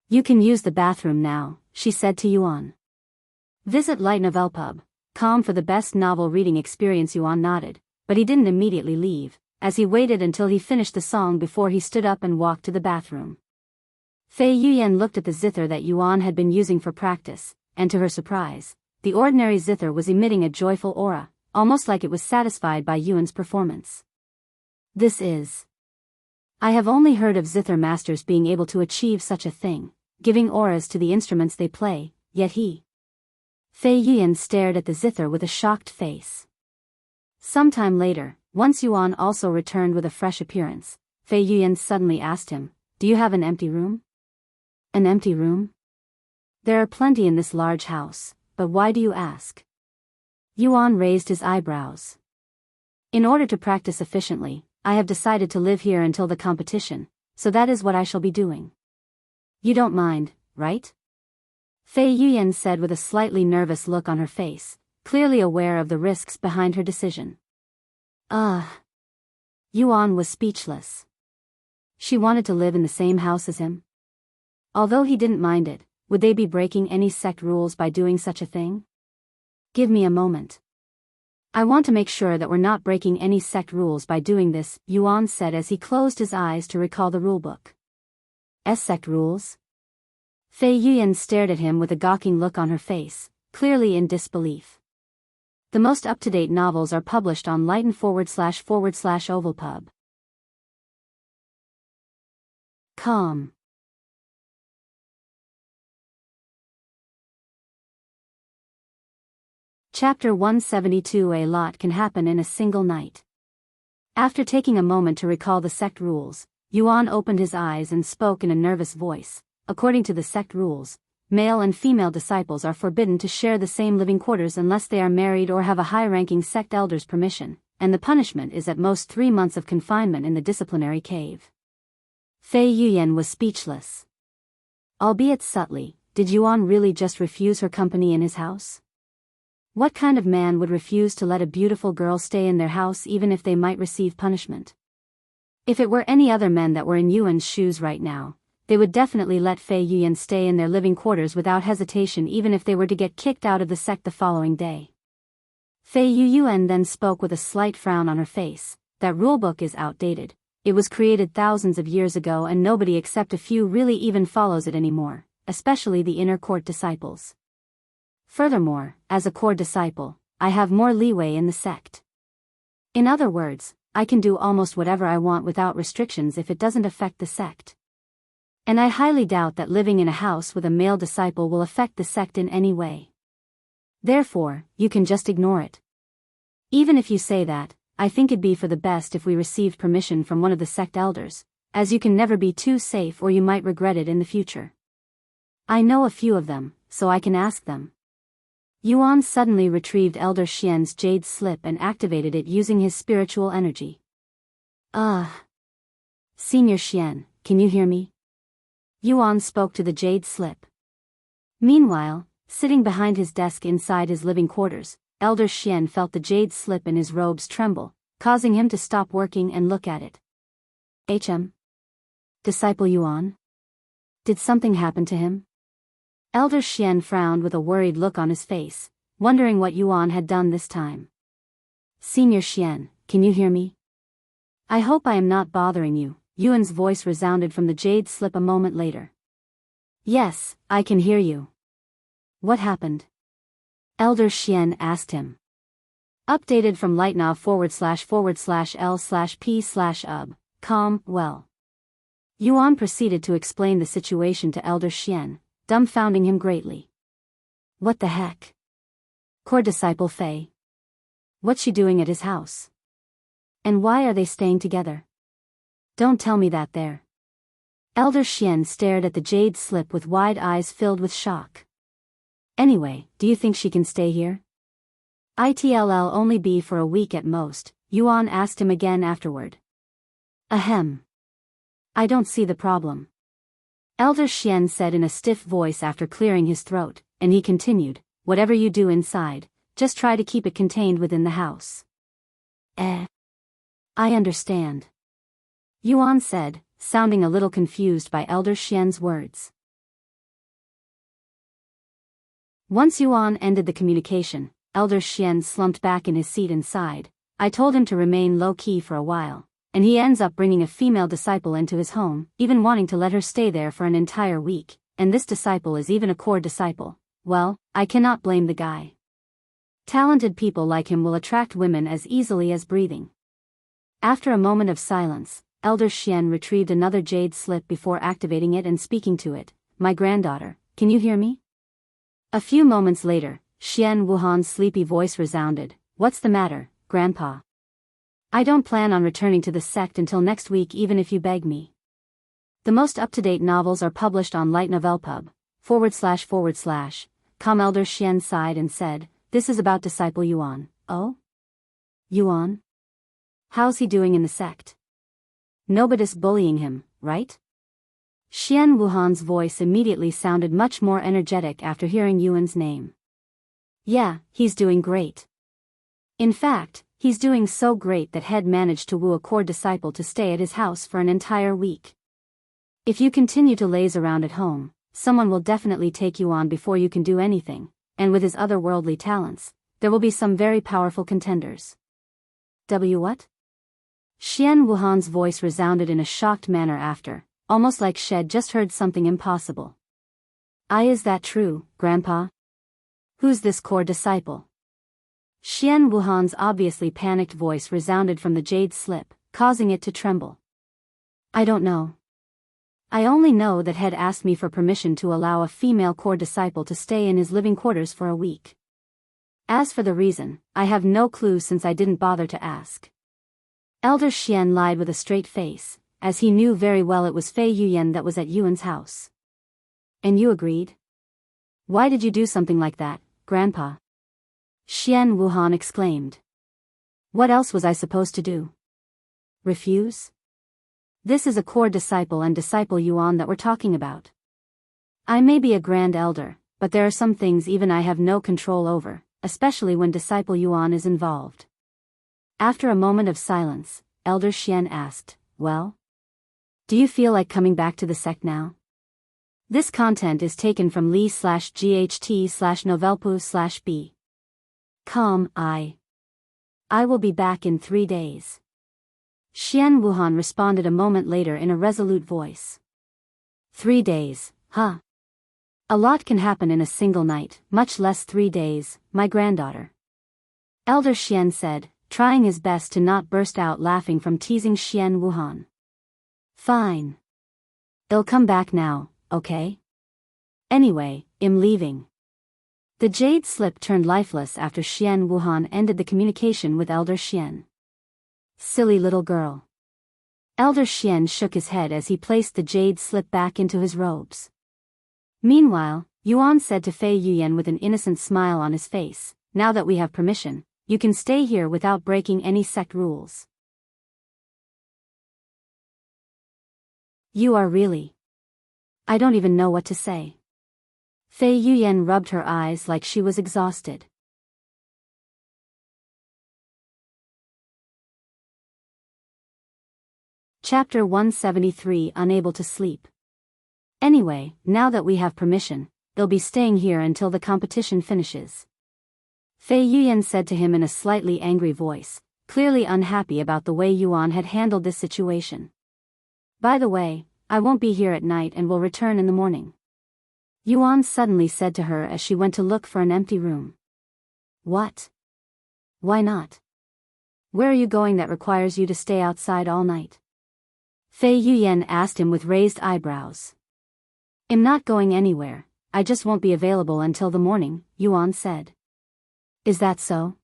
[SPEAKER 1] You can use the bathroom now, she said to Yuan. Visit Light Novel Pub, for the best novel reading experience. Yuan nodded, but he didn't immediately leave, as he waited until he finished the song before he stood up and walked to the bathroom. Fei Yuyan looked at the Zither that Yuan had been using for practice, and to her surprise, the ordinary Zither was emitting a joyful aura, almost like it was satisfied by Yuan's performance. I have only heard of Zither masters being able to achieve such a thing, giving auras to the instruments they play, yet Fei Yuyan stared at the Zither with a shocked face. Sometime later, once Yuan also returned with a fresh appearance, Fei Yuyan suddenly asked him, Do you have an empty room? An empty room? There are plenty in this large house, but why do you ask? Yuan raised his eyebrows. In order to practice efficiently, I have decided to live here until the competition, so that is what I shall be doing. You don't mind, right? Fei Yuyan said with a slightly nervous look on her face, clearly aware of the risks behind her decision. Yuan was speechless. She wanted to live in the same house as him? Although he didn't mind it, would they be breaking any sect rules by doing such a thing? Give me a moment. I want to make sure that we're not breaking any sect rules by doing this, Yuan said as he closed his eyes to recall the rulebook. Sect rules? Fei Yuyan stared at him with a gawking look on her face, clearly in disbelief. The most up-to-date novels are published on Lighten//Ovalpub. Com. Chapter 172. A lot can happen in a single night. After taking a moment to recall the sect rules, Yuan opened his eyes and spoke in a nervous voice. According to the sect rules, male and female disciples are forbidden to share the same living quarters unless they are married or have a high-ranking sect elder's permission, and the punishment is at most 3 months of confinement in the disciplinary cave. Fei Yuyan was speechless. Albeit subtly, did Yuan really just refuse her company in his house? What kind of man would refuse to let a beautiful girl stay in their house even if they might receive punishment? If it were any other men that were in Yuan's shoes right now, they would definitely let Fei Yuyan stay in their living quarters without hesitation even if they were to get kicked out of the sect the following day. Fei Yuyan then spoke with a slight frown on her face. That rulebook is outdated. It was created thousands of years ago and nobody except a few really even follows it anymore, especially the inner court disciples. Furthermore, as a core disciple, I have more leeway in the sect. In other words, I can do almost whatever I want without restrictions if it doesn't affect the sect. And I highly doubt that living in a house with a male disciple will affect the sect in any way. Therefore, you can just ignore it. Even if you say that, I think it'd be for the best if we received permission from one of the sect elders, as you can never be too safe or you might regret it in the future. I know a few of them, so I can ask them. Yuan suddenly retrieved Elder Xian's jade slip and activated it using his spiritual energy. Senior Xian, can you hear me? Yuan spoke to the jade slip. Meanwhile, sitting behind his desk inside his living quarters, Elder Xian felt the jade slip in his robes tremble, causing him to stop working and look at it. Disciple Yuan? Did something happen to him? Elder Xian frowned with a worried look on his face, wondering what Yuan had done this time. Senior Xian, can you hear me? I hope I am not bothering you, Yuan's voice resounded from the jade slip a moment later. Yes, I can hear you. What happened? Elder Xian asked him. Updated from Lightnov//L/P/UB, com, well. Yuan proceeded to explain the situation to Elder Xian, dumbfounding him greatly. What the heck? Core Disciple Fei. What's she doing at his house? And why are they staying together? Don't tell me that there. Elder Xian stared at the jade slip with wide eyes filled with shock. Anyway, do you think she can stay here? It'll only be for a week at most, Yuan asked him again afterward. Ahem. I don't see the problem. Elder Xian said in a stiff voice after clearing his throat, and he continued, whatever you do inside, just try to keep it contained within the house. I understand. Yuan said, sounding a little confused by Elder Xian's words. Once Yuan ended the communication, Elder Xian slumped back in his seat and sighed. I told him to remain low-key for a while, and he ends up bringing a female disciple into his home, even wanting to let her stay there for an entire week, and this disciple is even a core disciple. Well, I cannot blame the guy. Talented people like him will attract women as easily as breathing. After a moment of silence, Elder Xian retrieved another jade slip before activating it and speaking to it. My granddaughter, can you hear me? A few moments later, Xian Wuhan's sleepy voice resounded. What's the matter, Grandpa? I don't plan on returning to the sect until next week even if you beg me. The most up-to-date novels are published on Light Novel Pub, // com. Elder Xian sighed and said, this is about Disciple Yuan. Oh? Yuan? How's he doing in the sect? Nobody's bullying him, right? Xian Wuhan's voice immediately sounded much more energetic after hearing Yuan's name. Yeah, he's doing great. In fact, he's doing so great that Head managed to woo a core disciple to stay at his house for an entire week. If you continue to laze around at home, someone will definitely take you on before you can do anything, and with his otherworldly talents, there will be some very powerful contenders. What? Xian Wuhan's voice resounded in a shocked manner after, almost like Shed just heard something impossible. Is that true, Grandpa? Who's this core disciple? Xian Wuhan's obviously panicked voice resounded from the jade slip, causing it to tremble. I don't know. I only know that Head asked me for permission to allow a female core disciple to stay in his living quarters for a week. As for the reason, I have no clue since I didn't bother to ask. Elder Xian lied with a straight face, as he knew very well it was Fei Yuyan that was at Yuan's house. And you agreed? Why did you do something like that, Grandpa? Xian Wuhan exclaimed. What else was I supposed to do? Refuse? This is a core disciple and Disciple Yuan that we're talking about. I may be a grand elder, but there are some things even I have no control over, especially when Disciple Yuan is involved. After a moment of silence, Elder Xian asked, well? Do you feel like coming back to the sect now? This content is taken from Li/GHT/Novelpu/B. I will be back in 3 days. Xian Wuhan responded a moment later in a resolute voice. 3 days, huh? A lot can happen in a single night, much less 3 days, my granddaughter. Elder Xian said, trying his best to not burst out laughing from teasing Xian Wuhan. Fine. I'll come back now, okay? Anyway, I'm leaving. The jade slip turned lifeless after Xian Wuhan ended the communication with Elder Xian. Silly little girl. Elder Xian shook his head as he placed the jade slip back into his robes. Meanwhile, Yuan said to Fei Yuyan with an innocent smile on his face, now that we have permission, you can stay here without breaking any sect rules. You are really... I don't even know what to say. Fei Yuyan rubbed her eyes like she was exhausted. Chapter 173 Unable to Sleep. Anyway, now that we have permission, they'll be staying here until the competition finishes. Fei Yuyan said to him in a slightly angry voice, clearly unhappy about the way Yuan had handled this situation. By the way, I won't be here at night and will return in the morning. Yuan suddenly said to her as she went to look for an empty room. What? Why not? Where are you going that requires you to stay outside all night? Fei Yuyan asked him with raised eyebrows. I'm not going anywhere, I just won't be available until the morning, Yuan said. Is that so?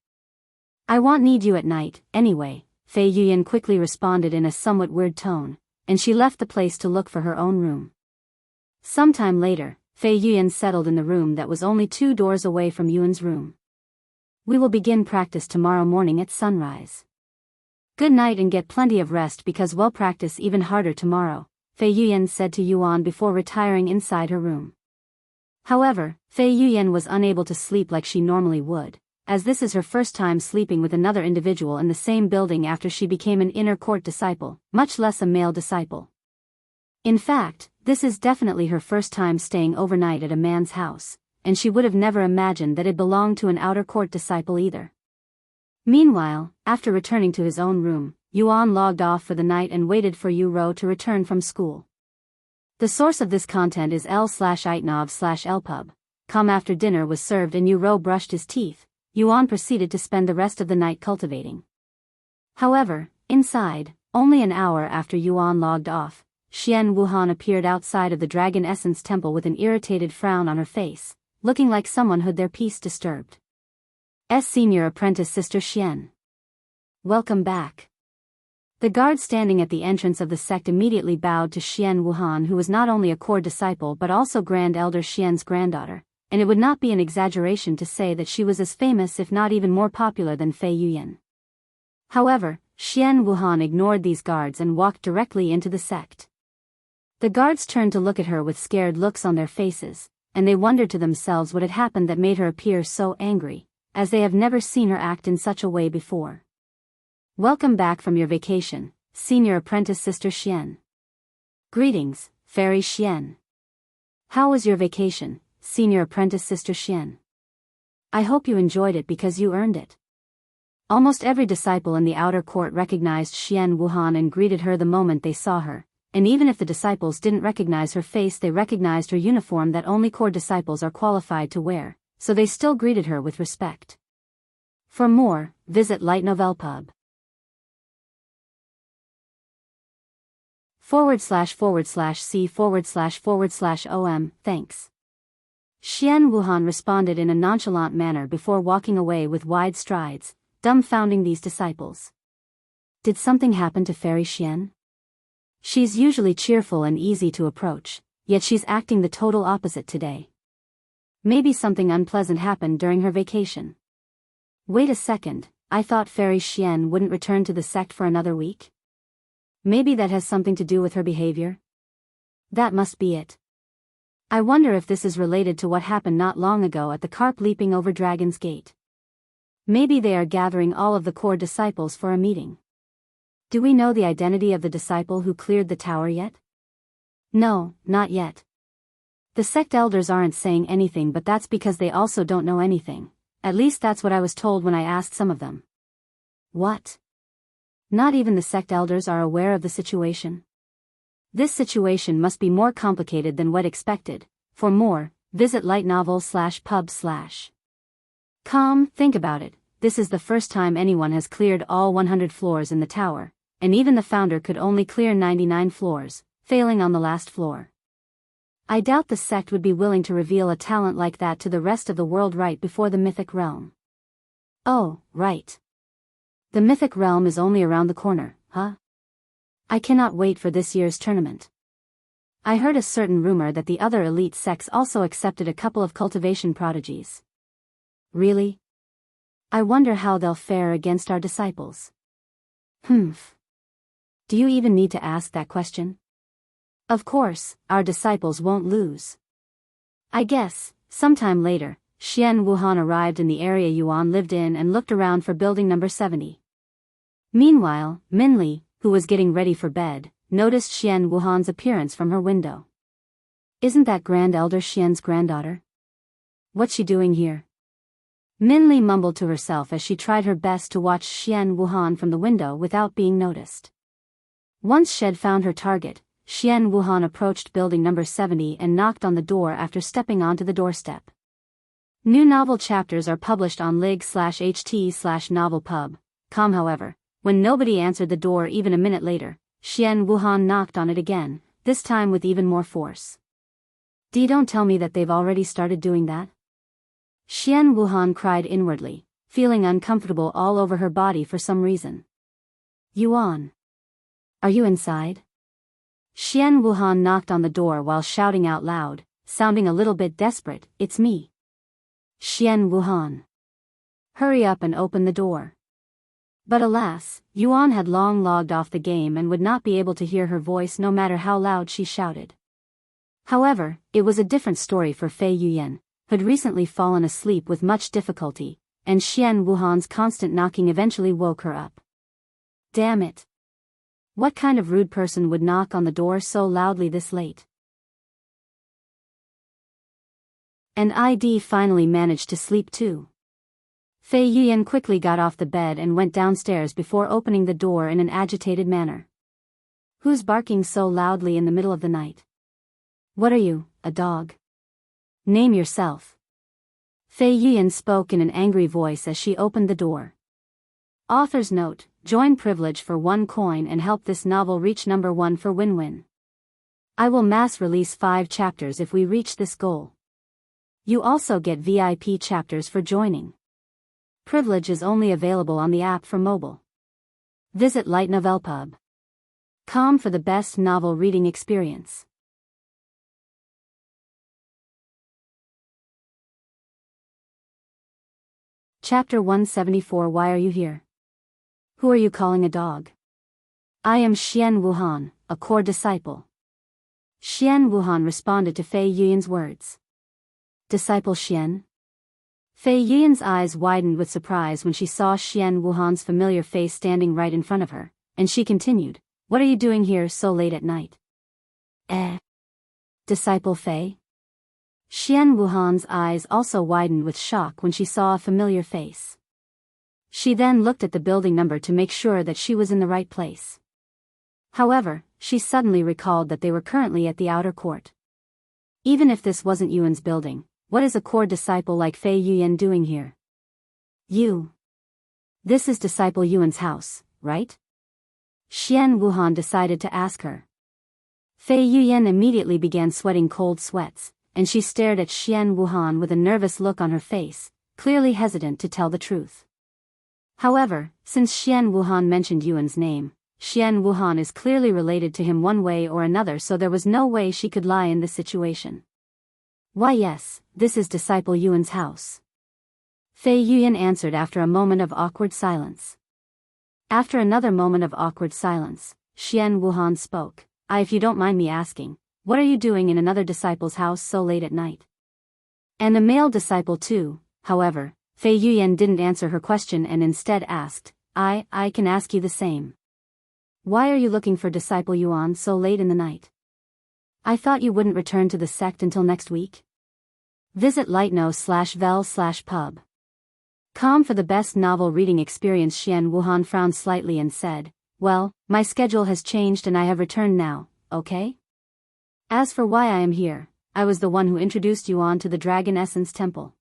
[SPEAKER 1] I won't need you at night, anyway, Fei Yuyan quickly responded in a somewhat weird tone, and she left the place to look for her own room. Sometime later, Fei Yuyan settled in the room that was only 2 doors away from Yuan's room. We will begin practice tomorrow morning at sunrise. Good night and get plenty of rest because we'll practice even harder tomorrow, Fei Yuyan said to Yuan before retiring inside her room. However, Fei Yuyan was unable to sleep like she normally would, as this is her first time sleeping with another individual in the same building after she became an inner court disciple, much less a male disciple. In fact, this is definitely her first time staying overnight at a man's house, and she would have never imagined that it belonged to an outer court disciple either. Meanwhile, after returning to his own room, Yuan logged off for the night and waited for Yu Ro to return from school. The source of this content is L/Itnov/Lpub. After dinner was served and Yu Ro brushed his teeth, Yuan proceeded to spend the rest of the night cultivating. However, inside, only an hour after Yuan logged off, Xian Wuhan appeared outside of the Dragon Essence Temple with an irritated frown on her face, looking like someone who'd their peace disturbed. Senior Apprentice Sister Xian. Welcome back. The guard standing at the entrance of the sect immediately bowed to Xian Wuhan, who was not only a core disciple but also Grand Elder Xian's granddaughter, and it would not be an exaggeration to say that she was as famous if not even more popular than Fei Yuyan. However, Xian Wuhan ignored these guards and walked directly into the sect. The guards turned to look at her with scared looks on their faces, and they wondered to themselves what had happened that made her appear so angry, as they have never seen her act in such a way before. Welcome back from your vacation, Senior Apprentice Sister Xian. Greetings, Fairy Xian. How was your vacation, Senior Apprentice Sister Xian? I hope you enjoyed it because you earned it. Almost every disciple in the outer court recognized Xian Wuhan and greeted her the moment they saw her, and even if the disciples didn't recognize her face, they recognized her uniform that only core disciples are qualified to wear, so they still greeted her with respect. For more, visit Light Novel Pub. //c//om, thanks. Xian Wuhan responded in a nonchalant manner before walking away with wide strides, dumbfounding these disciples. Did something happen to Fairy Xian? She's usually cheerful and easy to approach, yet she's acting the total opposite today. Maybe something unpleasant happened during her vacation. Wait a second, I thought Fairy Xian wouldn't return to the sect for another week? Maybe that has something to do with her behavior? That must be it. I wonder if this is related to what happened not long ago at the carp leaping over Dragon's Gate. Maybe they are gathering all of the core disciples for a meeting. Do we know the identity of the disciple who cleared the tower yet? No, not yet. The sect elders aren't saying anything, but that's because they also don't know anything. At least that's what I was told when I asked some of them. What? Not even the sect elders are aware of the situation? This situation must be more complicated than what expected. For more, visit lightnovel/pub/com. Think about it, this is the first time anyone has cleared all 100 floors in the tower, and even the founder could only clear 99 floors, failing on the last floor. I doubt the sect would be willing to reveal a talent like that to the rest of the world right before the mythic realm. Oh, right. The mythic realm is only around the corner, huh? I cannot wait for this year's tournament. I heard a certain rumor that the other elite sects also accepted a couple of cultivation prodigies. Really? I wonder how they'll fare against our disciples. Do you even need to ask that question? Of course, our disciples won't lose. I guess, sometime later, Xian Wuhan arrived in the area Yuan lived in and looked around for building number 70. Meanwhile, Minli, who was getting ready for bed, noticed Xian Wuhan's appearance from her window. Isn't that Grand Elder Xian's granddaughter? What's she doing here? Minli mumbled to herself as she tried her best to watch Xian Wuhan from the window without being noticed. Once she had found her target, Xian Wuhan approached building number 70 and knocked on the door after stepping onto the doorstep. New novel chapters are published on lig/ht/novelpub.com. However, when nobody answered the door even a minute later, Xian Wuhan knocked on it again, this time with even more force. Don't tell me that they've already started doing that? Xian Wuhan cried inwardly, feeling uncomfortable all over her body for some reason. Yuan. Are you inside? Xian Wuhan knocked on the door while shouting out loud, sounding a little bit desperate, It's me. Xian Wuhan. Hurry up and open the door. But alas, Yuan had long logged off the game and would not be able to hear her voice no matter how loud she shouted. However, it was a different story for Fei Yuyan, who had recently fallen asleep with much difficulty, and Xian Wuhan's constant knocking eventually woke her up. Damn it. What kind of rude person would knock on the door so loudly this late? And ID finally managed to sleep too. Fei Yuyan quickly got off the bed and went downstairs before opening the door in an agitated manner. Who's barking so loudly in the middle of the night? What are you, a dog? Name yourself. Fei Yuyan spoke in an angry voice as she opened the door. Author's note, join privilege for 1 coin and help this novel reach number 1 for win-win. I will mass release 5 chapters if we reach this goal. You also get VIP chapters for joining. Privilege is only available on the app for mobile. Visit lightnovelpub.com for the best novel reading experience. Chapter 174. Why are you here? Who are you calling a dog? I am Xian Wuhan, a core disciple. Xian Wuhan responded to Fei Yuyan's words. Disciple Xian? Fei Yuyan's eyes widened with surprise when she saw Xian Wuhan's familiar face standing right in front of her, and she continued, What are you doing here so late at night? Disciple Fei? Xian Wuhan's eyes also widened with shock when she saw a familiar face. She then looked at the building number to make sure that she was in the right place. However, she suddenly recalled that they were currently at the outer court. Even if this wasn't Yuan's building, what is a core disciple like Fei Yuyan doing here? This is Disciple Yuan's house, right? Xian Wuhan decided to ask her. Fei Yuyan immediately began sweating cold sweats, and she stared at Xian Wuhan with a nervous look on her face, clearly hesitant to tell the truth. However, since Xian Wuhan mentioned Yuan's name, Xian Wuhan is clearly related to him one way or another, so there was no way she could lie in this situation. Why yes, this is Disciple Yuan's house. Fei Yuyan answered after a moment of awkward silence. After another moment of awkward silence, Xian Wuhan spoke. If you don't mind me asking, what are you doing in another disciple's house so late at night? And a male disciple too. However, Fei Yuyan didn't answer her question and instead asked, I can ask you the same. Why are you looking for Disciple Yuan so late in the night? I thought you wouldn't return to the sect until next week. Visit lightno/vel/pub. Com for the best novel reading experience. Xian Wuhan frowned slightly and said, Well, my schedule has changed and I have returned now, okay? As for why I am here, I was the one who introduced Yuan to the Dragon Essence Temple.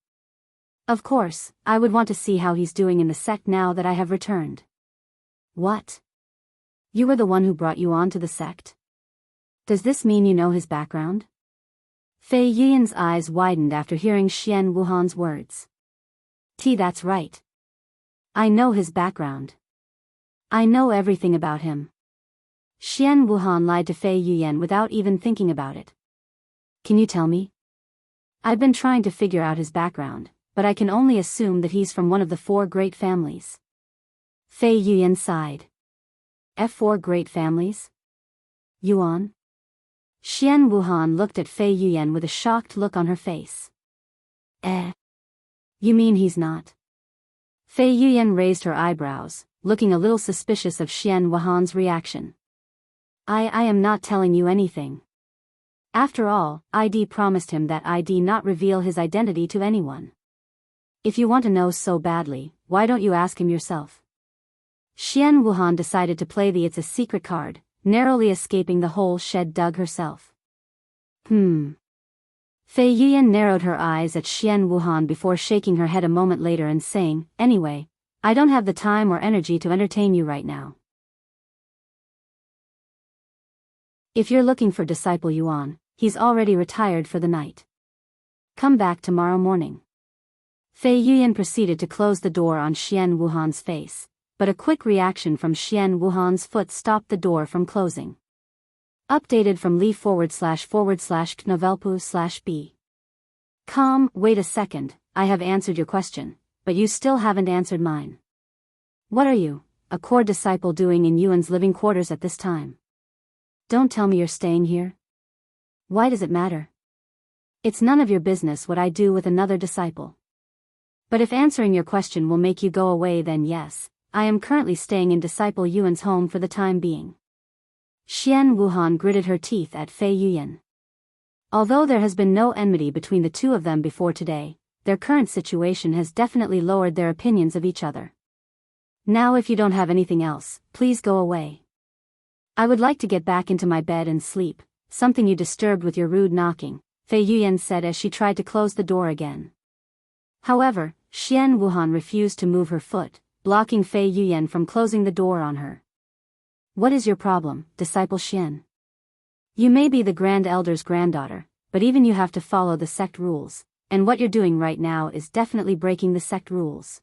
[SPEAKER 1] Of course, I would want to see how he's doing in the sect now that I have returned. What? You were the one who brought Yuan to the sect? Does this mean you know his background? Fei Yuyan's eyes widened after hearing Xian Wuhan's words. That's right. I know his background. I know everything about him. Xian Wuhan lied to Fei Yuyan without even thinking about it. Can you tell me? I've been trying to figure out his background, but I can only assume that he's from one of the 4 great families. Fei Yuyan sighed. F4 great families? Yuan? Xian Wuhan looked at Fei Yuyan with a shocked look on her face. You mean he's not? Fei Yuyan raised her eyebrows, looking a little suspicious of Xian Wuhan's reaction. I am not telling you anything. After all, ID promised him that ID not reveal his identity to anyone. If you want to know so badly, why don't you ask him yourself? Xian Wuhan decided to play the It's a Secret card, narrowly escaping the hole she'd dug herself. Fei Yuyan narrowed her eyes at Xian Wuhan before shaking her head a moment later and saying, Anyway, I don't have the time or energy to entertain you right now. If you're looking for Disciple Yuan, he's already retired for the night. Come back tomorrow morning. Fei Yuyan proceeded to close the door on Xian Wuhan's face, but a quick reaction from Xian Wuhan's foot stopped the door from closing. Updated from Li//Knovelpu/B. Wait a second, I have answered your question, but you still haven't answered mine. What are you, a core disciple, doing in Yuan's living quarters at this time? Don't tell me you're staying here. Why does it matter? It's none of your business what I do with another disciple. But if answering your question will make you go away, then yes, I am currently staying in Disciple Yuan's home for the time being. Xian Wuhan gritted her teeth at Fei Yuyan. Although there has been no enmity between the two of them before today, their current situation has definitely lowered their opinions of each other. Now if you don't have anything else, please go away. I would like to get back into my bed and sleep, something you disturbed with your rude knocking, Fei Yuyan said as she tried to close the door again. However, Xian Wuhan refused to move her foot, blocking Fei Yuyan from closing the door on her. What is your problem, Disciple Xian? You may be the Grand Elder's granddaughter, but even you have to follow the sect rules, and what you're doing right now is definitely breaking the sect rules.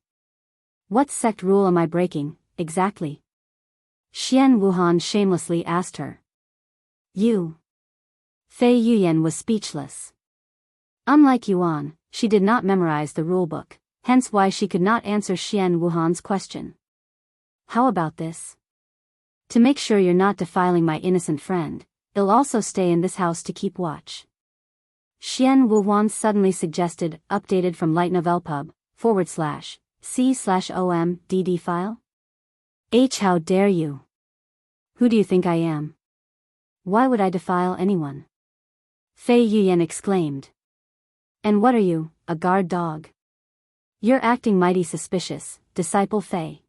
[SPEAKER 1] What sect rule am I breaking, exactly? Xian Wuhan shamelessly asked her. You. Fei Yuyan was speechless. Unlike Yuan, she did not memorize the rulebook, hence why she could not answer Xian Wuhan's question. How about this? To make sure you're not defiling my innocent friend, I'll also stay in this house to keep watch. Xian Wuhan suddenly suggested, updated from Light Novel Pub, /c/omdd file? How dare you? Who do you think I am? Why would I defile anyone? Fei Yuyan exclaimed. And what are you, a guard dog? You're acting mighty suspicious, Disciple Fei.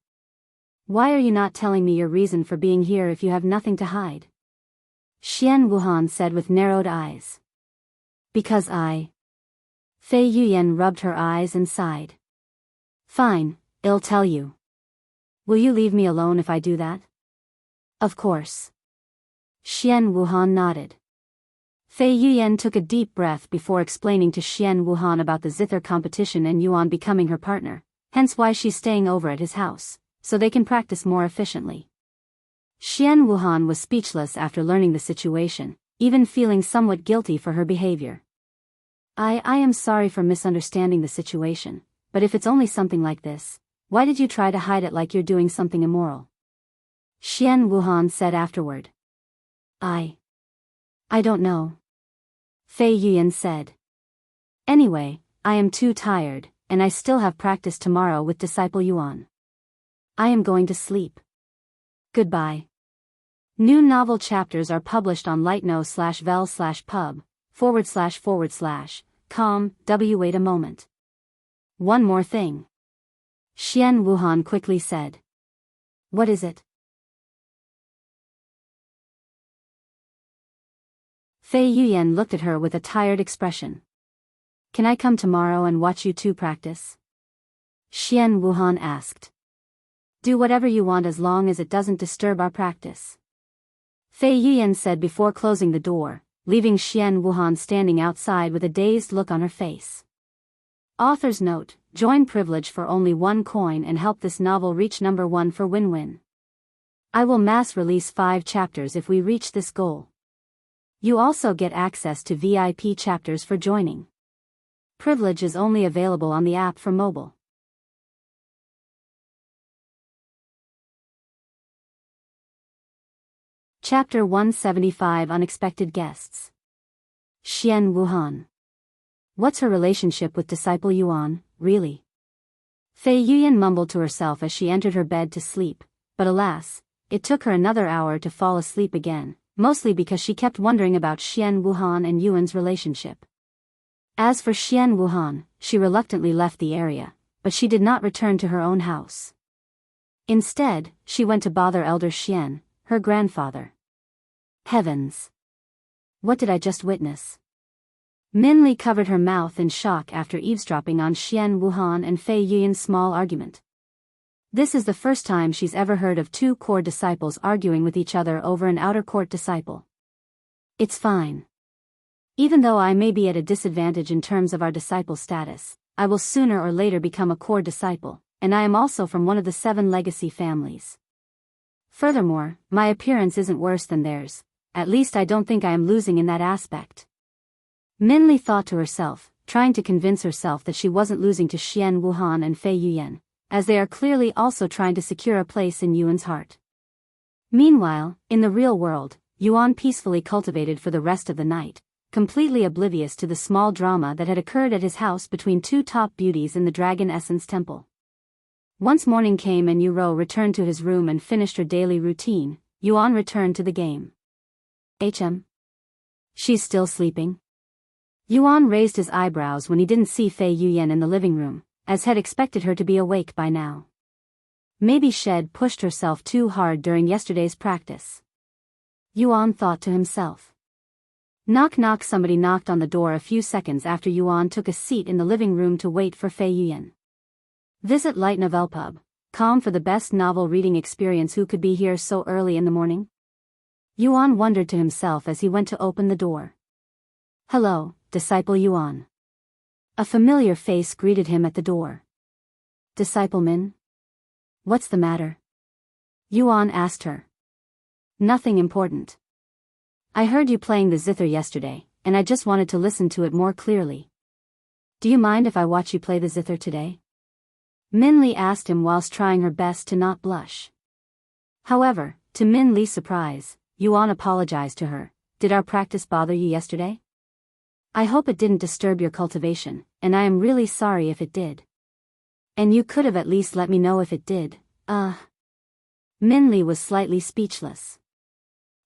[SPEAKER 1] Why are you not telling me your reason for being here if you have nothing to hide? Xian Wuhan said with narrowed eyes. Because Fei Yuyan rubbed her eyes and sighed. Fine, I'll tell you. Will you leave me alone if I do that? Of course. Xian Wuhan nodded. Fei Yuyan took a deep breath before explaining to Xian Wuhan about the Zither competition and Yuan becoming her partner, hence why she's staying over at his house, so they can practice more efficiently. Xian Wuhan was speechless after learning the situation, even feeling somewhat guilty for her behavior. I am sorry for misunderstanding the situation, but if it's only something like this, why did you try to hide it like you're doing something immoral? Xian Wuhan said afterward. I don't know. Fei Yuyan said. Anyway, I am too tired, and I still have practice tomorrow with Disciple Yuan. I am going to sleep. Goodbye. New novel chapters are published on lightno/vel/pub//com. Wait a moment. One more thing. Xian Wuhan quickly said. What is it? Fei Yuyan looked at her with a tired expression. Can I come tomorrow and watch you two practice? Xian Wuhan asked. Do whatever you want as long as it doesn't disturb our practice. Fei Yuyan said before closing the door, leaving Xian Wuhan standing outside with a dazed look on her face. Author's note, join privilege for only 1 coin and help this novel reach number 1 for win-win. I will mass release 5 chapters if we reach this goal. You also get access to VIP chapters for joining. Privilege is only available on the app for mobile. Chapter 175 Unexpected Guests. Xian Wuhan. What's her relationship with Disciple Yuan, really? Fei Yuyan mumbled to herself as she entered her bed to sleep, but alas, it took her another hour to fall asleep again, mostly because she kept wondering about Xian Wuhan and Yuan's relationship. As for Xian Wuhan, she reluctantly left the area, but she did not return to her own house. Instead, she went to bother Elder Xian, her grandfather. Heavens! What did I just witness? Minli covered her mouth in shock after eavesdropping on Xian Wuhan and Fei Yuyan's small argument. This is the first time she's ever heard of 2 core disciples arguing with each other over an outer court disciple. It's fine. Even though I may be at a disadvantage in terms of our disciple status, I will sooner or later become a core disciple, and I am also from one of the 7 legacy families. Furthermore, my appearance isn't worse than theirs, at least I don't think I am losing in that aspect. Minli thought to herself, trying to convince herself that she wasn't losing to Xian Wuhan and Fei Yuyan, as they are clearly also trying to secure a place in Yuan's heart. Meanwhile, in the real world, Yuan peacefully cultivated for the rest of the night, completely oblivious to the small drama that had occurred at his house between 2 top beauties in the Dragon Essence Temple. Once morning came and Yuro returned to his room and finished her daily routine, Yuan returned to the game. She's still sleeping? Yuan raised his eyebrows when he didn't see Fei Yuyan in the living room, as had expected her to be awake by now. Maybe Shed pushed herself too hard during yesterday's practice. Yuan thought to himself. Knock knock. Somebody knocked on the door a few seconds after Yuan took a seat in the living room to wait for Fei Yuyan. Visit lightnovelpub.com for the best novel reading experience. Who could be here so early in the morning? Yuan wondered to himself as he went to open the door. Hello, Disciple Yuan. A familiar face greeted him at the door. Disciple Min? What's the matter? Yuan asked her. Nothing important. I heard you playing the Zither yesterday, and I just wanted to listen to it more clearly. Do you mind if I watch you play the Zither today? Min Li asked him whilst trying her best to not blush. However, to Min Li's surprise, Yuan apologized to her. Did our practice bother you yesterday? I hope it didn't disturb your cultivation, and I am really sorry if it did. And you could have at least let me know if it did. Min Li was slightly speechless.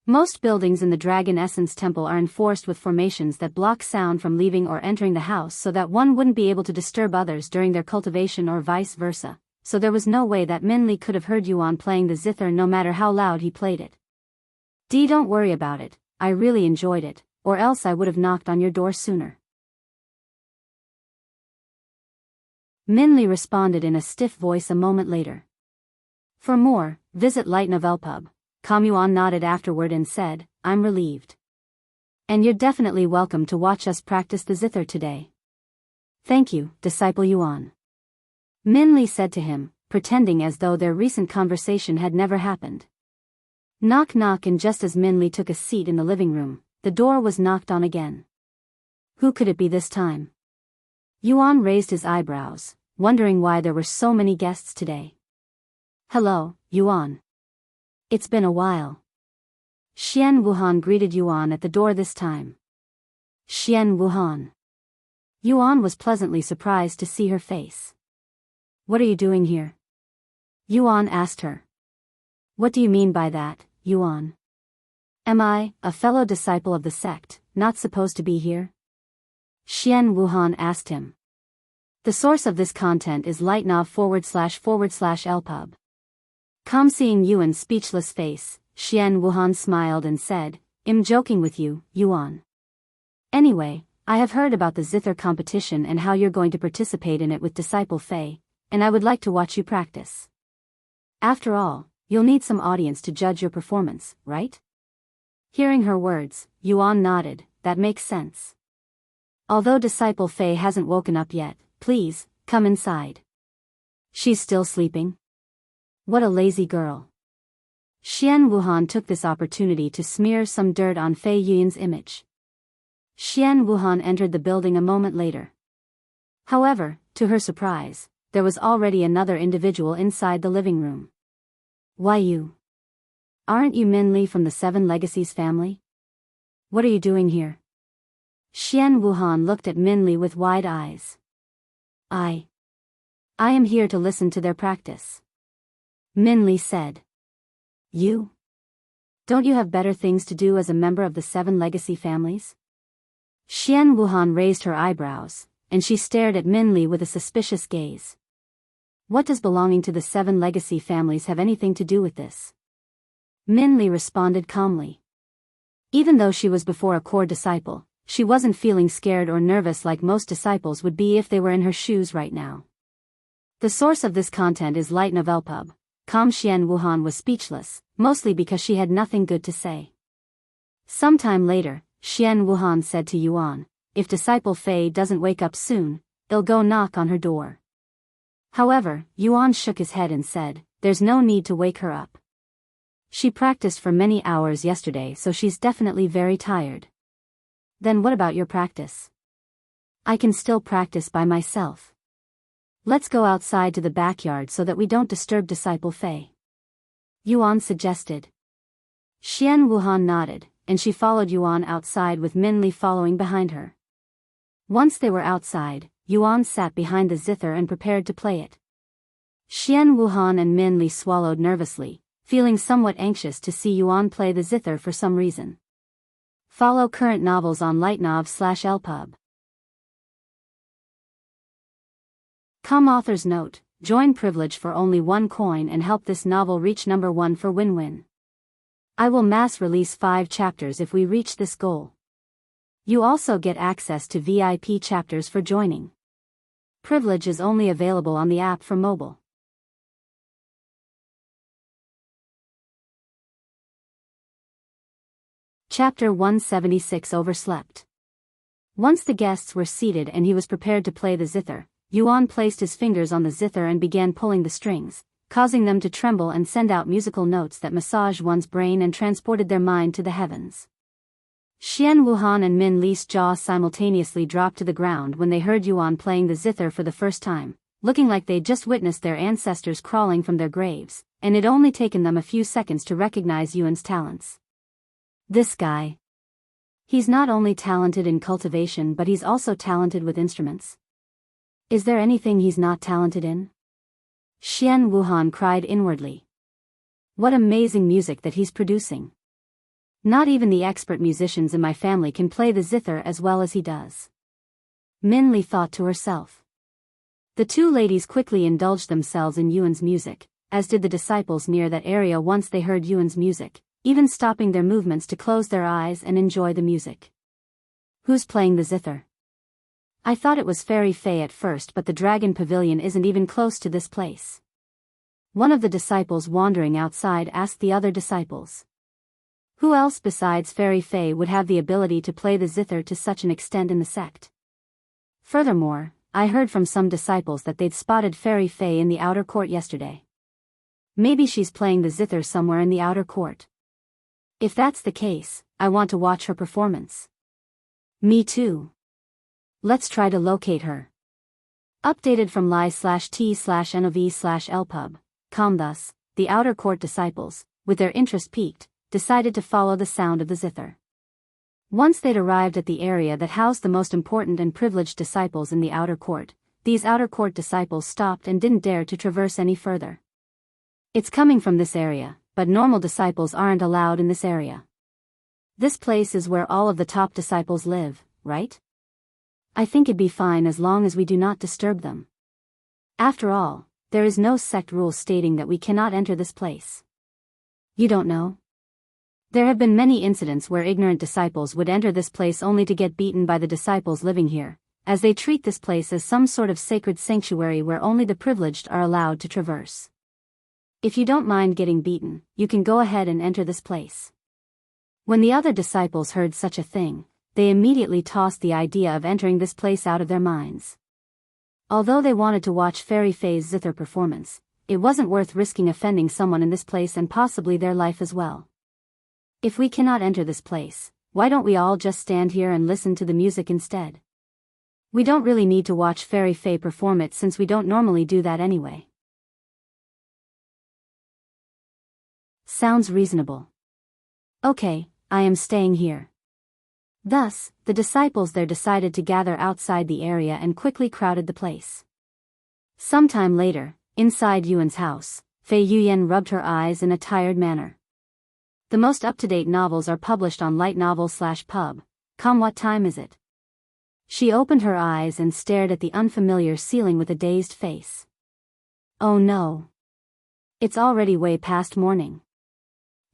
[SPEAKER 1] Most buildings in the Dragon Essence Temple are enforced with formations that block sound from leaving or entering the house so that one wouldn't be able to disturb others during their cultivation or vice versa, so there was no way that Min Li could have heard Yuan playing the zither no matter how loud he played it. Don't worry about it, I really enjoyed it, or else I would have knocked on your door sooner. Min Li responded in a stiff voice a moment later. For more, visit Light Novel Pub. Yuan nodded afterward and said, I'm relieved. And you're definitely welcome to watch us practice the zither today. Thank you, Disciple Yuan. Min Li said to him, pretending as though their recent conversation had never happened. Knock knock, and just as Min Li took a seat in the living room, the door was knocked on again. Who could it be this time? Yuan raised his eyebrows, wondering why there were so many guests today. Hello, Yuan. It's been a while. Xian Wuhan greeted Yuan at the door this time. Xian Wuhan. Yuan was pleasantly surprised to see her face. What are you doing here? Yuan asked her. What do you mean by that, Yuan? Am I, a fellow disciple of the sect, not supposed to be here? Xian Wuhan asked him. The source of this content is lightnov//lpub. Seeing Yuan's speechless face, Xian Wuhan smiled and said, I'm joking with you, Yuan. Anyway, I have heard about the Zither competition and how you're going to participate in it with Disciple Fei, and I would like to watch you practice. After all, you'll need some audience to judge your performance, right? Hearing her words, Yuan nodded, that makes sense. Although Disciple Fei hasn't woken up yet, please, come inside. She's still sleeping? What a lazy girl. Xian Wuhan took this opportunity to smear some dirt on Fei Yun's image. Xian Wuhan entered the building a moment later. However, to her surprise, there was already another individual inside the living room. Why you? Aren't you Min Li from the Seven Legacies family? What are you doing here? Xian Wuhan looked at Min Li with wide eyes. I am here to listen to their practice. Min Li said. You? Don't you have better things to do as a member of the Seven Legacy families? Xian Wuhan raised her eyebrows, and she stared at Min Li with a suspicious gaze. What does belonging to the Seven Legacy families have anything to do with this? Min Li responded calmly. Even though she was before a core disciple, she wasn't feeling scared or nervous like most disciples would be if they were in her shoes right now. The source of this content is Light Novel Pub. Xian Wuhan was speechless, mostly because she had nothing good to say. Sometime later, Xian Wuhan said to Yuan, if Disciple Fei doesn't wake up soon, they'll go knock on her door. However, Yuan shook his head and said, there's no need to wake her up. She practiced for many hours yesterday, so she's definitely very tired. Then what about your practice? I can still practice by myself. Let's go outside to the backyard so that we don't disturb Disciple Fei. Yuan suggested. Xian Wuhan nodded, and she followed Yuan outside with Min Li following behind her. Once they were outside, Yuan sat behind the zither and prepared to play it. Xian Wuhan and Min Li swallowed nervously, feeling somewhat anxious to see Yuan play the zither for some reason. Follow current novels on lightnov/lpub. Author's note, join privilege for only 1 coin and help this novel reach number 1 for win-win. I will mass release 5 chapters if we reach this goal. You also get access to VIP chapters for joining. Privilege is only available on the app for mobile. Chapter 176 Overslept. Once the guests were seated and he was prepared to play the zither, Yuan placed his fingers on the zither and began pulling the strings, causing them to tremble and send out musical notes that massaged one's brain and transported their mind to the heavens. Xian Wuhan and Min Li's jaw simultaneously dropped to the ground when they heard Yuan playing the zither for the first time, looking like they'd just witnessed their ancestors crawling from their graves, and it'd only taken them a few seconds to recognize Yuan's talents. This guy. He's not only talented in cultivation but he's also talented with instruments. Is there anything he's not talented in? Xian Wuhan cried inwardly. What amazing music that he's producing. Not even the expert musicians in my family can play the zither as well as he does. Min Li thought to herself. The two ladies quickly indulged themselves in Yuan's music, as did the disciples near that area once they heard Yuan's music, even stopping their movements to close their eyes and enjoy the music. Who's playing the zither? I thought it was Fairy Fei at first, but the Dragon Pavilion isn't even close to this place. One of the disciples wandering outside asked the other disciples. Who else besides Fairy Fei would have the ability to play the zither to such an extent in the sect? Furthermore, I heard from some disciples that they'd spotted Fairy Fei in the outer court yesterday. Maybe she's playing the zither somewhere in the outer court. If that's the case, I want to watch her performance. Me too. Let's try to locate her. Updated from li/t/nov/lpub.com. Thus, the outer court disciples, with their interest piqued, decided to follow the sound of the zither. Once they'd arrived at the area that housed the most important and privileged disciples in the outer court, these outer court disciples stopped and didn't dare to traverse any further. It's coming from this area, but normal disciples aren't allowed in this area. This place is where all of the top disciples live, right? I think it'd be fine as long as we do not disturb them. After all, there is no sect rule stating that we cannot enter this place. You don't know? There have been many incidents where ignorant disciples would enter this place only to get beaten by the disciples living here, as they treat this place as some sort of sacred sanctuary where only the privileged are allowed to traverse. If you don't mind getting beaten, you can go ahead and enter this place. When the other disciples heard such a thing, they immediately tossed the idea of entering this place out of their minds. Although they wanted to watch Fairy Fei's zither performance, it wasn't worth risking offending someone in this place and possibly their life as well. If we cannot enter this place, why don't we all just stand here and listen to the music instead? We don't really need to watch Fairy Fei perform it since we don't normally do that anyway. Sounds reasonable. Okay, I am staying here. Thus, the disciples there decided to gather outside the area and quickly crowded the place. Sometime later, inside Yuan's house, Fei Yuyan rubbed her eyes in a tired manner. The most up-to-date novels are published on lightnovel/pub.com. What time is it? She opened her eyes and stared at the unfamiliar ceiling with a dazed face. Oh no. It's already way past morning.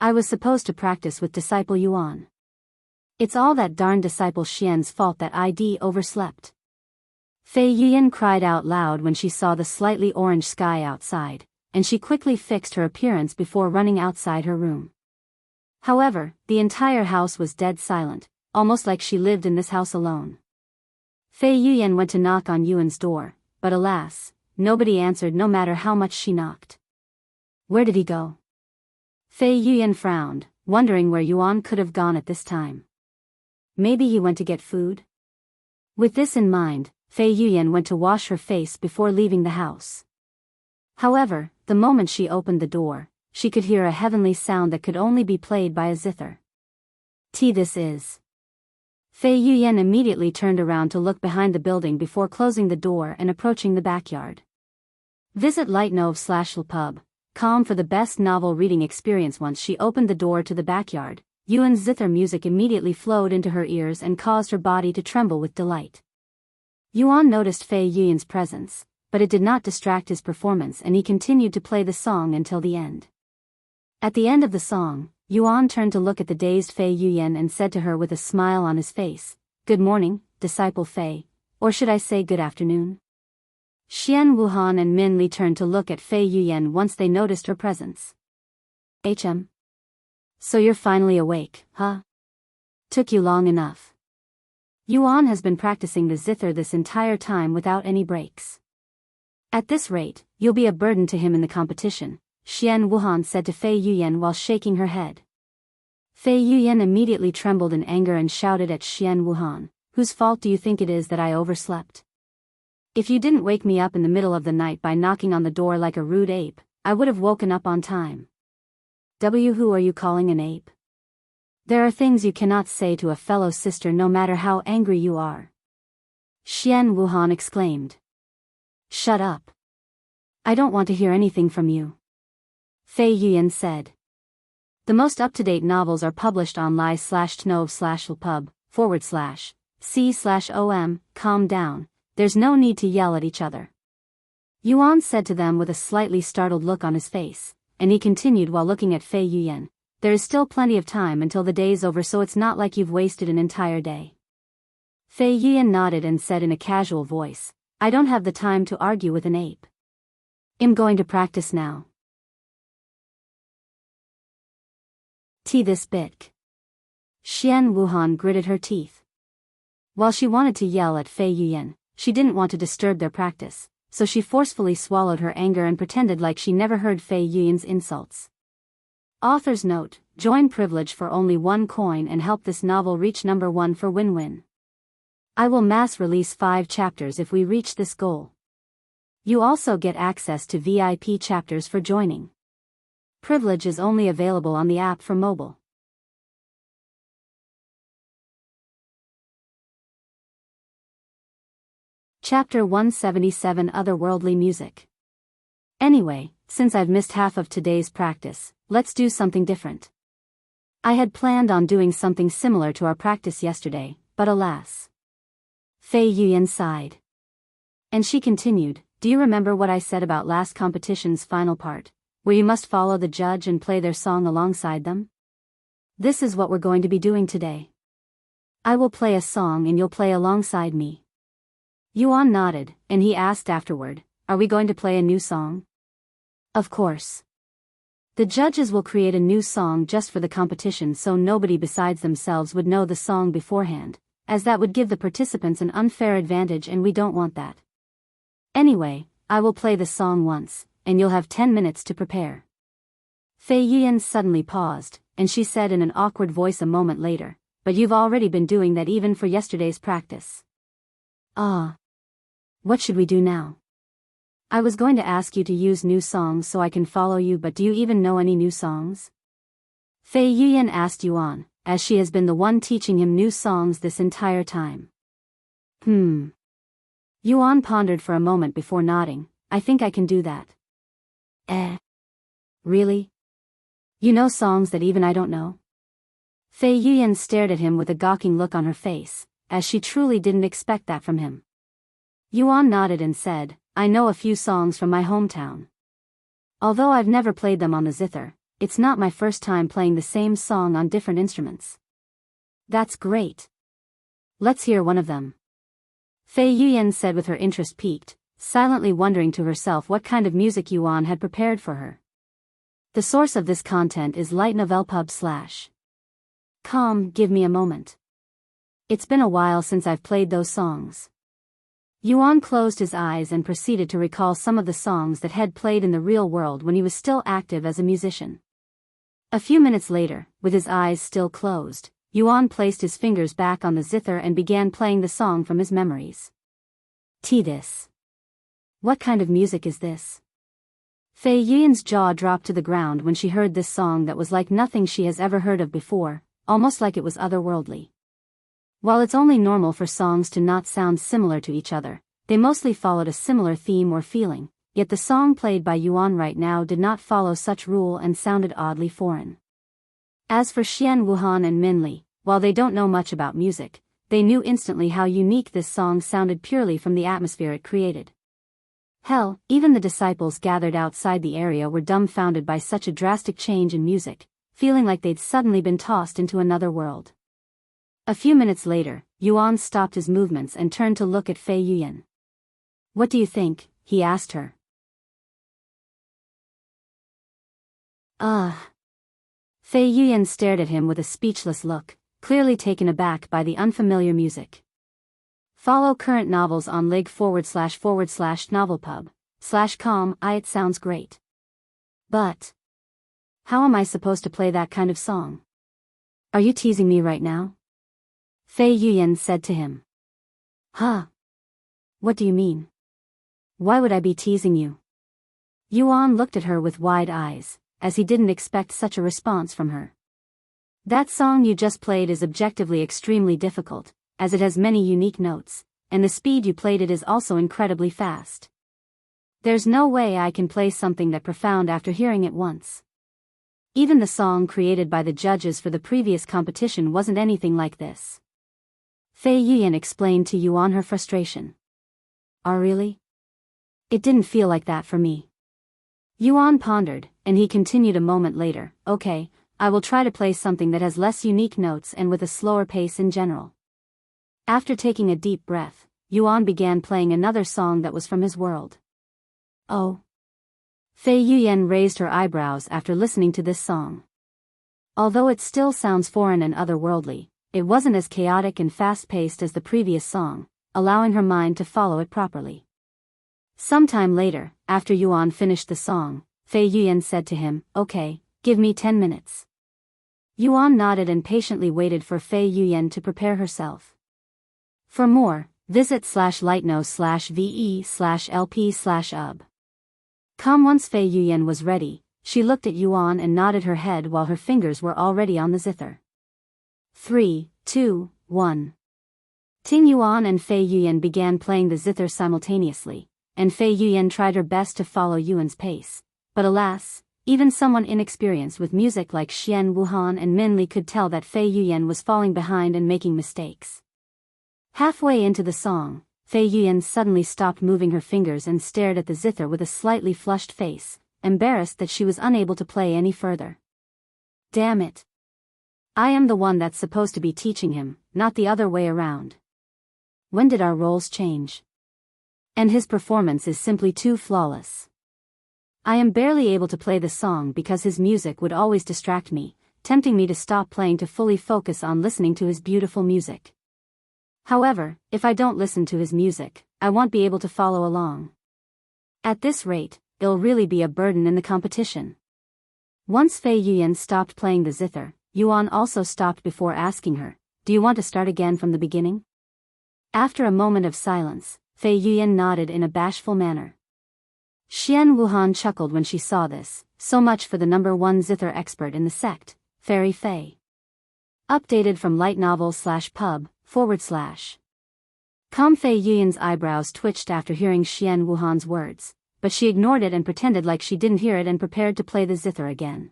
[SPEAKER 1] I was supposed to practice with Disciple Yuan. It's all that darn Disciple Xian's fault that I overslept. Fei Yuyan cried out loud when she saw the slightly orange sky outside, and she quickly fixed her appearance before running outside her room. However, the entire house was dead silent, almost like she lived in this house alone. Fei Yuyan went to knock on Yuan's door, but alas, nobody answered no matter how much she knocked. Where did he go? Fei Yuyan frowned, wondering where Yuan could have gone at this time. Maybe he went to get food? With this in mind, Fei Yuyan went to wash her face before leaving the house. However, the moment she opened the door, she could hear a heavenly sound that could only be played by a zither. This is. Fei Yuyan immediately turned around to look behind the building before closing the door and approaching the backyard. Visit lightnov/lpub.com for the best novel reading experience. Once she opened the door to the backyard, Yuan's zither music immediately flowed into her ears and caused her body to tremble with delight. Yuan noticed Fei Yuyan's presence, but it did not distract his performance and he continued to play the song until the end. At the end of the song, Yuan turned to look at the dazed Fei Yuyan and said to her with a smile on his face, "Good morning, Disciple Fei, or should I say good afternoon?" Xian Wuhan and Min Li turned to look at Fei Yuyan once they noticed her presence. So you're finally awake, huh? Took you long enough. Yuan has been practicing the zither this entire time without any breaks. At this rate, you'll be a burden to him in the competition, Xian Wuhan said to Fei Yuyan while shaking her head. Fei Yuyan immediately trembled in anger and shouted at Xian Wuhan, "Whose fault do you think it is that I overslept? If you didn't wake me up in the middle of the night by knocking on the door like a rude ape, I would have woken up on time. Who are you calling an ape? There are things you cannot say to a fellow sister no matter how angry you are. Xian Wuhan exclaimed. Shut up. I don't want to hear anything from you. Fei Yuyan said. The most up-to-date novels are published on li/tnov/pub/c/om, calm down, there's no need to yell at each other. Yuan said to them with a slightly startled look on his face, and he continued while looking at Fei Yuyan. There is still plenty of time until the day's over, so it's not like you've wasted an entire day. Fei Yuyan nodded and said in a casual voice, I don't have the time to argue with an ape. I'm going to practice now. This bit. Xian Wuhan gritted her teeth. While she wanted to yell at Fei Yuyan, she didn't want to disturb their practice, so she forcefully swallowed her anger and pretended like she never heard Fei Yuyan's insults. Author's note, join privilege for only 1 coin and help this novel reach number 1 for win-win. I will mass release 5 chapters if we reach this goal. You also get access to VIP chapters for joining. Privilege is only available on the app for mobile. Chapter 177 Otherworldly Music. Anyway, since I've missed half of today's practice, let's do something different. I had planned on doing something similar to our practice yesterday, but alas. Fei Yuyan sighed. And she continued, do you remember what I said about last competition's final part, where you must follow the judge and play their song alongside them? This is what we're going to be doing today. I will play a song and you'll play alongside me. Yuan nodded, and he asked afterward, are we going to play a new song? Of course. The judges will create a new song just for the competition so nobody besides themselves would know the song beforehand, as that would give the participants an unfair advantage and we don't want that. Anyway, I will play the song once, and you'll have 10 minutes to prepare. Fei Yuyan suddenly paused, and she said in an awkward voice a moment later, but you've already been doing that even for yesterday's practice. Ah. What should we do now? I was going to ask you to use new songs so I can follow you, but do you even know any new songs? Fei Yuyan asked Yuan, as she has been the one teaching him new songs this entire time. Yuan pondered for a moment before nodding, I think I can do that. Really? You know songs that even I don't know? Fei Yuyan stared at him with a gawking look on her face, as she truly didn't expect that from him. Yuan nodded and said, I know a few songs from my hometown. Although I've never played them on the Zither, it's not my first time playing the same song on different instruments. That's great. Let's hear one of them. Fei Yuyan said with her interest piqued, silently wondering to herself what kind of music Yuan had prepared for her. The source of this content is lightnovelpub/com. Give me a moment. It's been a while since I've played those songs. Yuan closed his eyes and proceeded to recall some of the songs that had played in the real world when he was still active as a musician. A few minutes later, with his eyes still closed, Yuan placed his fingers back on the zither and began playing the song from his memories. This. What kind of music is this? Fei Yuyan's jaw dropped to the ground when she heard this song that was like nothing she has ever heard of before, almost like it was otherworldly. While it's only normal for songs to not sound similar to each other, they mostly followed a similar theme or feeling, yet the song played by Yuan right now did not follow such rule and sounded oddly foreign. As for Xian Wuhan and Minli, while they don't know much about music, they knew instantly how unique this song sounded purely from the atmosphere it created. Hell, even the disciples gathered outside the area were dumbfounded by such a drastic change in music, feeling like they'd suddenly been tossed into another world. A few minutes later, Yuan stopped his movements and turned to look at Fei Yuyan. What do you think? He asked her. Fei Yuyan stared at him with a speechless look, clearly taken aback by the unfamiliar music. Follow current novels on lig//novelpub/com. It sounds great. But how am I supposed to play that kind of song? Are you teasing me right now? Fei Yuyan said to him. Huh? What do you mean? Why would I be teasing you? Yuan looked at her with wide eyes, as he didn't expect such a response from her. That song you just played is objectively extremely difficult, as it has many unique notes, and the speed you played it is also incredibly fast. There's no way I can play something that profound after hearing it once. Even the song created by the judges for the previous competition wasn't anything like this. Fei Yuyan explained to Yuan her frustration. Oh really? It didn't feel like that for me. Yuan pondered, and he continued a moment later, okay, I will try to play something that has less unique notes and with a slower pace in general. After taking a deep breath, Yuan began playing another song that was from his world. Oh. Fei Yuyan raised her eyebrows after listening to this song. Although it still sounds foreign and otherworldly, it wasn't as chaotic and fast-paced as the previous song, allowing her mind to follow it properly. Sometime later, after Yuan finished the song, Fei Yuyan said to him, okay, give me 10 minutes. Yuan nodded and patiently waited for Fei Yuyan to prepare herself. For more, visit /lightno/ve/lp/ub. Once Fei Yuyan was ready, she looked at Yuan and nodded her head while her fingers were already on the zither. 3, 2, 1. Ting Yuan and Fei Yuyan began playing the zither simultaneously, and Fei Yuyan tried her best to follow Yuan's pace, but alas, even someone inexperienced with music like Xian Wuhan and Min Li could tell that Fei Yuyan was falling behind and making mistakes. Halfway into the song, Fei Yuyan suddenly stopped moving her fingers and stared at the zither with a slightly flushed face, embarrassed that she was unable to play any further. Damn it. I am the one that's supposed to be teaching him, not the other way around. When did our roles change? And his performance is simply too flawless. I am barely able to play the song because his music would always distract me, tempting me to stop playing to fully focus on listening to his beautiful music. However, if I don't listen to his music, I won't be able to follow along. At this rate, it'll really be a burden in the competition. Once Fei Yuyan stopped playing the zither, Yuan also stopped before asking her, do you want to start again from the beginning? After a moment of silence, Fei Yuyan nodded in a bashful manner. Xian Wuhan chuckled when she saw this, so much for the #1 zither expert in the sect, Fairy Fei. Updated from lightnovel/pub, /. Fei Yuyan's eyebrows twitched after hearing Xian Wuhan's words, but she ignored it and pretended like she didn't hear it and prepared to play the zither again.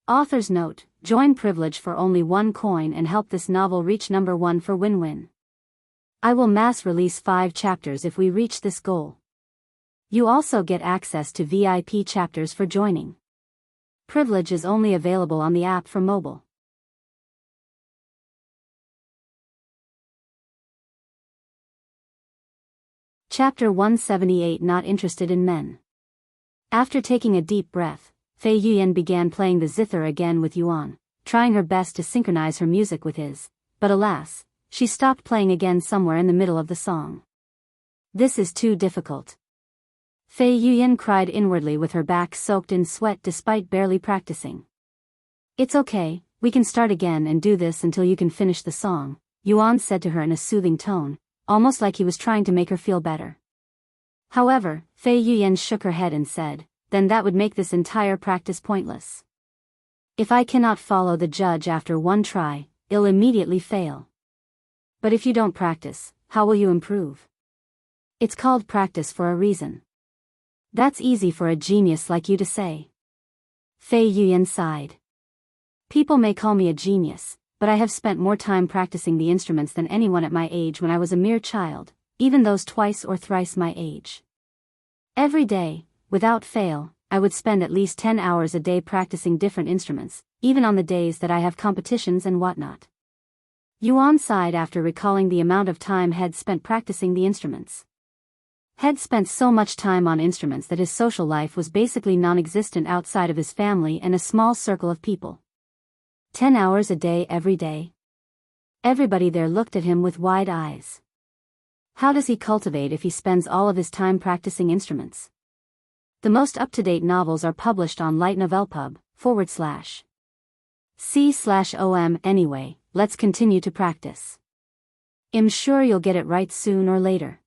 [SPEAKER 1] Author's note, join privilege for only 1 coin and help this novel reach #1 for win-win. I will mass release 5 chapters if we reach this goal. You also get access to VIP chapters for joining. Privilege is only available on the app for mobile. Chapter 178 Not Interested in Men. After taking a deep breath, Fei Yuyan began playing the zither again with Yuan, trying her best to synchronize her music with his, but alas, she stopped playing again somewhere in the middle of the song. This is too difficult. Fei Yuyan cried inwardly with her back soaked in sweat despite barely practicing. It's okay, we can start again and do this until you can finish the song, Yuan said to her in a soothing tone, almost like he was trying to make her feel better. However, Fei Yuyan shook her head and said, then that would make this entire practice pointless. If I cannot follow the judge after 1 try, I'll immediately fail. But if you don't practice, how will you improve? It's called practice for a reason. That's easy for a genius like you to say. Fei Yuyan sighed. People may call me a genius, but I have spent more time practicing the instruments than anyone at my age when I was a mere child, even those twice or thrice my age. Every day, without fail, I would spend at least 10 hours a day practicing different instruments, even on the days that I have competitions and whatnot. Yuan sighed after recalling the amount of time Head spent practicing the instruments. Head spent so much time on instruments that his social life was basically non-existent outside of his family and a small circle of people. 10 hours a day every day. Everybody there looked at him with wide eyes. How does he cultivate if he spends all of his time practicing instruments? The most up-to-date novels are published on lightnovelpub, / c/om. Anyway, let's continue to practice. I'm sure you'll get it right soon or later.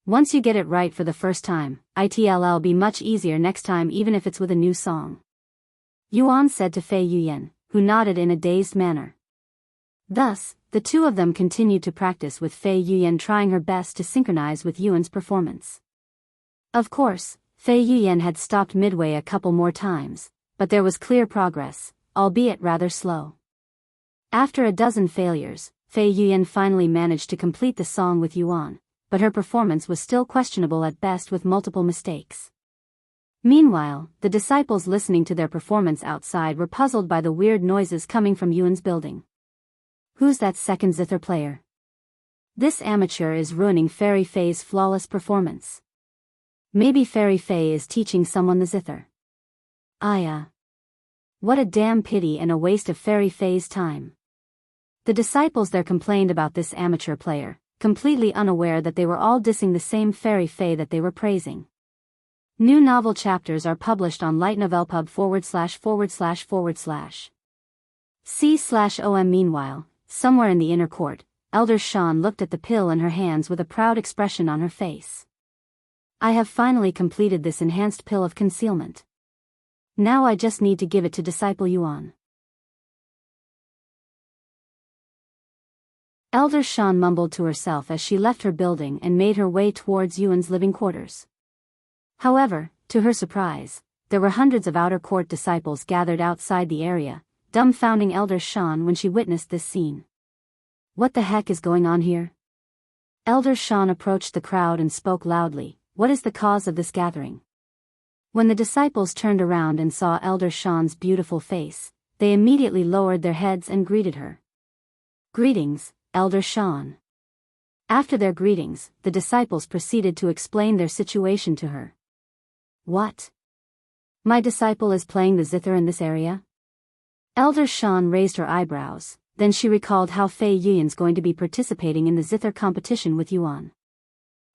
[SPEAKER 1] Once you get it right for the first time, it'll be much easier next time even if it's with a new song. Yuan said to Fei Yuyan, who nodded in a dazed manner. Thus, the two of them continued to practice with Fei Yuyan trying her best to synchronize with Yuan's performance. Of course, Fei Yuyan had stopped midway a couple more times, but there was clear progress, albeit rather slow. After a dozen failures, Fei Yuyan finally managed to complete the song with Yuan, but her performance was still questionable at best with multiple mistakes. Meanwhile, the disciples listening to their performance outside were puzzled by the weird noises coming from Yuan's building. Who's that second Zither player? This amateur is ruining Fairy Fei's flawless performance. Maybe Fairy Fei is teaching someone the Zither. What a damn pity and a waste of Fairy Fei's time. The disciples there complained about this amateur player, completely unaware that they were all dissing the same Fairy Fei that they were praising. New novel chapters are published on lightnovelpub // C/OM. Meanwhile, somewhere in the inner court, Elder Shan looked at the pill in her hands with a proud expression on her face. I have finally completed this enhanced pill of concealment. Now I just need to give it to Disciple Yuan. Elder Shan mumbled to herself as she left her building and made her way towards Yuan's living quarters. However, to her surprise, there were hundreds of outer court disciples gathered outside the area, dumbfounding Elder Shan when she witnessed this scene. What the heck is going on here? Elder Shan approached the crowd and spoke loudly, what is the cause of this gathering? When the disciples turned around and saw Elder Shan's beautiful face, they immediately lowered their heads and greeted her. Greetings, Elder Shan. After their greetings, the disciples proceeded to explain their situation to her. What? My disciple is playing the Zither in this area? Elder Shan raised her eyebrows, then she recalled how Fei Yuyan's going to be participating in the Zither competition with Yuan.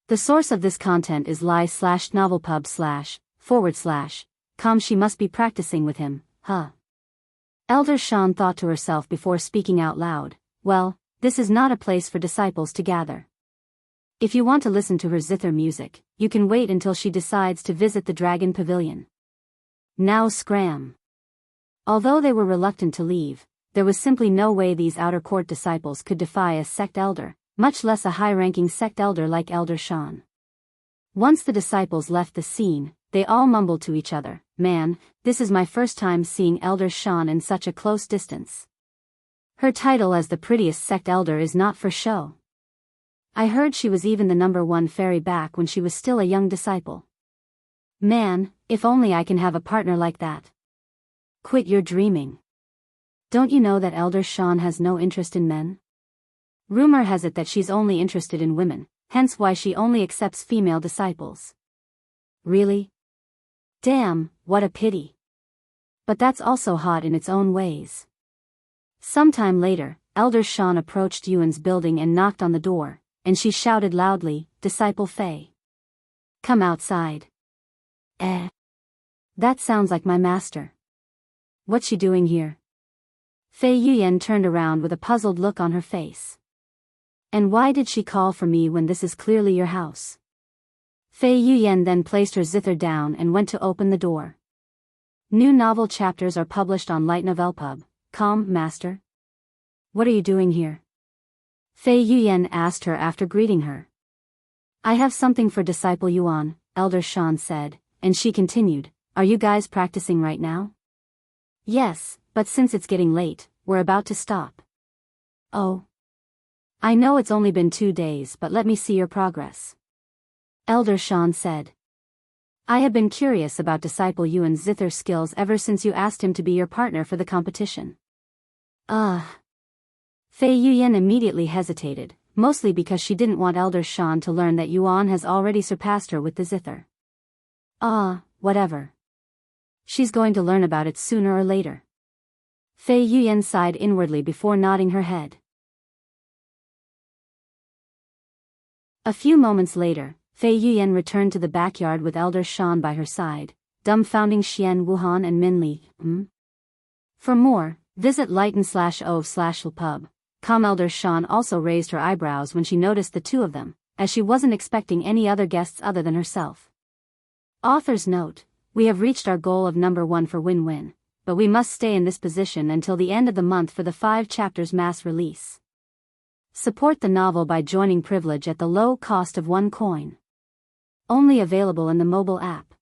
[SPEAKER 1] The source of this content is lie/novelpub// She must be practicing with him, huh? Elder Shan thought to herself before speaking out loud, well, this is not a place for disciples to gather. If you want to listen to her Zither music, you can wait until she decides to visit the Dragon Pavilion. Now scram. Although they were reluctant to leave, there was simply no way these outer court disciples could defy a sect elder, much less a high-ranking sect elder like Elder Shan. Once the disciples left the scene, they all mumbled to each other, man, this is my first time seeing Elder Shan in such a close distance. Her title as the prettiest sect elder is not for show. I heard she was even the #1 fairy back when she was still a young disciple. Man, if only I can have a partner like that. Quit your dreaming. Don't you know that Elder Shan has no interest in men? Rumor has it that she's only interested in women, hence why she only accepts female disciples. Really? Damn, what a pity. But that's also hot in its own ways. Sometime later, Elder Shan approached Yuan's building and knocked on the door, and she shouted loudly, Disciple Fei. Come outside. That sounds like my master. What's she doing here? Fei Yuyan turned around with a puzzled look on her face. And why did she call for me when this is clearly your house? Fei Yuyan then placed her Zither down and went to open the door. New novel chapters are published on lightnovelpub.com, Master. What are you doing here? Fei Yuyan asked her after greeting her. I have something for Disciple Yuan, Elder Shan said, and she continued, are you guys practicing right now? Yes, but since it's getting late, we're about to stop. Oh. I know it's only been 2 days, but let me see your progress. Elder Shan said. I have been curious about Disciple Yuan's Zither skills ever since you asked him to be your partner for the competition. Fei Yuyan immediately hesitated, mostly because she didn't want Elder Shan to learn that Yuan has already surpassed her with the Zither. Whatever. She's going to learn about it sooner or later. Fei Yuyan sighed inwardly before nodding her head. A few moments later, Fei Yuyan returned to the backyard with Elder Shan by her side, dumbfounding Xian Wuhan and Min Li. For more, visit lighten/o/pub.com. Elder Shan also raised her eyebrows when she noticed the two of them, as she wasn't expecting any other guests other than herself. Author's note: we have reached our goal of number 1 for win-win, but we must stay in this position until the end of the month for the 5 chapters mass release. Support the novel by joining Privilege at the low cost of 1 coin. Only available in the mobile app.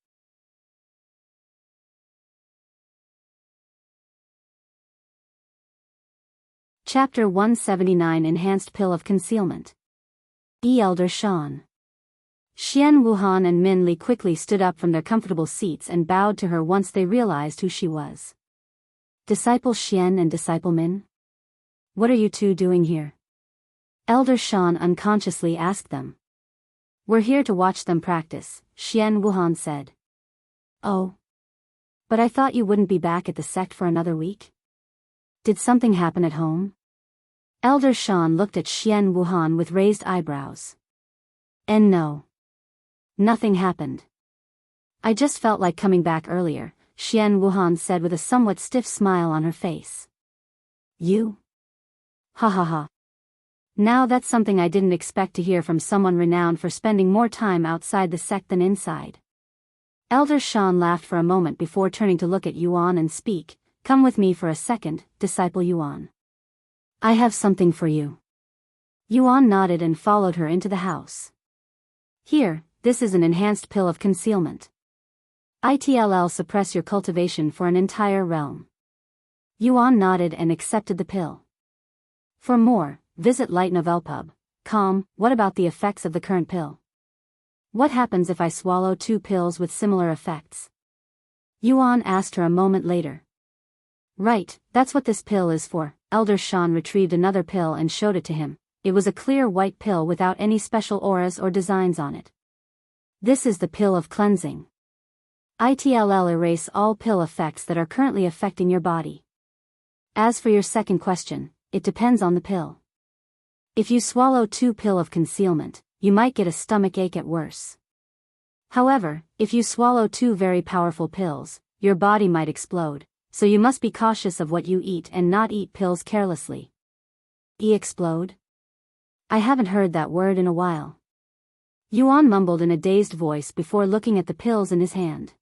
[SPEAKER 1] Chapter 179 Enhanced Pill of Concealment. Elder Shan. Xian Wuhan and Min Li quickly stood up from their comfortable seats and bowed to her once they realized who she was. Disciple Xian and Disciple Min? What are you two doing here? Elder Shan unconsciously asked them. We're here to watch them practice, Xian Wuhan said. Oh. But I thought you wouldn't be back at the sect for another week? Did something happen at home? Elder Shan looked at Xian Wuhan with raised eyebrows. And no. Nothing happened. I just felt like coming back earlier, Xian Wuhan said with a somewhat stiff smile on her face. You? Ha ha ha. Now that's something I didn't expect to hear from someone renowned for spending more time outside the sect than inside. Elder Shan laughed for a moment before turning to look at Yuan and speak. Come with me for a second, Disciple Yuan. I have something for you. Yuan nodded and followed her into the house. Here, this is an enhanced pill of concealment. It'll suppress your cultivation for an entire realm. Yuan nodded and accepted the pill. For more, visit lightnovelpub.com. What about the effects of the current pill? What happens if I swallow 2 pills with similar effects? Yuan asked her a moment later. Right, that's what this pill is for. Elder Shan retrieved another pill and showed it to him. It was a clear white pill without any special auras or designs on it. This is the pill of cleansing. It'll erase all pill effects that are currently affecting your body. As for your second question, it depends on the pill. If you swallow 2 pill of concealment, you might get a stomach ache at worst. However, if you swallow 2 very powerful pills, your body might explode, so you must be cautious of what you eat and not eat pills carelessly. Explode? I haven't heard that word in a while. Yuan mumbled in a dazed voice before looking at the pills in his hand.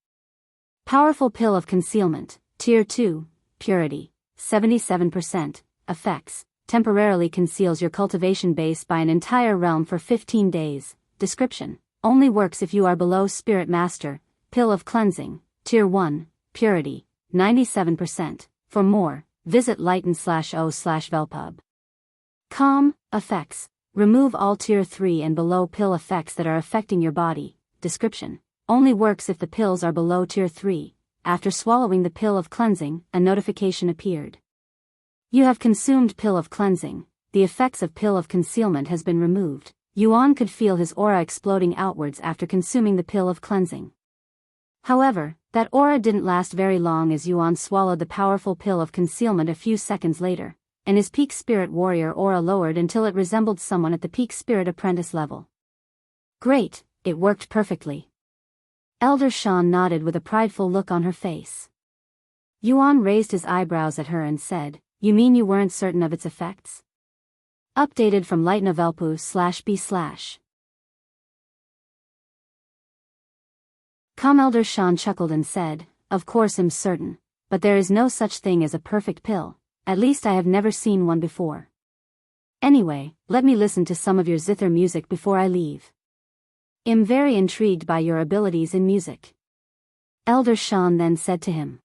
[SPEAKER 1] Powerful pill of concealment, Tier 2, purity, 77%, effects, temporarily conceals your cultivation base by an entire realm for 15 days, description, only works if you are below Spirit Master, pill of cleansing, Tier 1, purity, 97%, for more, visit lighten/o/velpub.com, effects, remove all Tier 3 and below pill effects that are affecting your body, description, only works if the pills are below Tier 3. After swallowing the pill of cleansing, a notification appeared. You have consumed pill of cleansing, the effects of pill of concealment has been removed. Yuan could feel his aura exploding outwards after consuming the pill of cleansing. However, that aura didn't last very long as Yuan swallowed the powerful pill of concealment a few seconds later, and his peak spirit warrior aura lowered until it resembled someone at the peak spirit apprentice level. Great, it worked perfectly. Elder Shan nodded with a prideful look on her face. Yuan raised his eyebrows at her and said, You mean you weren't certain of its effects? Updated from lightnovelpu/b/. Elder Shan chuckled and said, Of course I'm certain, but there is no such thing as a perfect pill, at least I have never seen one before. Anyway, let me listen to some of your Zither music before I leave. I'm very intrigued by your abilities in music. Elder Shan then said to him.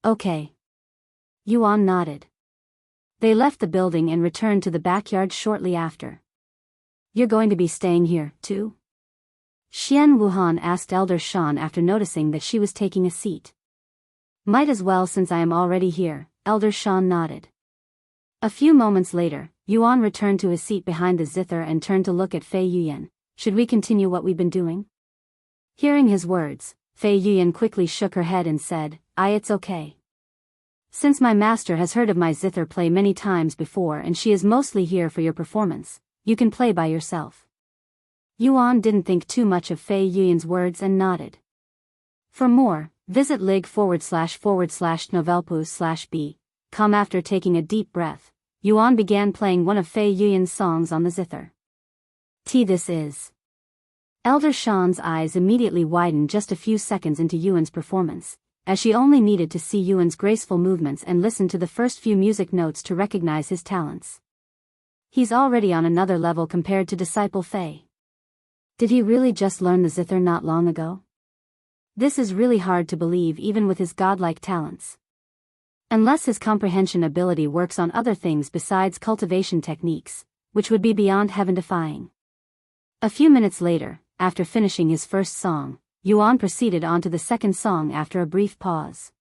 [SPEAKER 1] Okay. Yuan nodded. They left the building and returned to the backyard shortly after. You're going to be staying here, too? Xian Wuhan asked Elder Shan after noticing that she was taking a seat. Might as well since I am already here, Elder Shan nodded. A few moments later, Yuan returned to his seat behind the Zither and turned to look at Fei Yuyan. Should we continue what we've been doing? Hearing his words, Fei Yuyan quickly shook her head and said, It's okay. Since my master has heard of my Zither play many times before and she is mostly here for your performance, you can play by yourself. Yuan didn't think too much of Fei Yuyan's words and nodded. For more, visit lig//novelpu/b. After taking a deep breath, Yuan began playing one of Fei Yuyan's songs on the zither. This is. Elder Shan's eyes immediately widened just a few seconds into Yuan's performance, as she only needed to see Yuan's graceful movements and listen to the first few music notes to recognize his talents. He's already on another level compared to Disciple Fei. Did he really just learn the zither not long ago? This is really hard to believe even with his godlike talents. Unless his comprehension ability works on other things besides cultivation techniques, which would be beyond heaven-defying. A few minutes later, after finishing his first song, Yuan proceeded on to the second song after a brief pause.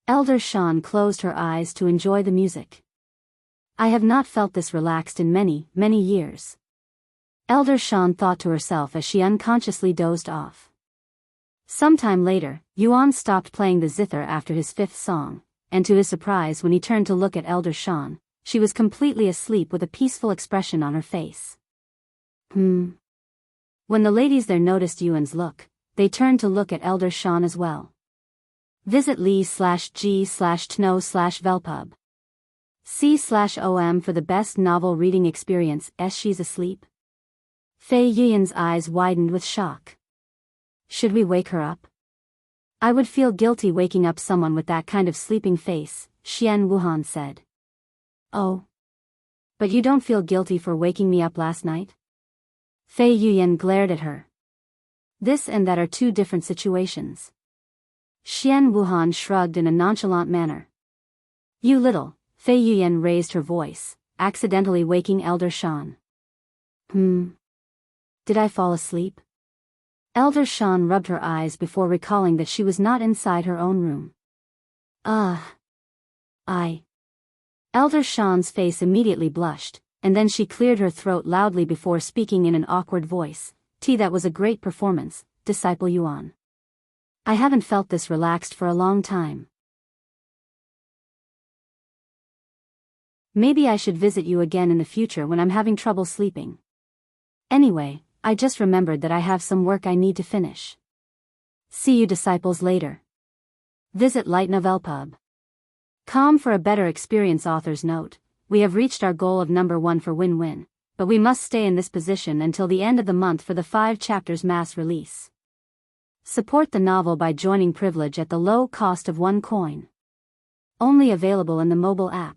[SPEAKER 1] Elder Shan closed her eyes to enjoy the music. I have not felt this relaxed in many, many years. Elder Shan thought to herself as she unconsciously dozed off. Sometime later, Yuan stopped playing the zither after his fifth song, and to his surprise when he turned to look at Elder Shan, she was completely asleep with a peaceful expression on her face. When the ladies there noticed Yuan's look, they turned to look at Elder Shan as well. Visit li/g/tno/velpub. C/om for the best novel reading experience. She's asleep? Fei Yuyan's eyes widened with shock. Should we wake her up? I would feel guilty waking up someone with that kind of sleeping face, Xian Wuhan said. Oh. But you don't feel guilty for waking me up last night? Fei Yuyan glared at her. This and that are two different situations. Xian Wuhan shrugged in a nonchalant manner. You little, Fei Yuyan raised her voice, accidentally waking Elder Shan. Did I fall asleep? Elder Shan rubbed her eyes before recalling that she was not inside her own room. Elder Shan's face immediately blushed, and then she cleared her throat loudly before speaking in an awkward voice. That was a great performance, Disciple Yuan. I haven't felt this relaxed for a long time. Maybe I should visit you again in the future when I'm having trouble sleeping. Anyway, I just remembered that I have some work I need to finish. See you disciples later. Visit Light Novel Pub. For a better experience. Author's note, we have reached our goal of number 1 for win-win, but we must stay in this position until the end of the month for the 5 chapters mass release. Support the novel by joining Privilege at the low cost of 1 coin. Only available in the mobile app.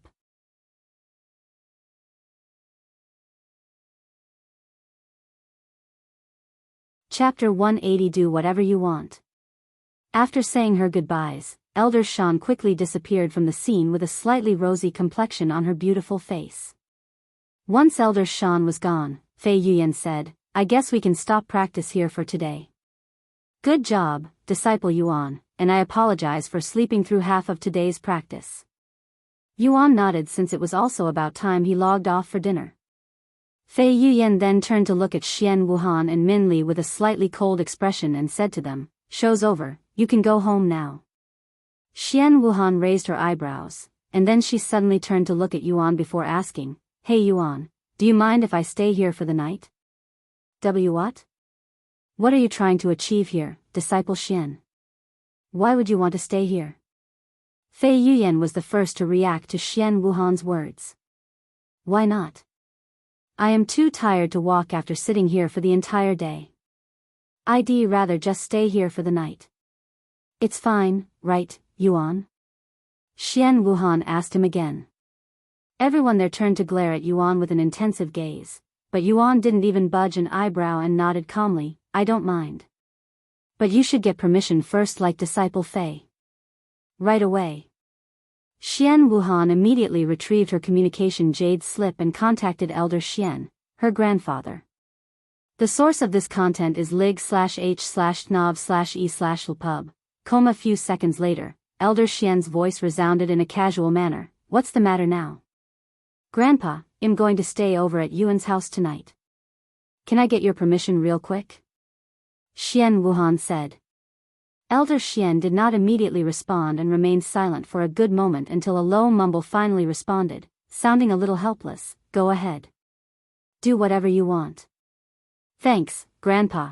[SPEAKER 1] Chapter 180. Do whatever you want. After saying her goodbyes, Elder Shan quickly disappeared from the scene with a slightly rosy complexion on her beautiful face. Once Elder Shan was gone, Fei Yuyan said, I guess we can stop practice here for today. Good job, Disciple Yuan, and I apologize for sleeping through half of today's practice. Yuan nodded since it was also about time he logged off for dinner. Fei Yuyan then turned to look at Xian Wuhan and Min Li with a slightly cold expression and said to them, Show's over, you can go home now. Xian Wuhan raised her eyebrows, and then she suddenly turned to look at Yuan before asking, Hey Yuan, do you mind if I stay here for the night? What? What are you trying to achieve here, Disciple Xian? Why would you want to stay here? Fei Yuyan was the first to react to Xian Wuhan's words. Why not? I am too tired to walk after sitting here for the entire day. I'd rather just stay here for the night. It's fine, right, Yuan? Xian Wuhan asked him again. Everyone there turned to glare at Yuan with an intensive gaze, but Yuan didn't even budge an eyebrow and nodded calmly, I don't mind. But you should get permission first like Disciple Fei. Right away. Xian Wuhan immediately retrieved her communication jade slip and contacted Elder Xian, her grandfather. The source of this content is lig/h/nov/e/lpub. A few seconds later, Elder Xian's voice resounded in a casual manner, What's the matter now? Grandpa, I'm going to stay over at Yuan's house tonight. Can I get your permission real quick? Xian Wuhan said. Elder Xian did not immediately respond and remained silent for a good moment until a low mumble finally responded, sounding a little helpless, Go ahead. Do whatever you want. Thanks, Grandpa.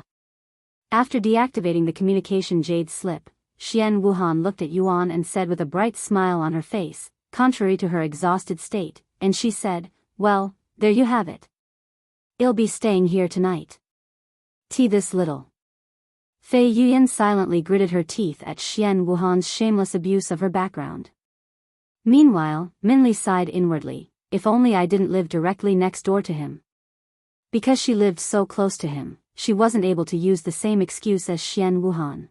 [SPEAKER 1] After deactivating the communication jade slip, Xian Wuhan looked at Yuan and said with a bright smile on her face, contrary to her exhausted state, and she said, "Well, there you have it. I'll be staying here tonight." This little. Fei Yuyan silently gritted her teeth at Xian Wuhan's shameless abuse of her background. Meanwhile, Minli sighed inwardly, if only I didn't live directly next door to him. Because she lived so close to him, she wasn't able to use the same excuse as Xian Wuhan.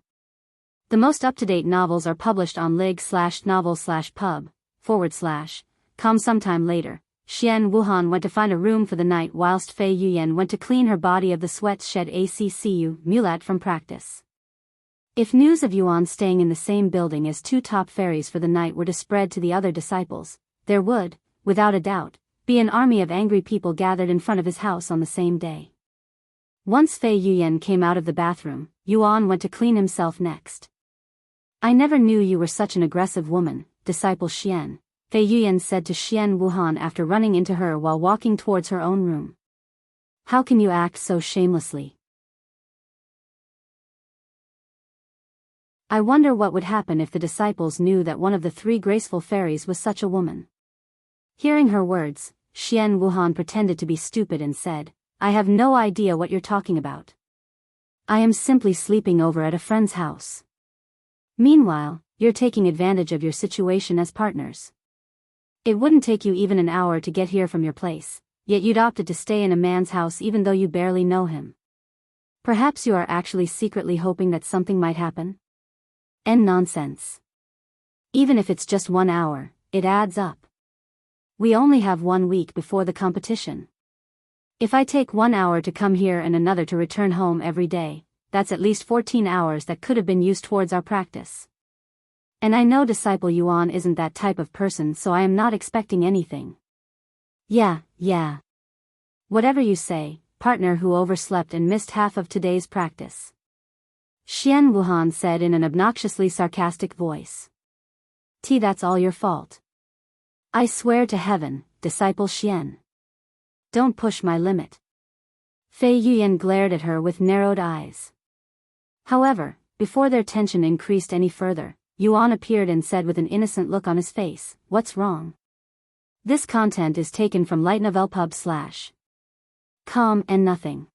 [SPEAKER 1] The most up-to-date novels are published on lig/novel/pub/com. Sometime later, Xian Wuhan went to find a room for the night whilst Fei Yuyan went to clean her body of the sweats shed accu mulat from practice. If news of Yuan staying in the same building as two top fairies for the night were to spread to the other disciples, there would, without a doubt, be an army of angry people gathered in front of his house on the same day. Once Fei Yuyan came out of the bathroom, Yuan went to clean himself next. "I never knew you were such an aggressive woman, Disciple Xian," Fei Yuyan said to Xian Wuhan after running into her while walking towards her own room. "How can you act so shamelessly? I wonder what would happen if the disciples knew that one of the three graceful fairies was such a woman." Hearing her words, Xian Wuhan pretended to be stupid and said, "I have no idea what you're talking about. I am simply sleeping over at a friend's house. Meanwhile, you're taking advantage of your situation as partners. It wouldn't take you even an hour to get here from your place, yet you'd opted to stay in a man's house even though you barely know him. Perhaps you are actually secretly hoping that something might happen? And nonsense. Even if it's just 1 hour, it adds up. We only have 1 week before the competition. If I take 1 hour to come here and another to return home every day, that's at least 14 hours that could have been used towards our practice. And I know Disciple Yuan isn't that type of person, so I am not expecting anything." Yeah. Whatever you say, partner who overslept and missed half of today's practice," Xian Wuhan said in an obnoxiously sarcastic voice. That's all your fault. I swear to heaven, Disciple Xian. Don't push my limit." Fei Yuyan glared at her with narrowed eyes. However, before their tension increased any further, Yuan appeared and said with an innocent look on his face, "What's wrong?" This content is taken from lightnovelpub.com and nothing.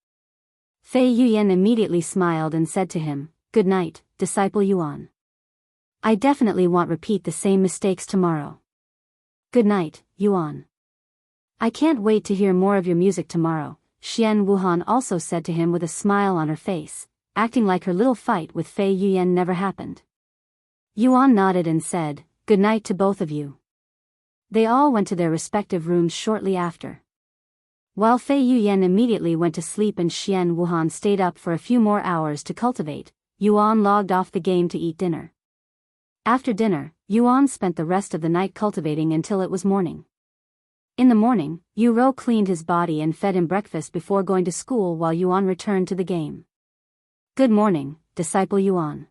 [SPEAKER 1] Fei Yuyan immediately smiled and said to him, "Good night, Disciple Yuan. I definitely won't repeat the same mistakes tomorrow." "Good night, Yuan. I can't wait to hear more of your music tomorrow," Xian Wuhan also said to him with a smile on her face, acting like her little fight with Fei Yuyan never happened. Yuan nodded and said, "Good night to both of you." They all went to their respective rooms shortly after. While Fei Yuyan immediately went to sleep and Xian Wuhan stayed up for a few more hours to cultivate, Yuan logged off the game to eat dinner. After dinner, Yuan spent the rest of the night cultivating until it was morning. In the morning, Yu cleaned his body and fed him breakfast before going to school while Yuan returned to the game. "Good morning, Disciple Yuan."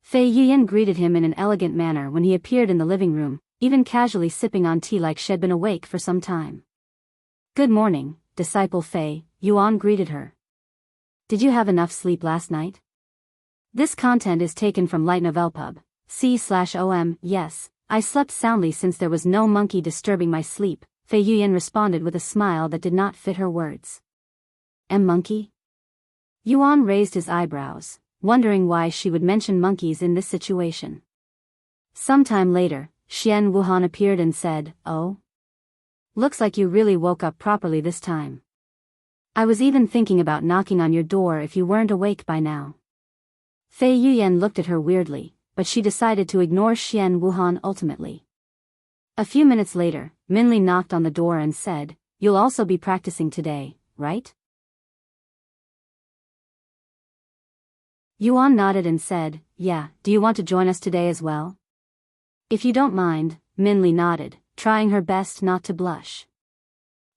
[SPEAKER 1] Fei Yuyan greeted him in an elegant manner when he appeared in the living room, even casually sipping on tea like she'd been awake for some time. "Good morning, Disciple Fei," Yuan greeted her. "Did you have enough sleep last night?" This content is taken from lightnovelpub.com. "Yes, I slept soundly since there was no monkey disturbing my sleep," Fei Yuyan responded with a smile that did not fit her words. Monkey? Yuan raised his eyebrows, wondering why she would mention monkeys in this situation. Sometime later, Xian Wuhan appeared and said, "Oh? Looks like you really woke up properly this time. I was even thinking about knocking on your door if you weren't awake by now." Fei Yuyan looked at her weirdly, but she decided to ignore Xian Wuhan ultimately. A few minutes later, Minli knocked on the door and said, "You'll also be practicing today, right?" Yuan nodded and said, "Yeah, do you want to join us today as well?" "If you don't mind," Minli nodded, trying her best not to blush.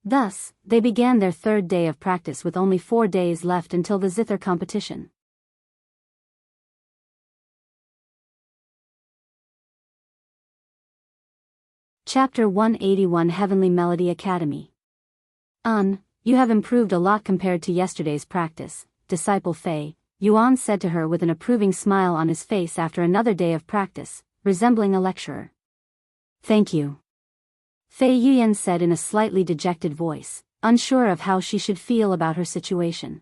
[SPEAKER 1] Thus, they began their third day of practice with only 4 days left until the Zither competition. Chapter 181 Heavenly Melody Academy. You have improved a lot compared to yesterday's practice, Disciple Fei," Yuan said to her with an approving smile on his face after another day of practice, resembling a lecturer. "Thank you." Fei Yuyan said in a slightly dejected voice, unsure of how she should feel about her situation.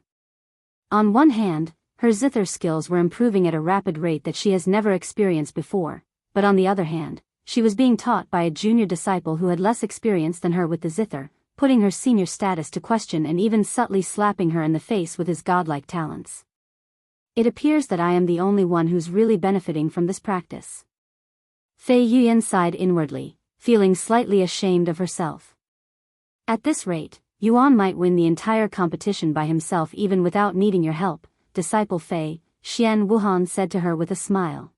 [SPEAKER 1] On one hand, her Zither skills were improving at a rapid rate that she has never experienced before, but on the other hand, she was being taught by a junior disciple who had less experience than her with the Zither, putting her senior status to question and even subtly slapping her in the face with his godlike talents. It appears that I am the only one who's really benefiting from this practice. Fei Yuyan sighed inwardly, feeling slightly ashamed of herself. At this rate, Yuan might win the entire competition by himself even without needing your help, Disciple Fei, Xian Wuhan said to her with a smile.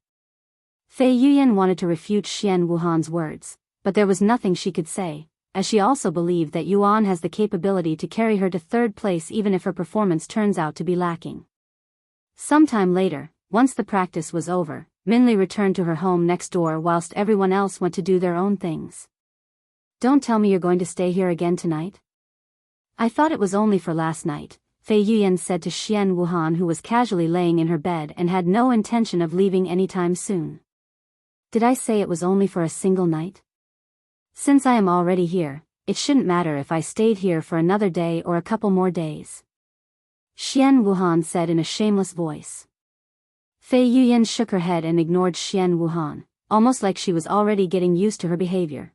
[SPEAKER 1] Fei Yuyan wanted to refute Xian Wuhan's words, but there was nothing she could say, as she also believed that Yuan has the capability to carry her to third place even if her performance turns out to be lacking. Sometime later, once the practice was over, Minli returned to her home next door whilst everyone else went to do their own things. Don't tell me you're going to stay here again tonight? I thought it was only for last night, Fei Yuyan said to Xian Wuhan, who was casually laying in her bed and had no intention of leaving anytime soon. Did I say it was only for a single night? Since I am already here, it shouldn't matter if I stayed here for another day or a couple more days. Xian Wuhan said in a shameless voice. Fei Yuyan shook her head and ignored Xian Wuhan, almost like she was already getting used to her behavior.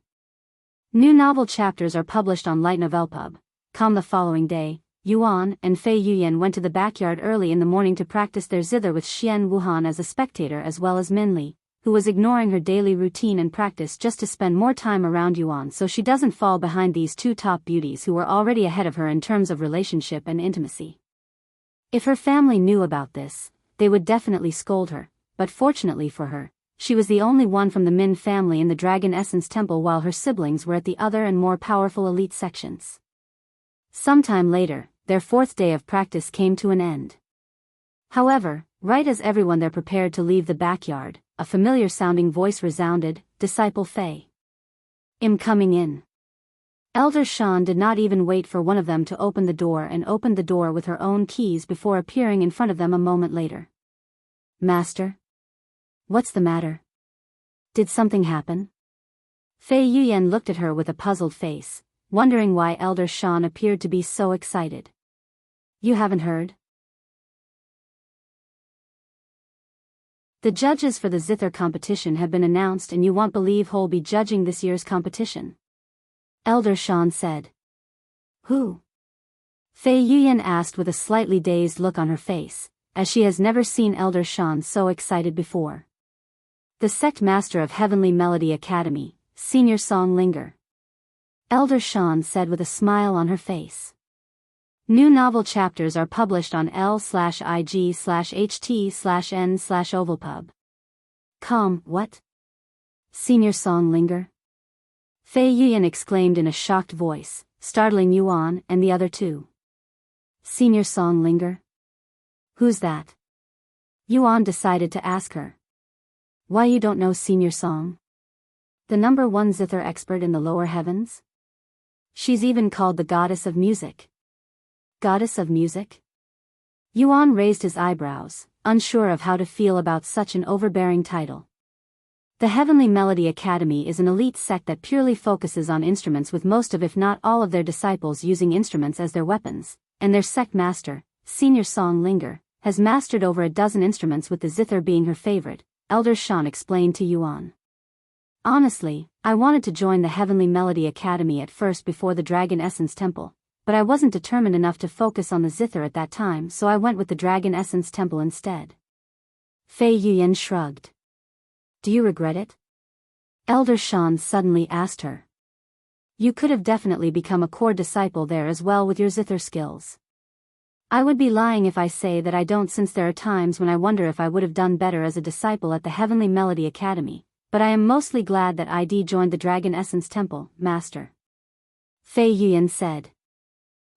[SPEAKER 1] New novel chapters are published on Light Novelpub. The following day, Yuan and Fei Yuyan went to the backyard early in the morning to practice their Zither with Xian Wuhan as a spectator as well as Minli, who was ignoring her daily routine and practice just to spend more time around Yuan so she doesn't fall behind these two top beauties who were already ahead of her in terms of relationship and intimacy. If her family knew about this, they would definitely scold her, but fortunately for her, she was the only one from the Min family in the Dragon Essence Temple while her siblings were at the other and more powerful elite sections. Sometime later, their fourth day of practice came to an end. However, right as everyone there prepared to leave the backyard, a familiar-sounding voice resounded, "Disciple Fei. I'm coming in." Elder Shan did not even wait for one of them to open the door and opened the door with her own keys before appearing in front of them a moment later. "Master? What's the matter? Did something happen?" Fei Yuyan looked at her with a puzzled face, wondering why Elder Shan appeared to be so excited. "You haven't heard? The judges for the Zither competition have been announced and you won't believe who'll be judging this year's competition," Elder Shan said. "Who?" Fei Yuyan asked with a slightly dazed look on her face, as she has never seen Elder Shan so excited before. "The Sect Master of Heavenly Melody Academy, Senior Song Linger," Elder Shan said with a smile on her face. New novel chapters are published on l/ig/ht/n/ovalpub. What? Senior Song Linger? Fei Yuyan exclaimed in a shocked voice, startling Yuan and the other two. Senior Song Linger? Who's that? Yuan decided to ask her. Why, you don't know Senior Song? The #1 Zither expert in the lower heavens? She's even called the Goddess of Music. Goddess of Music? Yuan raised his eyebrows, unsure of how to feel about such an overbearing title. The Heavenly Melody Academy is an elite sect that purely focuses on instruments, with most of if not all of their disciples using instruments as their weapons, and their sect master, Senior Song Linger, has mastered over a dozen instruments, with the Zither being her favorite, Elder Shan explained to Yuan. Honestly, I wanted to join the Heavenly Melody Academy at first before the Dragon Essence Temple, but I wasn't determined enough to focus on the Zither at that time, so I went with the Dragon Essence Temple instead. Fei Yuyan shrugged. Do you regret it? Elder Shan suddenly asked her. You could have definitely become a core disciple there as well with your Zither skills. I would be lying if I say that I don't, since there are times when I wonder if I would have done better as a disciple at the Heavenly Melody Academy, but I am mostly glad that I joined the Dragon Essence Temple, Master. Fei Yuyan said.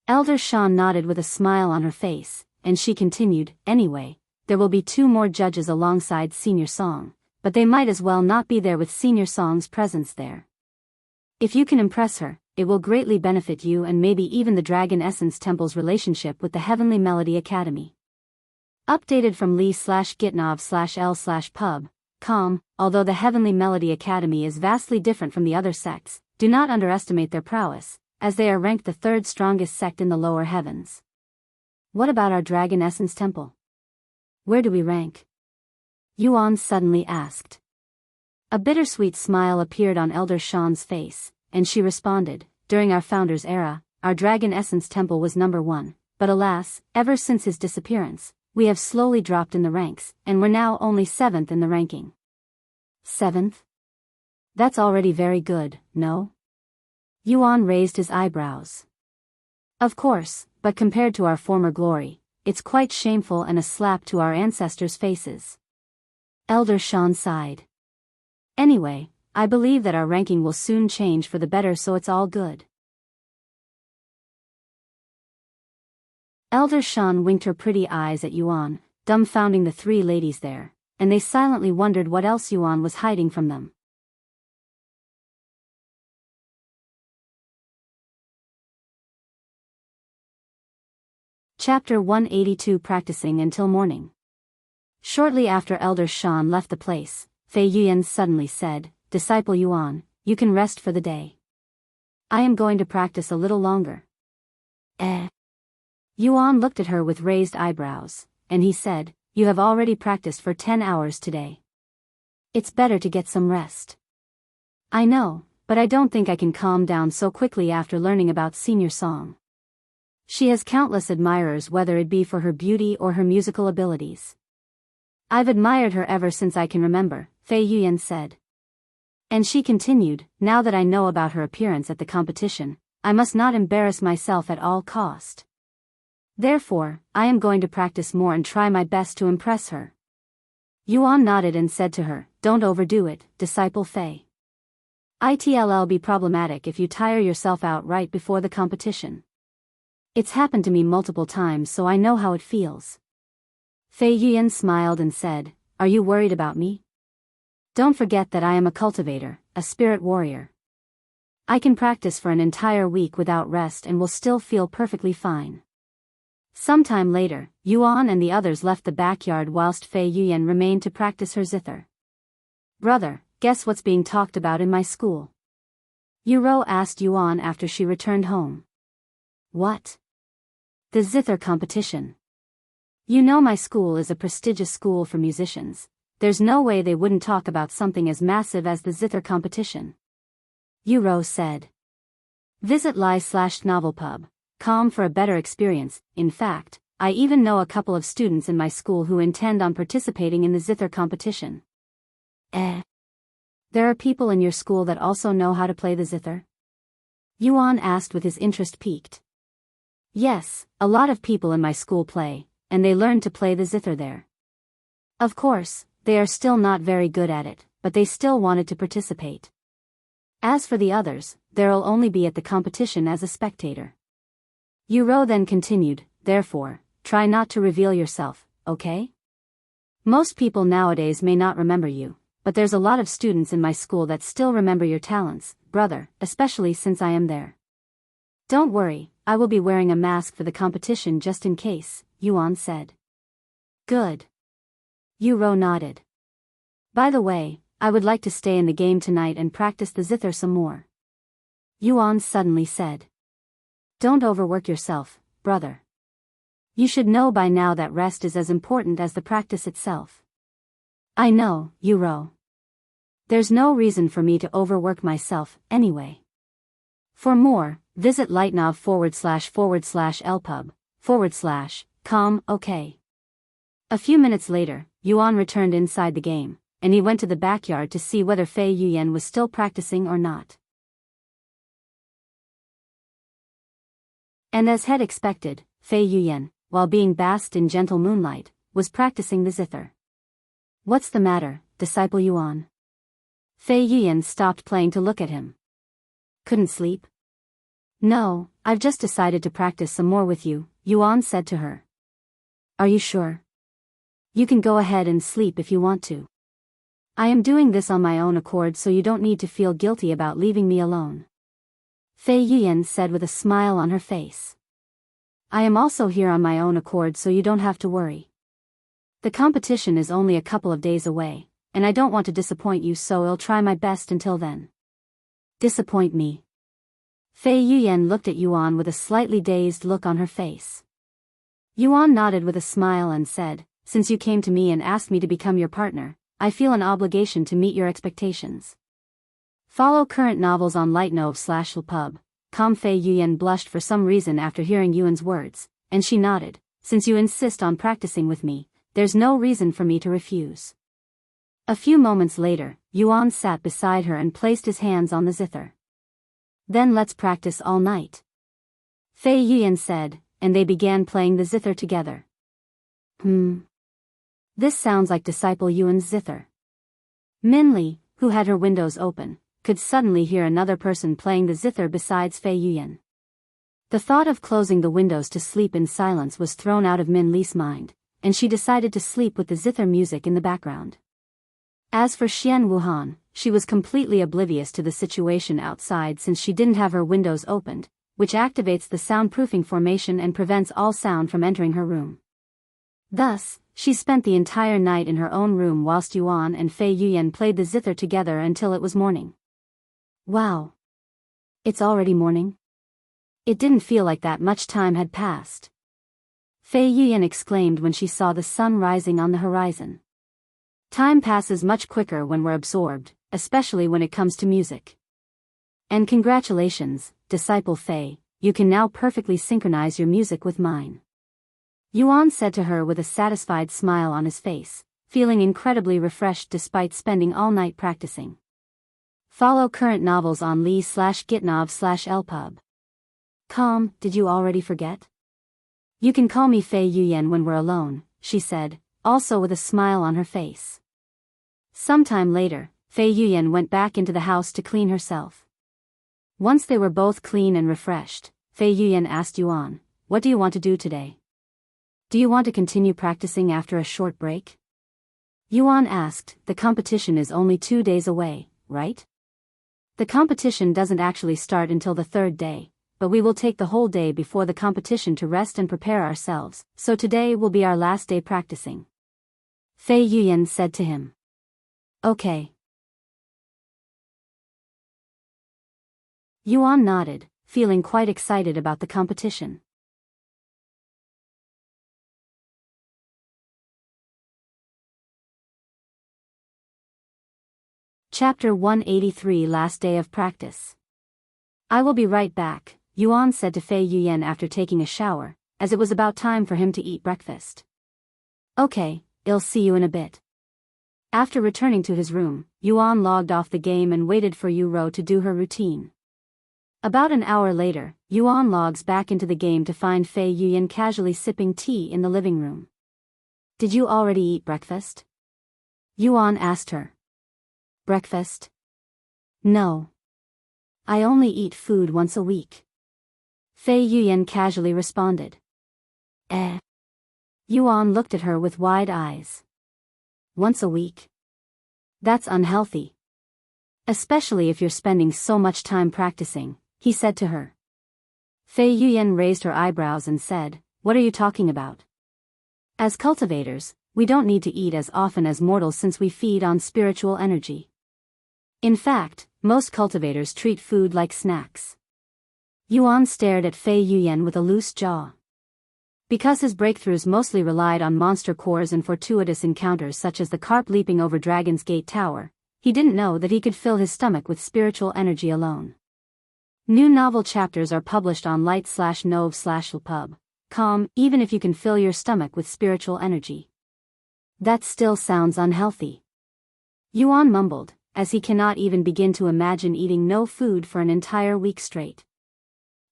[SPEAKER 1] Elder Shan nodded with a smile on her face, and she continued, anyway, there will be 2 more judges alongside Senior Song, but they might as well not be there with Senior Song's presence there. If you can impress her, it will greatly benefit you and maybe even the Dragon Essence Temple's relationship with the Heavenly Melody Academy. Updated from Lee/Gitnov/L/pub. Although the Heavenly Melody Academy is vastly different from the other sects, do not underestimate their prowess, as they are ranked the third strongest sect in the lower heavens. What about our Dragon Essence Temple? Where do we rank? Yuan suddenly asked. A bittersweet smile appeared on Elder Shan's face, and she responded, during our founder's era, our Dragon Essence Temple was number 1, but alas, ever since his disappearance, we have slowly dropped in the ranks, and we're now only 7th in the ranking. 7th? That's already very good, no? Yuan raised his eyebrows. Of course, but compared to our former glory, it's quite shameful and a slap to our ancestors' faces. Elder Shan sighed. Anyway, I believe that our ranking will soon change for the better, so it's all good. Elder Shan winked her pretty eyes at Yuan, dumbfounding the 3 ladies there, and they silently wondered what else Yuan was hiding from them. Chapter 182 Practicing Until Morning. Shortly after Elder Shan left the place, Fei Yuyan suddenly said, Disciple Yuan, you can rest for the day. I am going to practice a little longer. Yuan looked at her with raised eyebrows, and he said, You have already practiced for 10 hours today. It's better to get some rest. I know, but I don't think I can calm down so quickly after learning about Senior Song. She has countless admirers, whether it be for her beauty or her musical abilities. I've admired her ever since I can remember, Fei Yuyan said. And she continued, Now that I know about her appearance at the competition, I must not embarrass myself at all cost. Therefore, I am going to practice more and try my best to impress her. Yuan nodded and said to her, Don't overdo it, Disciple Fei. It'll be problematic if you tire yourself out right before the competition. It's happened to me multiple times, so I know how it feels. Fei Yuyan smiled and said, Are you worried about me? Don't forget that I am a cultivator, a spirit warrior. I can practice for an entire week without rest and will still feel perfectly fine. Sometime later, Yuan and the others left the backyard whilst Fei Yuyan remained to practice her zither. Brother, guess what's being talked about in my school? Yuro asked Yuan after she returned home. What? The zither competition. You know my school is a prestigious school for musicians. There's no way they wouldn't talk about something as massive as the zither competition. Yuro said. Visit li/novelpub.com for a better experience. In fact, I even know a couple of students in my school who intend on participating in the zither competition. There are people in your school that also know how to play the zither? Yuan asked with his interest piqued. Yes, a lot of people in my school play, and they learned to play the zither there. Of course, they are still not very good at it, but they still wanted to participate. As for the others, they'll only be at the competition as a spectator. Yuro then continued, Therefore, try not to reveal yourself, okay? Most people nowadays may not remember you, but there's a lot of students in my school that still remember your talents, brother, especially since I am there. Don't worry, I will be wearing a mask for the competition just in case, Yuan said. Good. Yuro nodded. By the way, I would like to stay in the game tonight and practice the zither some more. Yuan suddenly said. Don't overwork yourself, brother. You should know by now that rest is as important as the practice itself. I know, Yuro. There's no reason for me to overwork myself, anyway. For more, visit lightnov//lpub/com, okay. A few minutes later, Yuan returned inside the game, and he went to the backyard to see whether Fei Yuyan was still practicing or not. And as had expected, Fei Yuyan, while being basked in gentle moonlight, was practicing the zither. What's the matter, Disciple Yuan? Fei Yuyan stopped playing to look at him. Couldn't sleep? No, I've just decided to practice some more with you, Yuan said to her. Are you sure? You can go ahead and sleep if you want to. I am doing this on my own accord, so you don't need to feel guilty about leaving me alone. Fei Yuyan said with a smile on her face. I am also here on my own accord, so you don't have to worry. The competition is only a couple of days away, and I don't want to disappoint you, so I'll try my best until then. Disappoint me. Fei Yuyan looked at Yuan with a slightly dazed look on her face. Yuan nodded with a smile and said, since you came to me and asked me to become your partner, I feel an obligation to meet your expectations. Follow current novels on lightnove/lpub. Fei Yuyan blushed for some reason after hearing Yuan's words, and she nodded. Since you insist on practicing with me, there's no reason for me to refuse. A few moments later, Yuan sat beside her and placed his hands on the zither. Then let's practice all night. Fei Yuyan said, and they began playing the zither together. This sounds like Disciple Yuan's zither. Minli, who had her windows open, could suddenly hear another person playing the zither besides Fei Yuyan. The thought of closing the windows to sleep in silence was thrown out of Minli's mind, and she decided to sleep with the zither music in the background. As for Xian Wuhan, she was completely oblivious to the situation outside since she didn't have her windows opened, which activates the soundproofing formation and prevents all sound from entering her room. Thus, she spent the entire night in her own room whilst Yuan and Fei Yuyan played the zither together until it was morning. Wow! It's already morning? It didn't feel like that much time had passed. Fei Yuyan exclaimed when she saw the sun rising on the horizon. Time passes much quicker when we're absorbed, especially when it comes to music. And congratulations, Disciple Fei, you can now perfectly synchronize your music with mine. Yuan said to her with a satisfied smile on his face, feeling incredibly refreshed despite spending all night practicing. Follow current novels on li/gitnov/lpub. Did you already forget? You can call me Fei Yuyan when we're alone, she said, also with a smile on her face. Sometime later, Fei Yuyan went back into the house to clean herself. Once they were both clean and refreshed, Fei Yuyan asked Yuan, what do you want to do today? Do you want to continue practicing after a short break? Yuan asked, the competition is only 2 days away, right? The competition doesn't actually start until the 3rd day, but we will take the whole day before the competition to rest and prepare ourselves, so today will be our last day practicing. Fei Yuyan said to him. Okay. Yuan nodded, feeling quite excited about the competition. Chapter 183 Last Day of Practice. I will be right back, Yuan said to Fei Yuyan after taking a shower, as it was about time for him to eat breakfast. Okay, I'll see you in a bit. After returning to his room, Yuan logged off the game and waited for Yu-Ro to do her routine. About an hour later, Yuan logs back into the game to find Fei Yuyan casually sipping tea in the living room. Did you already eat breakfast? Yuan asked her. Breakfast? No. I only eat food once a week. Fei Yuyan casually responded. Yuan looked at her with wide eyes. Once a week? That's unhealthy. Especially if you're spending so much time practicing, he said to her. Fei Yuyan raised her eyebrows and said, what are you talking about? As cultivators, we don't need to eat as often as mortals since we feed on spiritual energy. In fact, most cultivators treat food like snacks. Yuan stared at Fei Yuyan with a loose jaw. Because his breakthroughs mostly relied on monster cores and fortuitous encounters such as the carp leaping over Dragon's Gate Tower, he didn't know that he could fill his stomach with spiritual energy alone. New novel chapters are published on light/nove/lpub.com, even if you can fill your stomach with spiritual energy. That still sounds unhealthy. Yuan mumbled, as he cannot even begin to imagine eating no food for an entire week straight.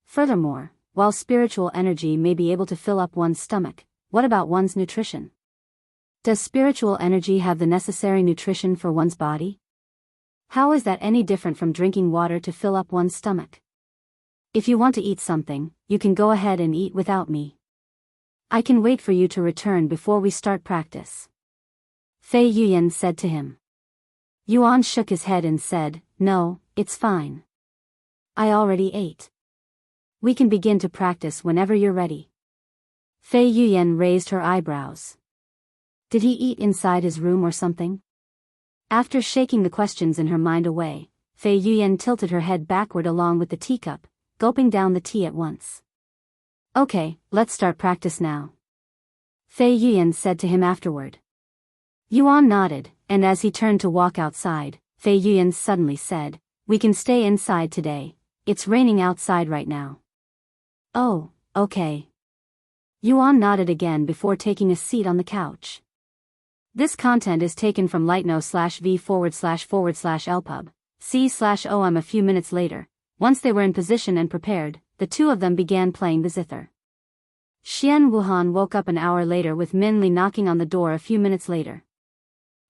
[SPEAKER 1] Furthermore, while spiritual energy may be able to fill up one's stomach, what about one's nutrition? Does spiritual energy have the necessary nutrition for one's body? How is that any different from drinking water to fill up one's stomach? If you want to eat something, you can go ahead and eat without me. I can wait for you to return before we start practice. Fei Yuyan said to him. Yuan shook his head and said, no, it's fine. I already ate. We can begin to practice whenever you're ready. Fei Yuyan raised her eyebrows. Did he eat inside his room or something? After shaking the questions in her mind away, Fei Yuyan tilted her head backward along with the teacup, gulping down the tea at once. Okay, let's start practice now. Fei Yuyan said to him afterward. Yuan nodded, and as he turned to walk outside, Fei Yuyan suddenly said, "We can stay inside today. It's raining outside right now." Oh, okay. Yuan nodded again before taking a seat on the couch. This content is taken from lightno/v//lpub. C/OM. A few minutes later, once they were in position and prepared, the two of them began playing the zither. Xian Wuhan woke up an hour later with Min Li knocking on the door a few minutes later.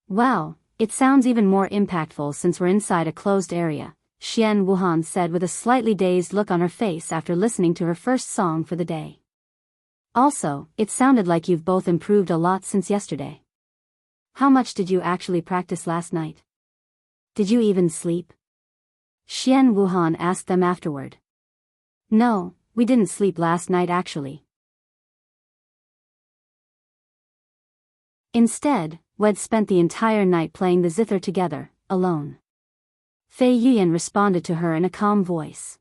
[SPEAKER 1] Wow, it sounds even more impactful since we're inside a closed area, Xian Wuhan said with a slightly dazed look on her face after listening to her first song for the day. Also, it sounded like you've both improved a lot since yesterday. How much did you actually practice last night? Did you even sleep? Xian Wuhan asked them afterward. No, we didn't sleep last night actually. Instead, we'd spent the entire night playing the zither together, alone. Fei Yuyan responded to her in a calm voice.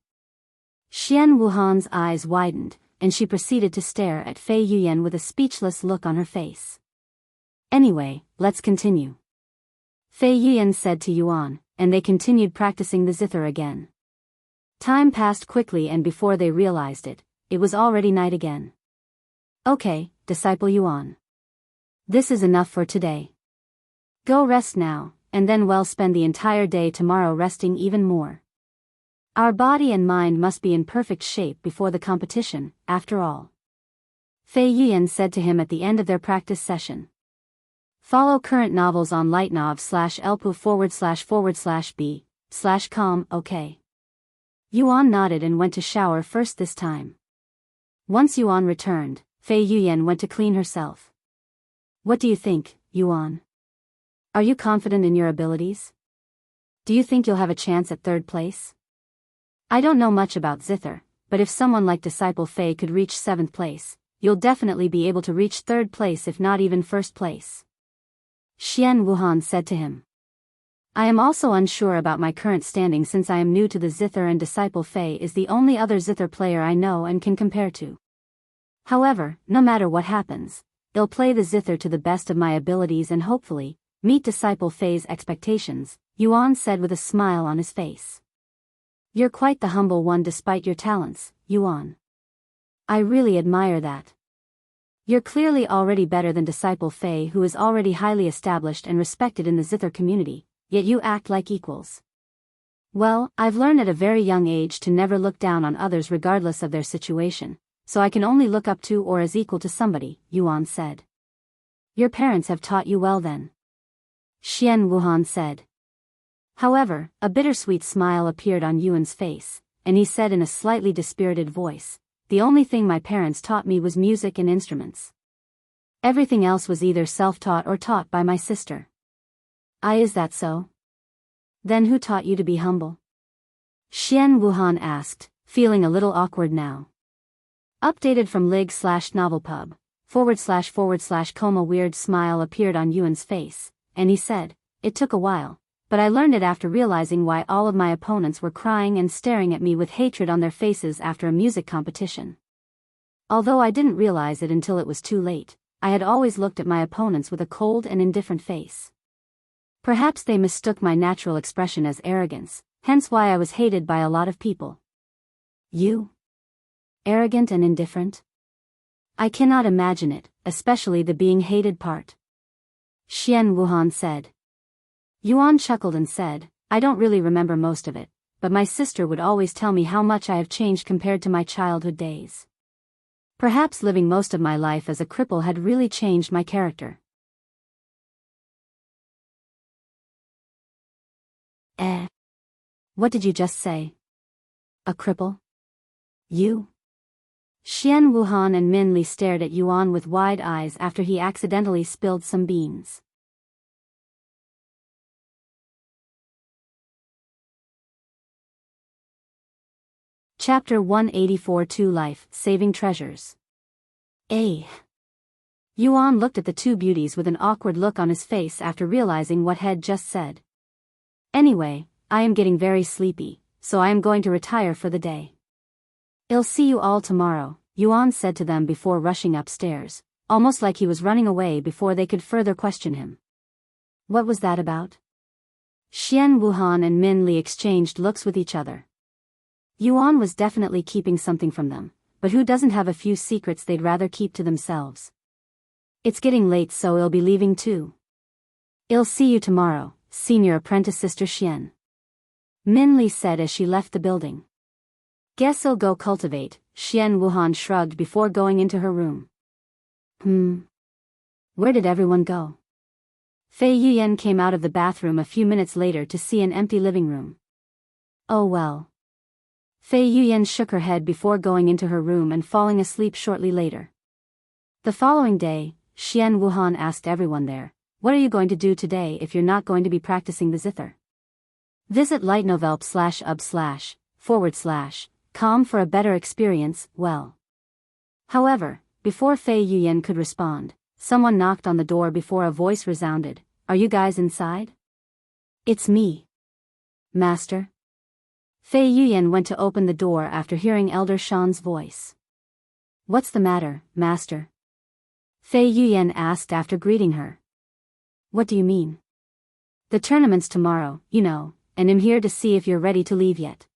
[SPEAKER 1] Xian Wuhan's eyes widened, and she proceeded to stare at Fei Yuyan with a speechless look on her face. Anyway, let's continue. Fei Yuyan said to Yuan, and they continued practicing the zither again. Time passed quickly and before they realized it, it was already night again. Okay, Disciple Yuan. This is enough for today. Go rest now, and then we'll spend the entire day tomorrow resting even more. Our body and mind must be in perfect shape before the competition, after all. Fei Yuyan said to him at the end of their practice session. Follow current novels on lightnov/lpu/b/com, okay. Yuan nodded and went to shower first this time. Once Yuan returned, Fei Yuyan went to clean herself. What do you think, Yuan? Are you confident in your abilities? Do you think you'll have a chance at third place? I don't know much about Zither, but if someone like Disciple Fei could reach 7th place, you'll definitely be able to reach 3rd place if not even 1st place. Xian Wuhan said to him. I am also unsure about my current standing since I am new to the Zither and Disciple Fei is the only other Zither player I know and can compare to. However, no matter what happens, I'll play the Zither to the best of my abilities and hopefully, meet Disciple Fei's expectations, Yuan said with a smile on his face. You're quite the humble one despite your talents, Yuan. I really admire that. You're clearly already better than Disciple Fei who is already highly established and respected in the Zither community, yet you act like equals. Well, I've learned at a very young age to never look down on others regardless of their situation, so I can only look up to or as equal to somebody, Yuan said. Your parents have taught you well then. Xian Wuhan said. However, a bittersweet smile appeared on Yuan's face, and he said in a slightly dispirited voice, the only thing my parents taught me was music and instruments. Everything else was either self-taught or taught by my sister. Is that so? Then who taught you to be humble? Xian Wuhan asked, feeling a little awkward now. Updated from lig/novelpub, // a weird smile appeared on Yuan's face, and he said, it took a while, but I learned it after realizing why all of my opponents were crying and staring at me with hatred on their faces after a music competition. Although I didn't realize it until it was too late, I had always looked at my opponents with a cold and indifferent face. Perhaps they mistook my natural expression as arrogance, hence why I was hated by a lot of people. You? Arrogant and indifferent? I cannot imagine it, especially the being hated part. Xian Wuhan said. Yuan chuckled and said, I don't really remember most of it, but my sister would always tell me how much I have changed compared to my childhood days. Perhaps living most of my life as a cripple had really changed my character. What did you just say? A cripple? You? Xian Wuhan and Min Li stared at Yuan with wide eyes after he accidentally spilled some beans. Chapter 184 2 Life, Saving Treasures. Yuan looked at the two beauties with an awkward look on his face after realizing what had just said. Anyway, I am getting very sleepy, so I am going to retire for the day. I'll see you all tomorrow, Yuan said to them before rushing upstairs, almost like he was running away before they could further question him. What was that about? Xian Wuhan and Min Li exchanged looks with each other. Yuan was definitely keeping something from them, but who doesn't have a few secrets they'd rather keep to themselves? It's getting late, so I'll be leaving too. I'll see you tomorrow, Senior Apprentice Sister Xian. Min Li said as she left the building. Guess I'll go cultivate, Xian Wuhan shrugged before going into her room. Where did everyone go? Fei Yuyan came out of the bathroom a few minutes later to see an empty living room. Oh well. Fei Yuyan shook her head before going into her room and falling asleep shortly later. The following day, Xian Wuhan asked everyone there, "What are you going to do today if you're not going to be practicing the Zither?" Visit lightnovelp/ub//com for a better experience, well. However, before Fei Yuyan could respond, someone knocked on the door before a voice resounded, "Are you guys inside?" "It's me, Master." Fei Yuyan went to open the door after hearing Elder Shan's voice. "What's the matter, Master?" Fei Yuyan asked after greeting her. "What do you mean?" "The tournament's tomorrow, you know, and I'm here to see if you're ready to leave yet."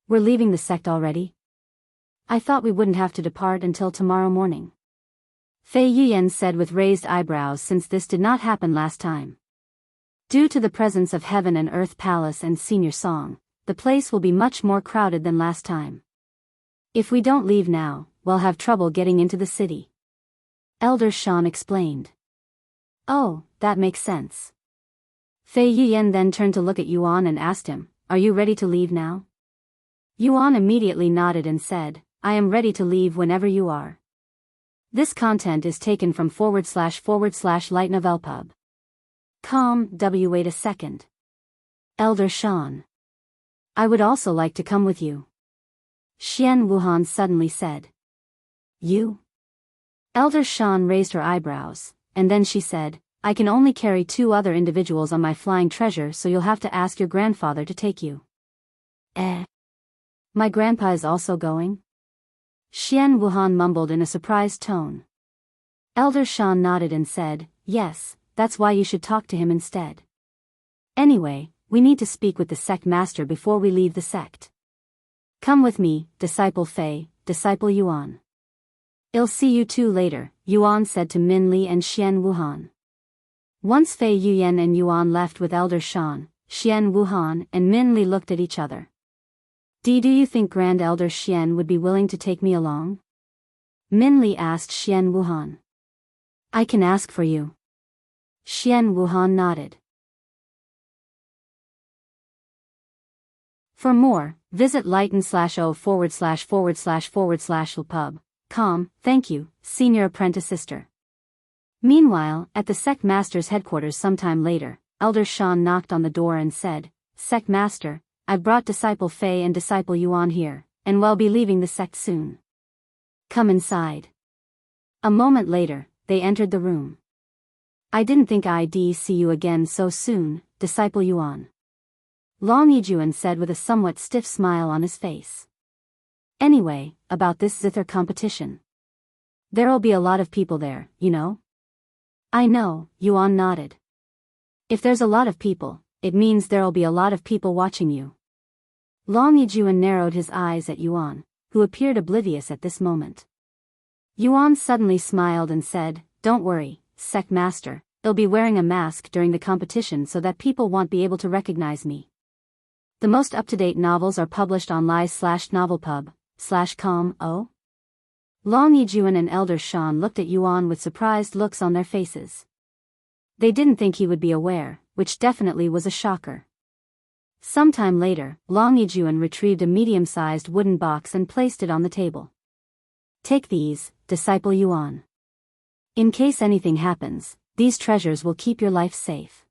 [SPEAKER 1] "We're leaving the sect already? I thought we wouldn't have to depart until tomorrow morning." Fei Yuyan said with raised eyebrows, since this did not happen last time. Due to the presence of Heaven and Earth Palace and Senior Song, the place will be much more crowded than last time. If we don't leave now, we'll have trouble getting into the city. Elder Shan explained. Oh, that makes sense. Fei Yuyan then turned to look at Yuan and asked him, "Are you ready to leave now?" Yuan immediately nodded and said, "I am ready to leave whenever you are." This content is taken from //lightnovelpub.com. Wait a second. Elder Shan. I would also like to come with you. Xian Wuhan suddenly said. You? Elder Shan raised her eyebrows, and then she said, I can only carry 2 other individuals on my flying treasure, so you'll have to ask your grandfather to take you. My grandpa is also going? Xian Wuhan mumbled in a surprised tone. Elder Shan nodded and said, Yes, that's why you should talk to him instead. Anyway, we need to speak with the sect master before we leave the sect. Come with me, Disciple Fei, Disciple Yuan. I'll see you 2 later, Yuan said to Min Li and Xian Wuhan. Once Fei Yuyan and Yuan left with Elder Shan, Xian Wuhan and Min Li looked at each other. Do you think Grand Elder Xian would be willing to take me along? Min Li asked Xian Wuhan. I can ask for you. Xian Wuhan nodded. For more, visit lighten/o//pub.com. Thank you, Senior Apprentice Sister. Meanwhile, at the Sect Master's headquarters sometime later, Elder Shan knocked on the door and said, Sect Master, I've brought Disciple Fei and Disciple Yuan here, and we'll be leaving the sect soon. Come inside. A moment later, they entered the room. I didn't think I'd see you again so soon, Disciple Yuan. Long Yijuan said with a somewhat stiff smile on his face. Anyway, about this Zither competition. There'll be a lot of people there, you know? I know, Yuan nodded. If there's a lot of people, it means there'll be a lot of people watching you. Long Yijuan narrowed his eyes at Yuan, who appeared oblivious at this moment. Yuan suddenly smiled and said, Don't worry, Sect Master, I'll be wearing a mask during the competition so that people won't be able to recognize me. The most up-to-date novels are published on lies/novelpub.com. Oh? Long Yijuan and Elder Shan looked at Yuan with surprised looks on their faces. They didn't think he would be aware, which definitely was a shocker. Sometime later, Long Yijuan retrieved a medium-sized wooden box and placed it on the table. Take these, Disciple Yuan. In case anything happens, these treasures will keep your life safe.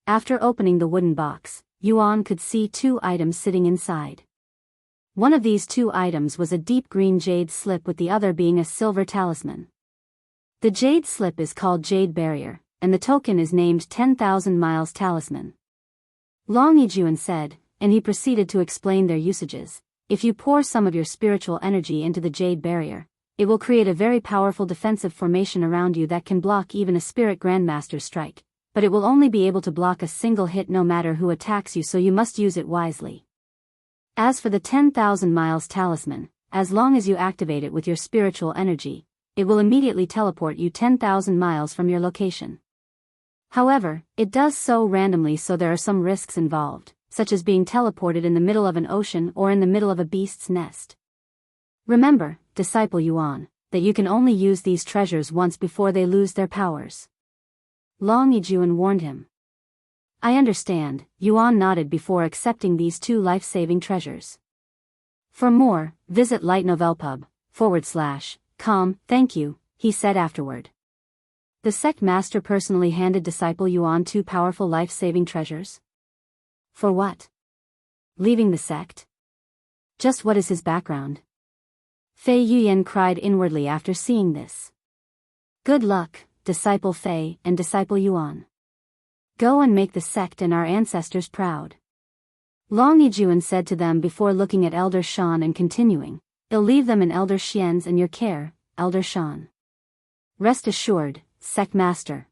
[SPEAKER 1] After opening the wooden box, Yuan could see 2 items sitting inside. One of these 2 items was a deep green jade slip, with the other being a silver talisman. The jade slip is called Jade Barrier, and the token is named 10,000 Miles Talisman. Long Yijuan said, and he proceeded to explain their usages. If you pour some of your spiritual energy into the jade barrier, it will create a very powerful defensive formation around you that can block even a spirit grandmaster's strike, but it will only be able to block a single hit no matter who attacks you, so you must use it wisely. As for the 10,000 miles talisman, as long as you activate it with your spiritual energy, it will immediately teleport you 10,000 miles from your location. However, it does so randomly, so there are some risks involved, such as being teleported in the middle of an ocean or in the middle of a beast's nest. Remember, Disciple Yuan, that you can only use these treasures once before they lose their powers. Long Yijuan warned him. I understand, Yuan nodded before accepting these two life-saving treasures. For more, visit lightnovelpub.com, thank you, he said afterward. The Sect Master personally handed Disciple Yuan two powerful life-saving treasures. For what? Leaving the sect? Just what is his background? Fei Yuyan cried inwardly after seeing this. Good luck, Disciple Fei and Disciple Yuan. Go and make the sect and our ancestors proud. Long Yijuan said to them before looking at Elder Shan and continuing, I'll leave them in Elder Xian's and your care, Elder Shan. Rest assured, Sect Master.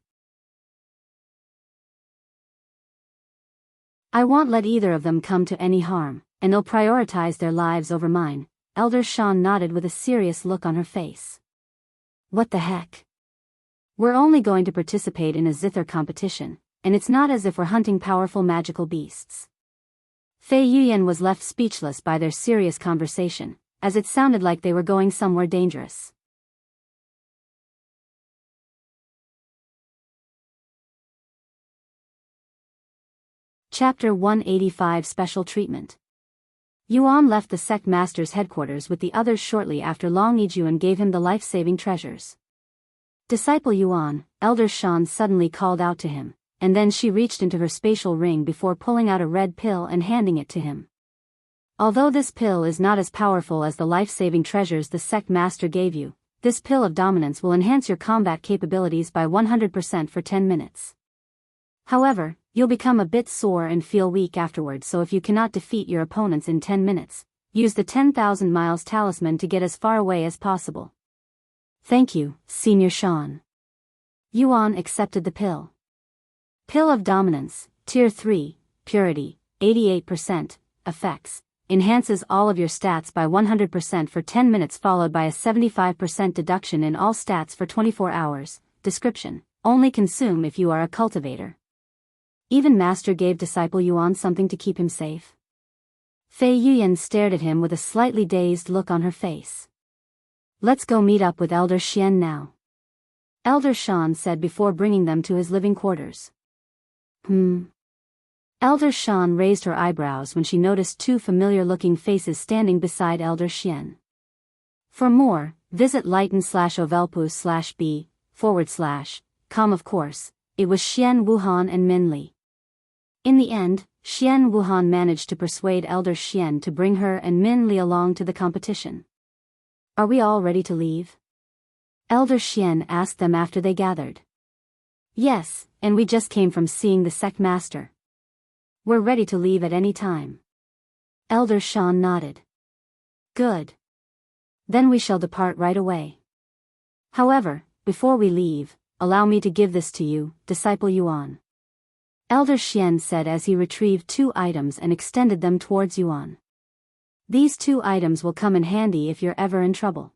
[SPEAKER 1] I won't let either of them come to any harm, and they'll prioritize their lives over mine. Elder Shan nodded with a serious look on her face. What the heck? We're only going to participate in a Zither competition, and it's not as if we're hunting powerful magical beasts. Fei Yuyan was left speechless by their serious conversation, as it sounded like they were going somewhere dangerous. Chapter 185 Special Treatment. Yuan left the Sect Master's headquarters with the others shortly after Long Yijuan gave him the life-saving treasures. Disciple Yuan, Elder Shan suddenly called out to him, and then she reached into her spatial ring before pulling out a red pill and handing it to him. Although this pill is not as powerful as the life-saving treasures the Sect Master gave you, this pill of dominance will enhance your combat capabilities by 100% for 10 minutes. However, you'll become a bit sore and feel weak afterwards, so if you cannot defeat your opponents in 10 minutes, use the 10,000 miles talisman to get as far away as possible. Thank you, Senior Shan. Yuan accepted the pill. Pill of Dominance, Tier 3, Purity, 88%, Effects, enhances all of your stats by 100% for 10 minutes followed by a 75% deduction in all stats for 24 hours. Description, only consume if you are a cultivator. Even Master gave Disciple Yuan something to keep him safe. Fei Yuyan stared at him with a slightly dazed look on her face. Let's go meet up with Elder Xian now. Elder Shan said before bringing them to his living quarters. Elder Shan raised her eyebrows when she noticed two familiar-looking faces standing beside Elder Xian. For more, visit lighten/ovelpu/b/com. Of course, it was Xian Wuhan and Min Li. In the end, Xian Wuhan managed to persuade Elder Xian to bring her and Min Li along to the competition. Are we all ready to leave? Elder Xian asked them after they gathered. Yes, and we just came from seeing the Sect Master. We're ready to leave at any time. Elder Shan nodded. Good. Then we shall depart right away. However, before we leave, allow me to give this to you, Disciple Yuan. Elder Xian said as he retrieved two items and extended them towards Yuan. These two items will come in handy if you're ever in trouble.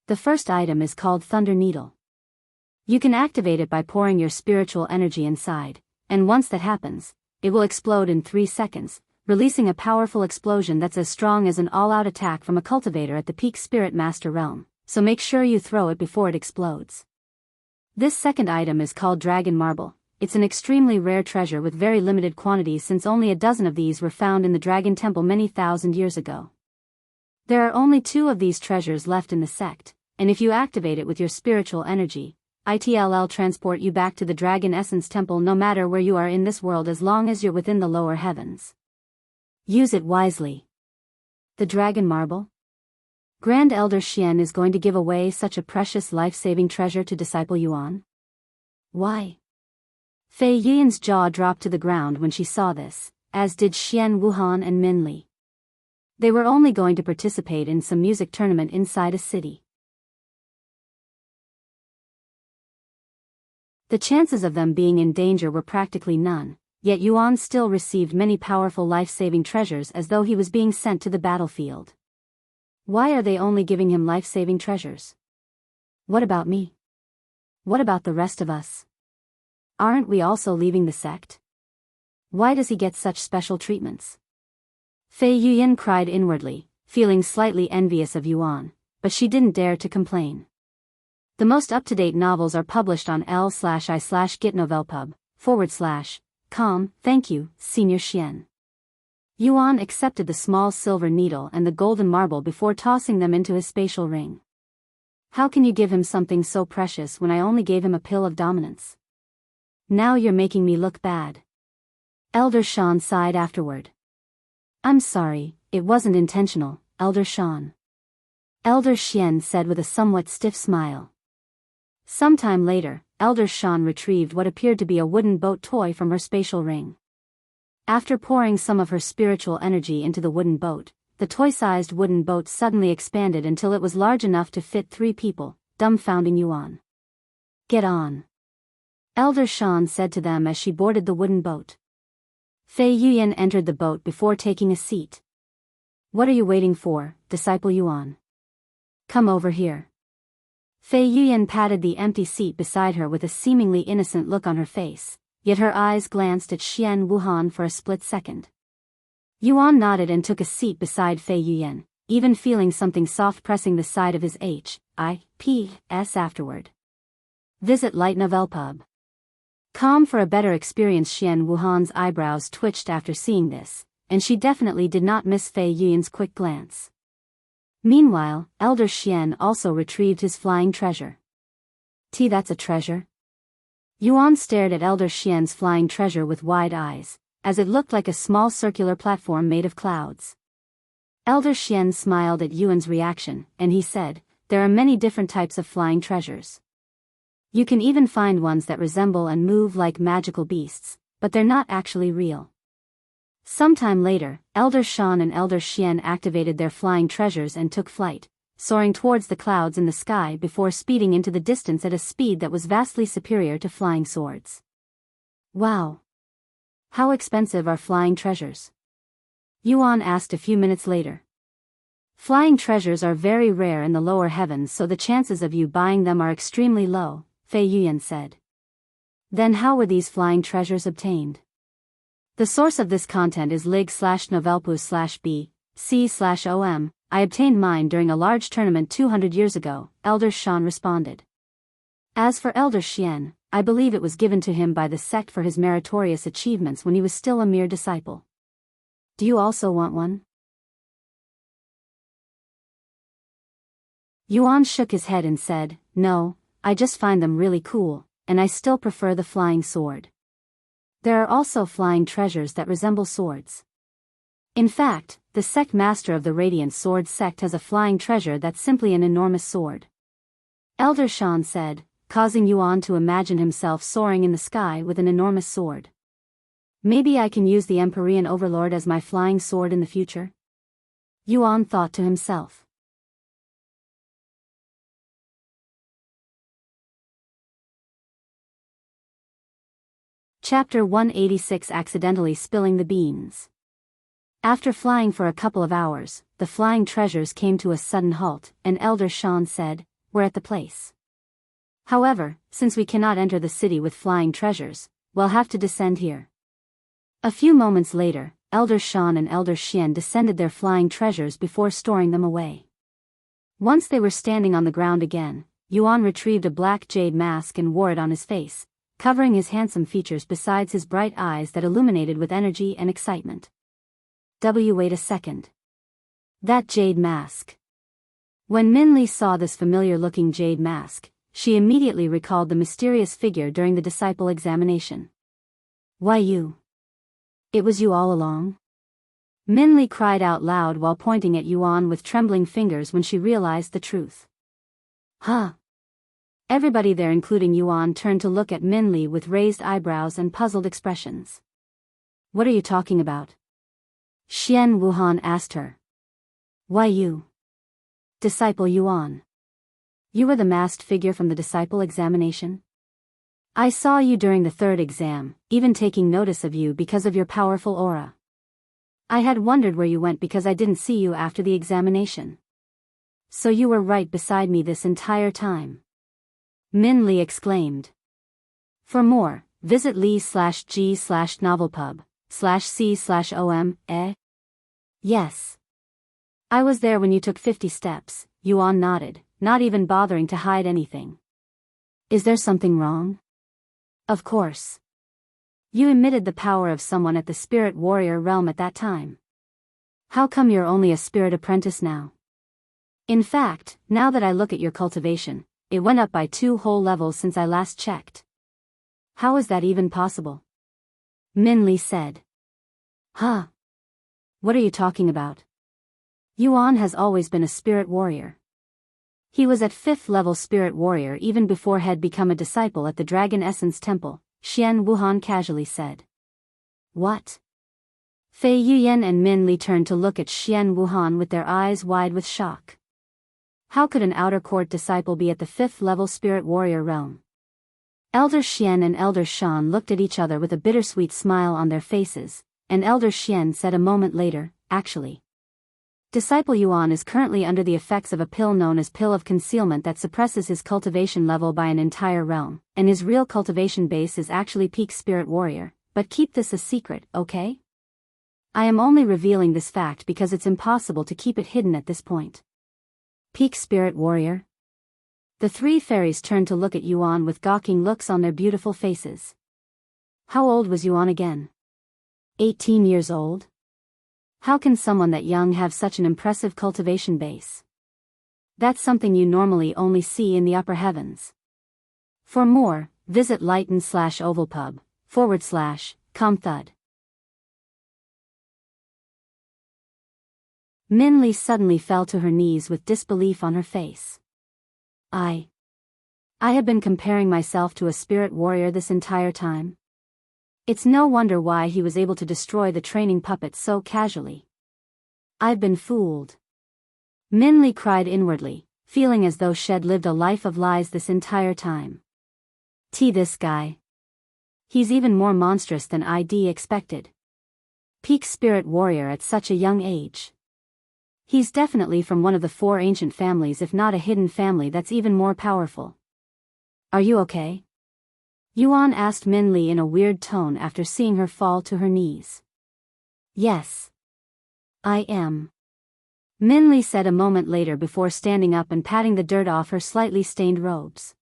[SPEAKER 1] The first item is called Thunder Needle. You can activate it by pouring your spiritual energy inside, and once that happens, it will explode in 3 seconds, releasing a powerful explosion that's as strong as an all-out attack from a cultivator at the peak Spirit Master realm, so make sure you throw it before it explodes. This second item is called Dragon Marble. It's an extremely rare treasure with very limited quantities since only a dozen of these were found in the Dragon Temple many thousand years ago. There are only 2 of these treasures left in the sect, and if you activate it with your spiritual energy, it'll transport you back to the Dragon Essence Temple no matter where you are in this world as long as you're within the lower heavens. Use it wisely. The Dragon Marble? Grand Elder Xian is going to give away such a precious life-saving treasure to Disciple Yuan? Why? Fei Yiyan's jaw dropped to the ground when she saw this, as did Xian Wuhan and Min Li. They were only going to participate in some music tournament inside a city. The chances of them being in danger were practically none, yet Yuan still received many powerful life-saving treasures as though he was being sent to the battlefield. Why are they only giving him life-saving treasures? What about me? What about the rest of us? Aren't we also leaving the sect? Why does he get such special treatments? Fei Yuyan cried inwardly, feeling slightly envious of Yuan, but she didn't dare to complain. The most up-to-date novels are published on l/i/gitnovelpub/com. Thank you, Senior Xian. Yuan accepted the small silver needle and the golden marble before tossing them into his spatial ring. How can you give him something so precious when I only gave him a pill of dominance? Now you're making me look bad. Elder Shan sighed afterward. I'm sorry, it wasn't intentional, Elder Shan. Elder Xian said with a somewhat stiff smile. Sometime later, Elder Shan retrieved what appeared to be a wooden boat toy from her spatial ring. After pouring some of her spiritual energy into the wooden boat, the toy-sized wooden boat suddenly expanded until it was large enough to fit 3 people, dumbfounding Yuan. Get on. Elder Shan said to them as she boarded the wooden boat. Fei Yuyan entered the boat before taking a seat. What are you waiting for, Disciple Yuan? Come over here. Fei Yuyan patted the empty seat beside her with a seemingly innocent look on her face, yet her eyes glanced at Xian Wuhan for a split second. Yuan nodded and took a seat beside Fei Yuyan, even feeling something soft pressing the side of his hips afterward. Visit Light Novel Pub. Com for a better experience. Xian Wuhan's eyebrows twitched after seeing this, and she definitely did not miss Fei Yuyan's quick glance. Meanwhile, Elder Xian also retrieved his flying treasure. That's a treasure? Yuan stared at Elder Xian's flying treasure with wide eyes, as it looked like a small circular platform made of clouds. Elder Xian smiled at Yuan's reaction, and he said, there are many different types of flying treasures. You can even find ones that resemble and move like magical beasts, but they're not actually real. Sometime later, Elder Shan and Elder Xian activated their flying treasures and took flight, soaring towards the clouds in the sky before speeding into the distance at a speed that was vastly superior to flying swords. Wow! How expensive are flying treasures? Yuan asked a few minutes later. Flying treasures are very rare in the lower heavens, so the chances of you buying them are extremely low, Fei Yuyan said. Then how were these flying treasures obtained? The source of this content is lig/novelpus/b/c/om. I obtained mine during a large tournament 200 years ago, Elder Shan responded. As for Elder Xian, I believe it was given to him by the sect for his meritorious achievements when he was still a mere disciple. Do you also want one? Yuan shook his head and said, no, I just find them really cool, and I still prefer the flying sword. There are also flying treasures that resemble swords. In fact, the sect master of the Radiant Sword sect has a flying treasure that's simply an enormous sword. Elder Shan said, causing Yuan to imagine himself soaring in the sky with an enormous sword. Maybe I can use the Empyrean Overlord as my flying sword in the future? Yuan thought to himself. Chapter 186 Accidentally Spilling the Beans. After flying for a couple of hours, the flying treasures came to a sudden halt, and Elder Shan said, we're at the place. However, since we cannot enter the city with flying treasures, we'll have to descend here. A few moments later, Elder Shan and Elder Xian descended their flying treasures before storing them away. Once they were standing on the ground again, Yuan retrieved a black jade mask and wore it on his face, covering his handsome features besides his bright eyes that illuminated with energy and excitement. Wait a second. That jade mask. When Min Li saw this familiar-looking jade mask, she immediately recalled the mysterious figure during the disciple examination. Why you? It was you all along? Min Li cried out loud while pointing at Yuan with trembling fingers when she realized the truth. Huh? Everybody there including Yuan turned to look at Minli with raised eyebrows and puzzled expressions. What are you talking about? Xian Wuhan asked her. Why you? Disciple Yuan. You were the masked figure from the disciple examination? I saw you during the third exam, even taking notice of you because of your powerful aura. I had wondered where you went because I didn't see you after the examination. So you were right beside me this entire time. Min Li exclaimed. For more, visit li/g/novelpub/c/om. Yes. I was there when you took 50 steps, Yuan nodded, not even bothering to hide anything. Is there something wrong? Of course. You emitted the power of someone at the spirit warrior realm at that time. How come you're only a spirit apprentice now? In fact, now that I look at your cultivation, it went up by 2 whole levels since I last checked. How is that even possible? Min Li said. Huh? What are you talking about? Yuan has always been a spirit warrior. He was at 5th level spirit warrior even before had become a disciple at the Dragon Essence Temple, Xian Wuhan casually said. What? Fei Yuyan and Min Li turned to look at Xian Wuhan with their eyes wide with shock. How could an outer court disciple be at the 5th level spirit warrior realm? Elder Xian and Elder Shan looked at each other with a bittersweet smile on their faces, and Elder Xian said a moment later, actually. Disciple Yuan is currently under the effects of a pill known as Pill of Concealment that suppresses his cultivation level by an entire realm, and his real cultivation base is actually peak spirit warrior, but keep this a secret, okay? I am only revealing this fact because it's impossible to keep it hidden at this point. Peak spirit warrior? The 3 fairies turned to look at Yuan with gawking looks on their beautiful faces. How old was Yuan again? 18 years old? How can someone that young have such an impressive cultivation base? That's something you normally only see in the upper heavens. For more, visit lighten/ovalpub/com/thud. Min Li suddenly fell to her knees with disbelief on her face. I have been comparing myself to a spirit warrior this entire time. It's no wonder why he was able to destroy the training puppet so casually. I've been fooled. Min Li cried inwardly, feeling as though she'd lived a life of lies this entire time. This guy. He's even more monstrous than I'd expected. Peak spirit warrior at such a young age. He's definitely from one of the 4 ancient families, if not a hidden family that's even more powerful. Are you okay? Yuan asked Min Li in a weird tone after seeing her fall to her knees. Yes. I am. Min Li said a moment later before standing up and patting the dirt off her slightly stained robes.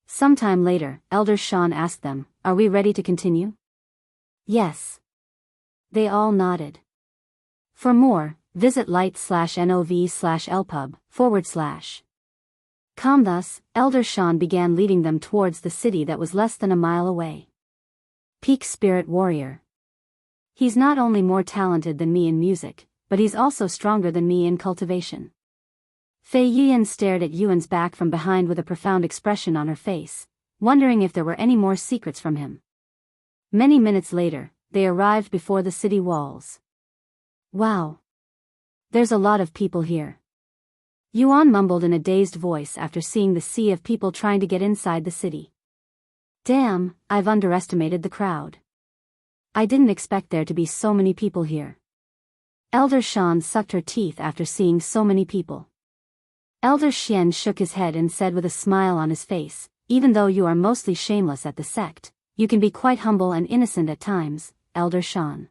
[SPEAKER 1] Sometime later, Elder Shan asked them, are we ready to continue? Yes. They all nodded. For more, visit light/nov/lpub/. Thus, Elder Shan began leading them towards the city that was less than a mile away. Peak spirit warrior. He's not only more talented than me in music, but he's also stronger than me in cultivation. Fei Yuan stared at Yuan's back from behind with a profound expression on her face, wondering if there were any more secrets from him. Many minutes later, they arrived before the city walls. Wow. There's a lot of people here. Yuan mumbled in a dazed voice after seeing the sea of people trying to get inside the city. Damn, I've underestimated the crowd. I didn't expect there to be so many people here. Elder Shan sucked her teeth after seeing so many people. Elder Xian shook his head and said with a smile on his face, even though you are mostly shameless at the sect, you can be quite humble and innocent at times, Elder Shan.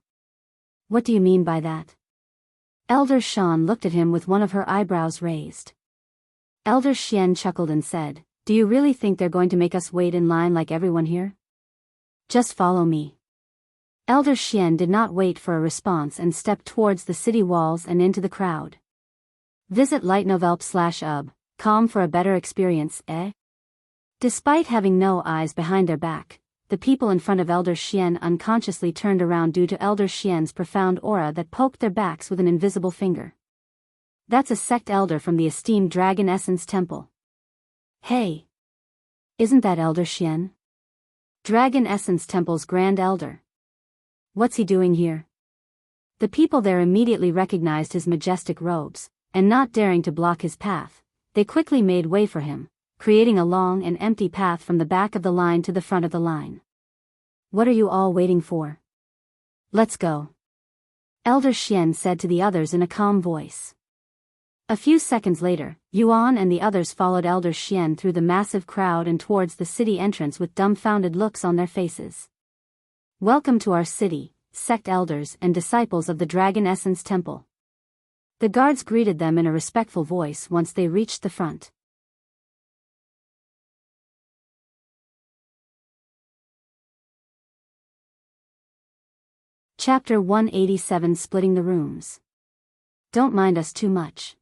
[SPEAKER 1] What do you mean by that? Elder Shan looked at him with one of her eyebrows raised. Elder Xian chuckled and said, do you really think they're going to make us wait in line like everyone here? Just follow me. Elder Xian did not wait for a response and stepped towards the city walls and into the crowd. Visit lightnovelp/ub.com for a better experience, Despite having no eyes behind their back, the people in front of Elder Xian unconsciously turned around due to Elder Xian's profound aura that poked their backs with an invisible finger. That's a sect elder from the esteemed Dragon Essence Temple. Hey! Isn't that Elder Xian? Dragon Essence Temple's Grand Elder. What's he doing here? The people there immediately recognized his majestic robes, and not daring to block his path, they quickly made way for him, creating a long and empty path from the back of the line to the front of the line. What are you all waiting for? Let's go. Elder Xian said to the others in a calm voice. A few seconds later, Yuan and the others followed Elder Xian through the massive crowd and towards the city entrance with dumbfounded looks on their faces. Welcome to our city, Sect elders and disciples of the Dragon Essence Temple. The guards greeted them in a respectful voice once they reached the front. Chapter 187 Splitting the Rooms. Don't mind us too much.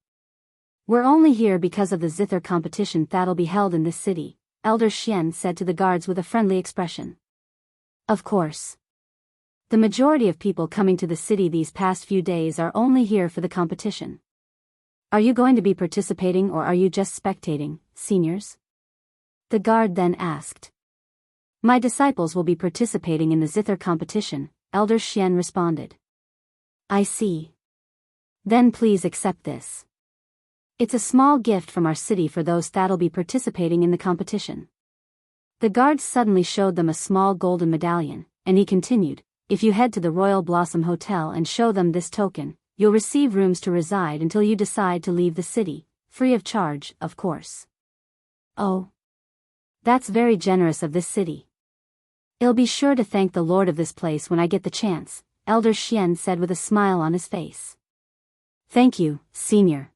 [SPEAKER 1] We're only here because of the Zither competition that'll be held in this city, Elder Xian said to the guards with a friendly expression. Of course. The majority of people coming to the city these past few days are only here for the competition. Are you going to be participating or are you just spectating, seniors? The guard then asked. My disciples will be participating in the Zither competition, Elder Xian responded. I see. Then please accept this. It's a small gift from our city for those that'll be participating in the competition. The guards suddenly showed them a small golden medallion, and he continued, if you head to the Royal Blossom Hotel and show them this token, you'll receive rooms to reside until you decide to leave the city, free of charge, of course. Oh. That's very generous of this city. I'll be sure to thank the lord of this place when I get the chance, Elder Xian said with a smile on his face. Thank you, senior.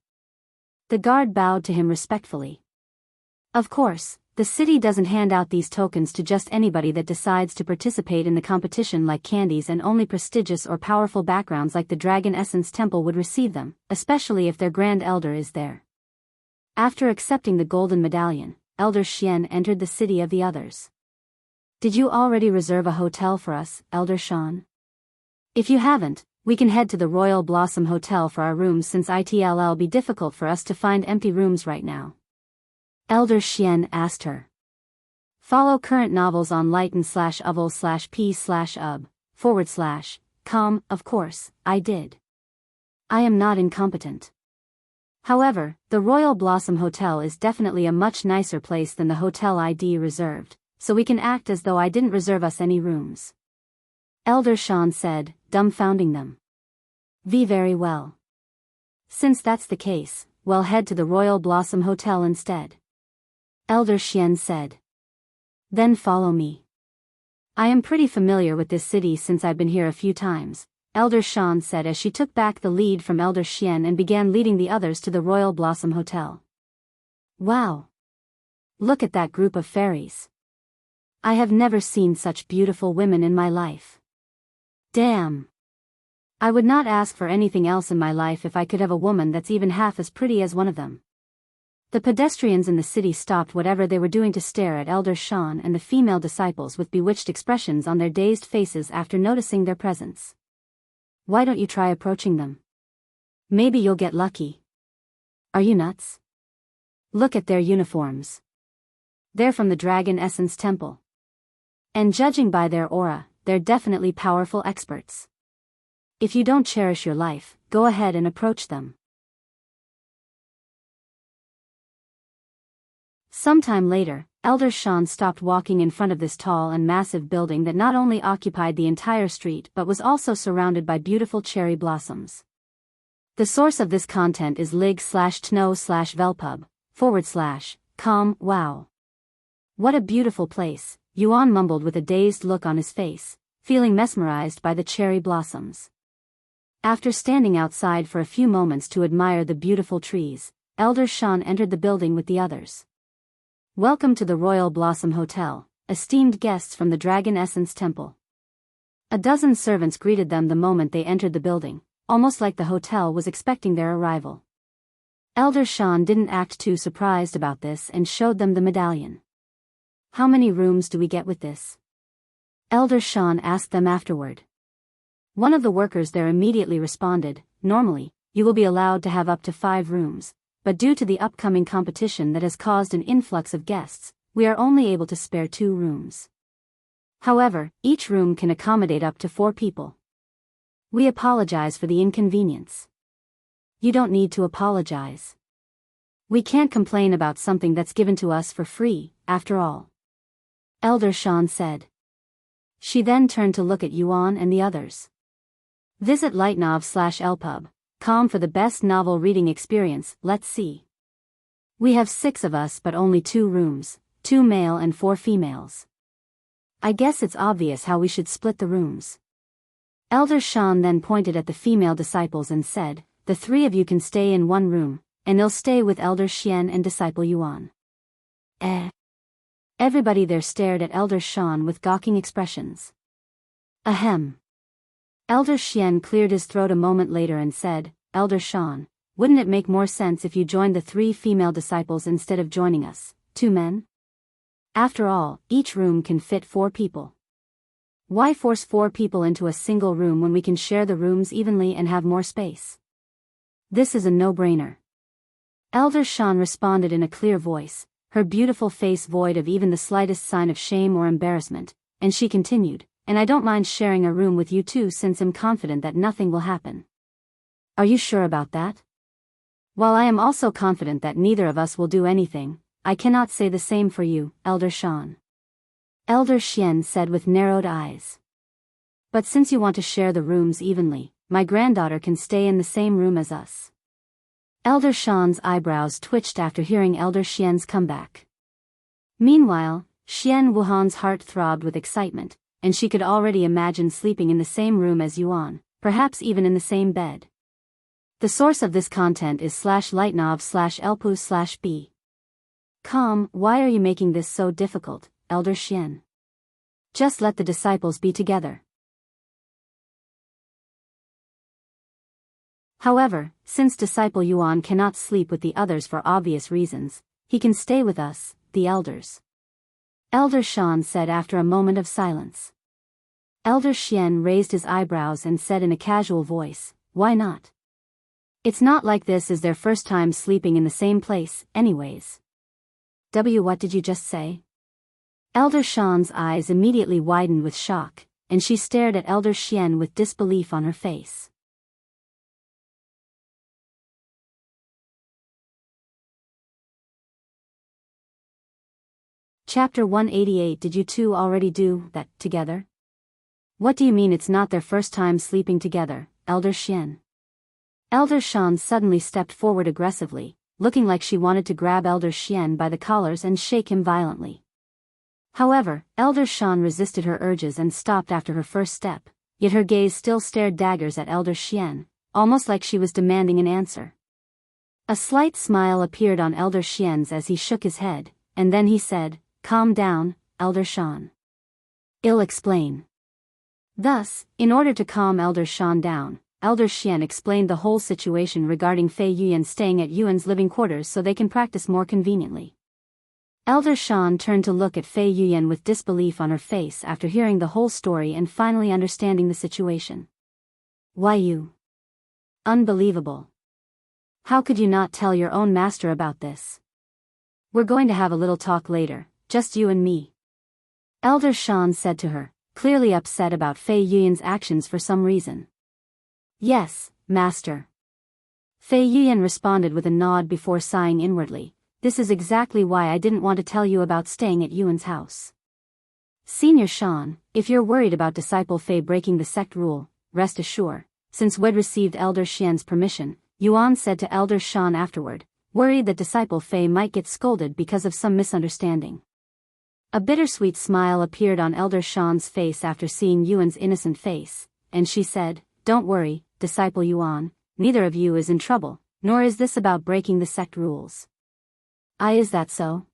[SPEAKER 1] The guard bowed to him respectfully. Of course, the city doesn't hand out these tokens to just anybody that decides to participate in the competition like candies, and only prestigious or powerful backgrounds like the Dragon Essence Temple would receive them, especially if their Grand Elder is there. After accepting the golden medallion, Elder Xian entered the city of the others. Did you already reserve a hotel for us, Elder Xian? If you haven't, we can head to the Royal Blossom Hotel for our rooms since it'll be difficult for us to find empty rooms right now. Elder Xian asked her. Follow current novels on lighten/uvel/p/ub/com, of course, I did. I am not incompetent. However, the Royal Blossom Hotel is definitely a much nicer place than the hotel ID reserved, so we can act as though I didn't reserve us any rooms. Elder Xian said, dumbfounding them. Very well. Since that's the case, we'll head to the Royal Blossom Hotel instead. Elder Xian said. Then follow me. I am pretty familiar with this city since I've been here a few times, Elder Xian said as she took back the lead from Elder Xian and began leading the others to the Royal Blossom Hotel. Wow! Look at that group of fairies. I have never seen such beautiful women in my life. Damn! I would not ask for anything else in my life if I could have a woman that's even half as pretty as one of them. The pedestrians in the city stopped whatever they were doing to stare at Elder Xian and the female disciples with bewitched expressions on their dazed faces after noticing their presence. Why don't you try approaching them? Maybe you'll get lucky. Are you nuts? Look at their uniforms. They're from the Dragon Essence Temple. And judging by their aura, they're definitely powerful experts. If you don't cherish your life, go ahead and approach them. Sometime later, Elder Xian stopped walking in front of this tall and massive building that not only occupied the entire street but was also surrounded by beautiful cherry blossoms. The source of this content is lig/tno/velpub/com. Wow. What a beautiful place, Yuan mumbled with a dazed look on his face, feeling mesmerized by the cherry blossoms. After standing outside for a few moments to admire the beautiful trees, Elder Xian entered the building with the others. Welcome to the Royal Blossom Hotel, esteemed guests from the Dragon Essence Temple. A dozen servants greeted them the moment they entered the building, almost like the hotel was expecting their arrival. Elder Xian didn't act too surprised about this and showed them the medallion. How many rooms do we get with this? Elder Xian asked them afterward. One of the workers there immediately responded, normally, you will be allowed to have up to 5 rooms, but due to the upcoming competition that has caused an influx of guests, we are only able to spare 2 rooms. However, each room can accommodate up to 4 people. We apologize for the inconvenience. You don't need to apologize. We can't complain about something that's given to us for free, after all. Elder Shan said. She then turned to look at Yuan and the others. Visit lightnov.com for the best novel reading experience. Let's see. We have 6 of us but only 2 rooms, 2 male and 4 females. I guess it's obvious how we should split the rooms. Elder Shan then pointed at the female disciples and said, the 3 of you can stay in 1 room, and they'll stay with Elder Xian and Disciple Yuan. Everybody there stared at Elder Shan with gawking expressions. Ahem. Elder Xian cleared his throat a moment later and said, Elder Shan, wouldn't it make more sense if you joined the 3 female disciples instead of joining us, 2 men? After all, each room can fit 4 people. Why force 4 people into a single room when we can share the rooms evenly and have more space? This is a no-brainer. Elder Shan responded in a clear voice, her beautiful face void of even the slightest sign of shame or embarrassment, and she continued, and I don't mind sharing a room with you too since I'm confident that nothing will happen. Are you sure about that? While I am also confident that neither of us will do anything, I cannot say the same for you, Elder Shan. Elder Xian said with narrowed eyes. But since you want to share the rooms evenly, my granddaughter can stay in the same room as us. Elder Shan's eyebrows twitched after hearing Elder Xian's comeback. Meanwhile, Xian Wuhan's heart throbbed with excitement, and she could already imagine sleeping in the same room as Yuan, perhaps even in the same bed. The source of this content is /lightnov/elpu/b. Why are you making this so difficult, Elder Xian? Just let the disciples be together. However, since Disciple Yuan cannot sleep with the others for obvious reasons, he can stay with us, the elders. Elder Shan said after a moment of silence. Elder Xian raised his eyebrows and said in a casual voice, why not? It's not like this is their first time sleeping in the same place, anyways. What did you just say? Elder Shan's eyes immediately widened with shock, and she stared at Elder Xian with disbelief on her face. Chapter 188. Did you 2 already do that together? What do you mean it's not their first time sleeping together, Elder Xian? Elder Shan suddenly stepped forward aggressively, looking like she wanted to grab Elder Xian by the collars and shake him violently. However, Elder Shan resisted her urges and stopped after her first step, yet her gaze still stared daggers at Elder Xian, almost like she was demanding an answer. A slight smile appeared on Elder Xian's as he shook his head, and then he said, calm down, Elder Shan. I'll explain. Thus, in order to calm Elder Shan down, Elder Xian explained the whole situation regarding Fei Yuan staying at Yuan's living quarters so they can practice more conveniently. Elder Shan turned to look at Fei Yuan with disbelief on her face after hearing the whole story and finally understanding the situation. Why you? Unbelievable. How could you not tell your own master about this? We're going to have a little talk later, just you and me. Elder Shan said to her, clearly upset about Fei Yuan's actions for some reason. Yes, master. Fei Yuan responded with a nod before sighing inwardly. This is exactly why I didn't want to tell you about staying at Yuan's house. Senior Shan, if you're worried about Disciple Fei breaking the sect rule, rest assured, since we'd received Elder Xian's permission, Yuan said to Elder Shan afterward, worried that Disciple Fei might get scolded because of some misunderstanding. A bittersweet smile appeared on Elder Shan's face after seeing Yuan's innocent face, and she said, don't worry, Disciple Yuan, neither of you is in trouble, nor is this about breaking the sect rules. Is that so?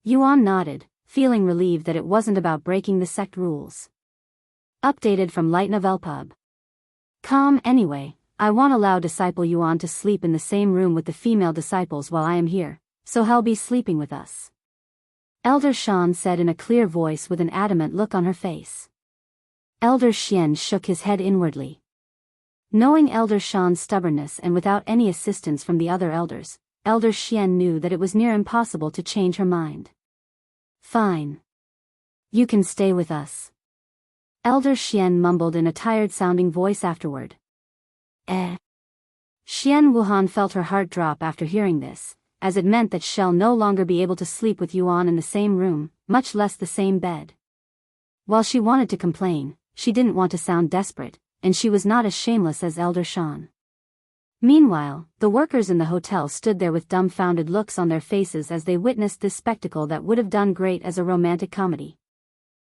[SPEAKER 1] Yuan nodded, feeling relieved that it wasn't about breaking the sect rules. Updated from Light Novel Pub. Anyway, I won't allow Disciple Yuan to sleep in the same room with the female disciples while I am here, so he'll be sleeping with us. Elder Shan said in a clear voice with an adamant look on her face. Elder Xian shook his head inwardly. Knowing Elder Shan's stubbornness and without any assistance from the other elders, Elder Xian knew that it was near impossible to change her mind. Fine. You can stay with us. Elder Xian mumbled in a tired-sounding voice afterward. Xian Wuhan felt her heart drop after hearing this, as it meant that she'll no longer be able to sleep with Yuan in the same room, much less the same bed. While she wanted to complain, she didn't want to sound desperate, and she was not as shameless as Elder Shan. Meanwhile, the workers in the hotel stood there with dumbfounded looks on their faces as they witnessed this spectacle that would have done great as a romantic comedy.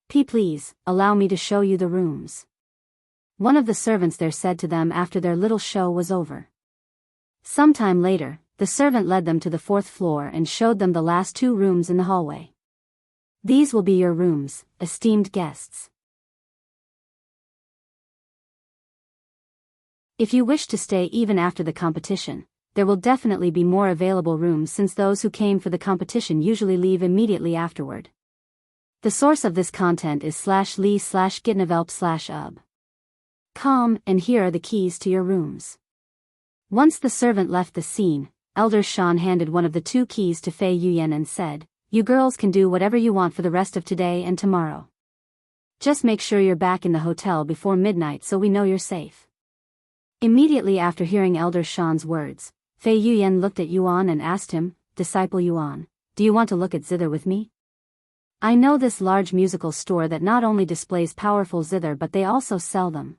[SPEAKER 1] Please, allow me to show you the rooms. One of the servants there said to them after their little show was over. Sometime later, the servant led them to the 4th floor and showed them the last 2 rooms in the hallway. These will be your rooms, esteemed guests. If you wish to stay even after the competition, there will definitely be more available rooms since those who came for the competition usually leave immediately afterward. The source of this content is /lee/gitnevelp/ub. And here are the keys to your rooms. Once the servant left the scene, Elder Shan handed one of the 2 keys to Fei Yuyan and said, "You girls can do whatever you want for the rest of today and tomorrow. Just make sure you're back in the hotel before midnight so we know you're safe." Immediately after hearing Elder Shan's words, Fei Yuyan looked at Yuan and asked him, "Disciple Yuan, do you want to look at Zither with me? I know this large musical store that not only displays powerful Zither but they also sell them."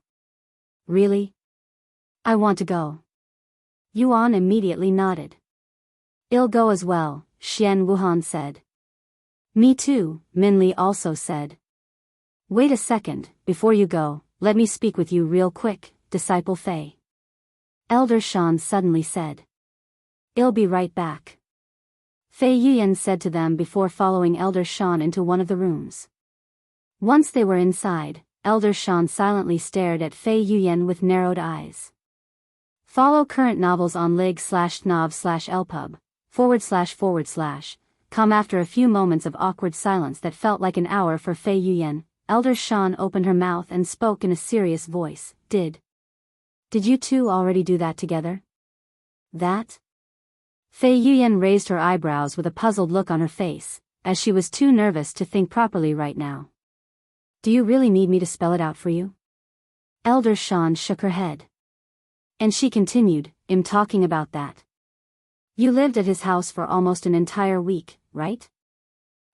[SPEAKER 1] "Really? I want to go." Yuan immediately nodded. "I'll go as well," Xian Wuhan said. "Me too," Minli also said. "Wait a second, before you go, let me speak with you real quick, Disciple Fei," Elder Shan suddenly said. "I'll be right back," Fei Yuyan said to them before following Elder Shan into one of the rooms. Once they were inside, Elder Shan silently stared at Fei Yuyan with narrowed eyes. Follow current novels on lig/nov/lpub // After a few moments of awkward silence that felt like an hour for Fei Yuyan, Elder Shan opened her mouth and spoke in a serious voice. Did you two already do that together? That? Fei Yuyan raised her eyebrows with a puzzled look on her face, as she was too nervous to think properly right now. "Do you really need me to spell it out for you?" Elder Shan shook her head. And she continued, "I'm talking about that. You lived at his house for almost an entire week, right?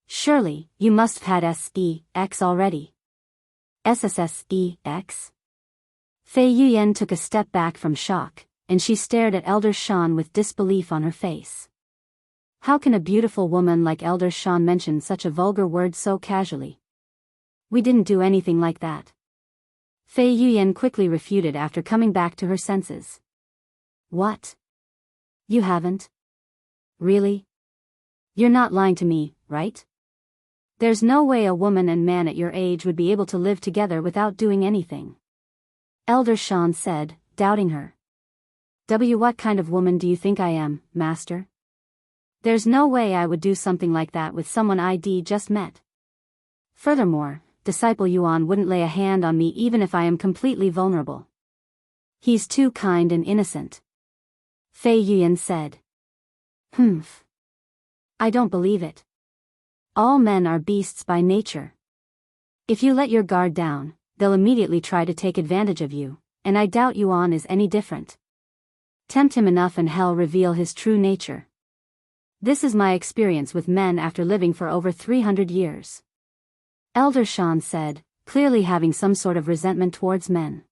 [SPEAKER 1] Surely, you must have had sex already." "Sex?" Fei Yuyan took a step back from shock, and she stared at Elder Shan with disbelief on her face. How can a beautiful woman like Elder Shan mention such a vulgar word so casually? "We didn't do anything like that," Fei Yuyan quickly refuted after coming back to her senses. "What? You haven't? Really? You're not lying to me, right? There's no way a woman and man at your age would be able to live together without doing anything," Elder Shan said, doubting her. What kind of woman do you think I am, Master? There's no way I would do something like that with someone I'd just met. Furthermore, Disciple Yuan wouldn't lay a hand on me even if I am completely vulnerable. He's too kind and innocent," Fei Yuyan said. "Humph. I don't believe it. All men are beasts by nature. If you let your guard down, they'll immediately try to take advantage of you, and I doubt Yuan is any different. Tempt him enough and hell reveal his true nature. This is my experience with men after living for over 300 years. Elder Shan said, clearly having some sort of resentment towards men.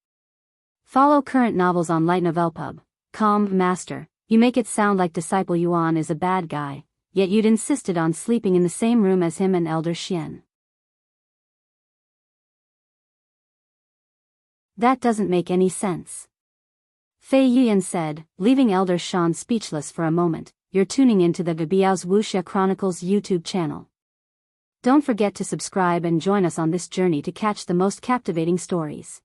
[SPEAKER 1] Follow current novels on lightnovelpub.com. Master, you make it sound like Disciple Yuan is a bad guy, yet you'd insisted on sleeping in the same room as him and Elder Xian. That doesn't make any sense. Fei Yuyan said, leaving Elder Shan speechless for a moment. You're tuning into the Biyao's Wuxia Chronicles YouTube channel. Don't forget to subscribe and join us on this journey to catch the most captivating stories.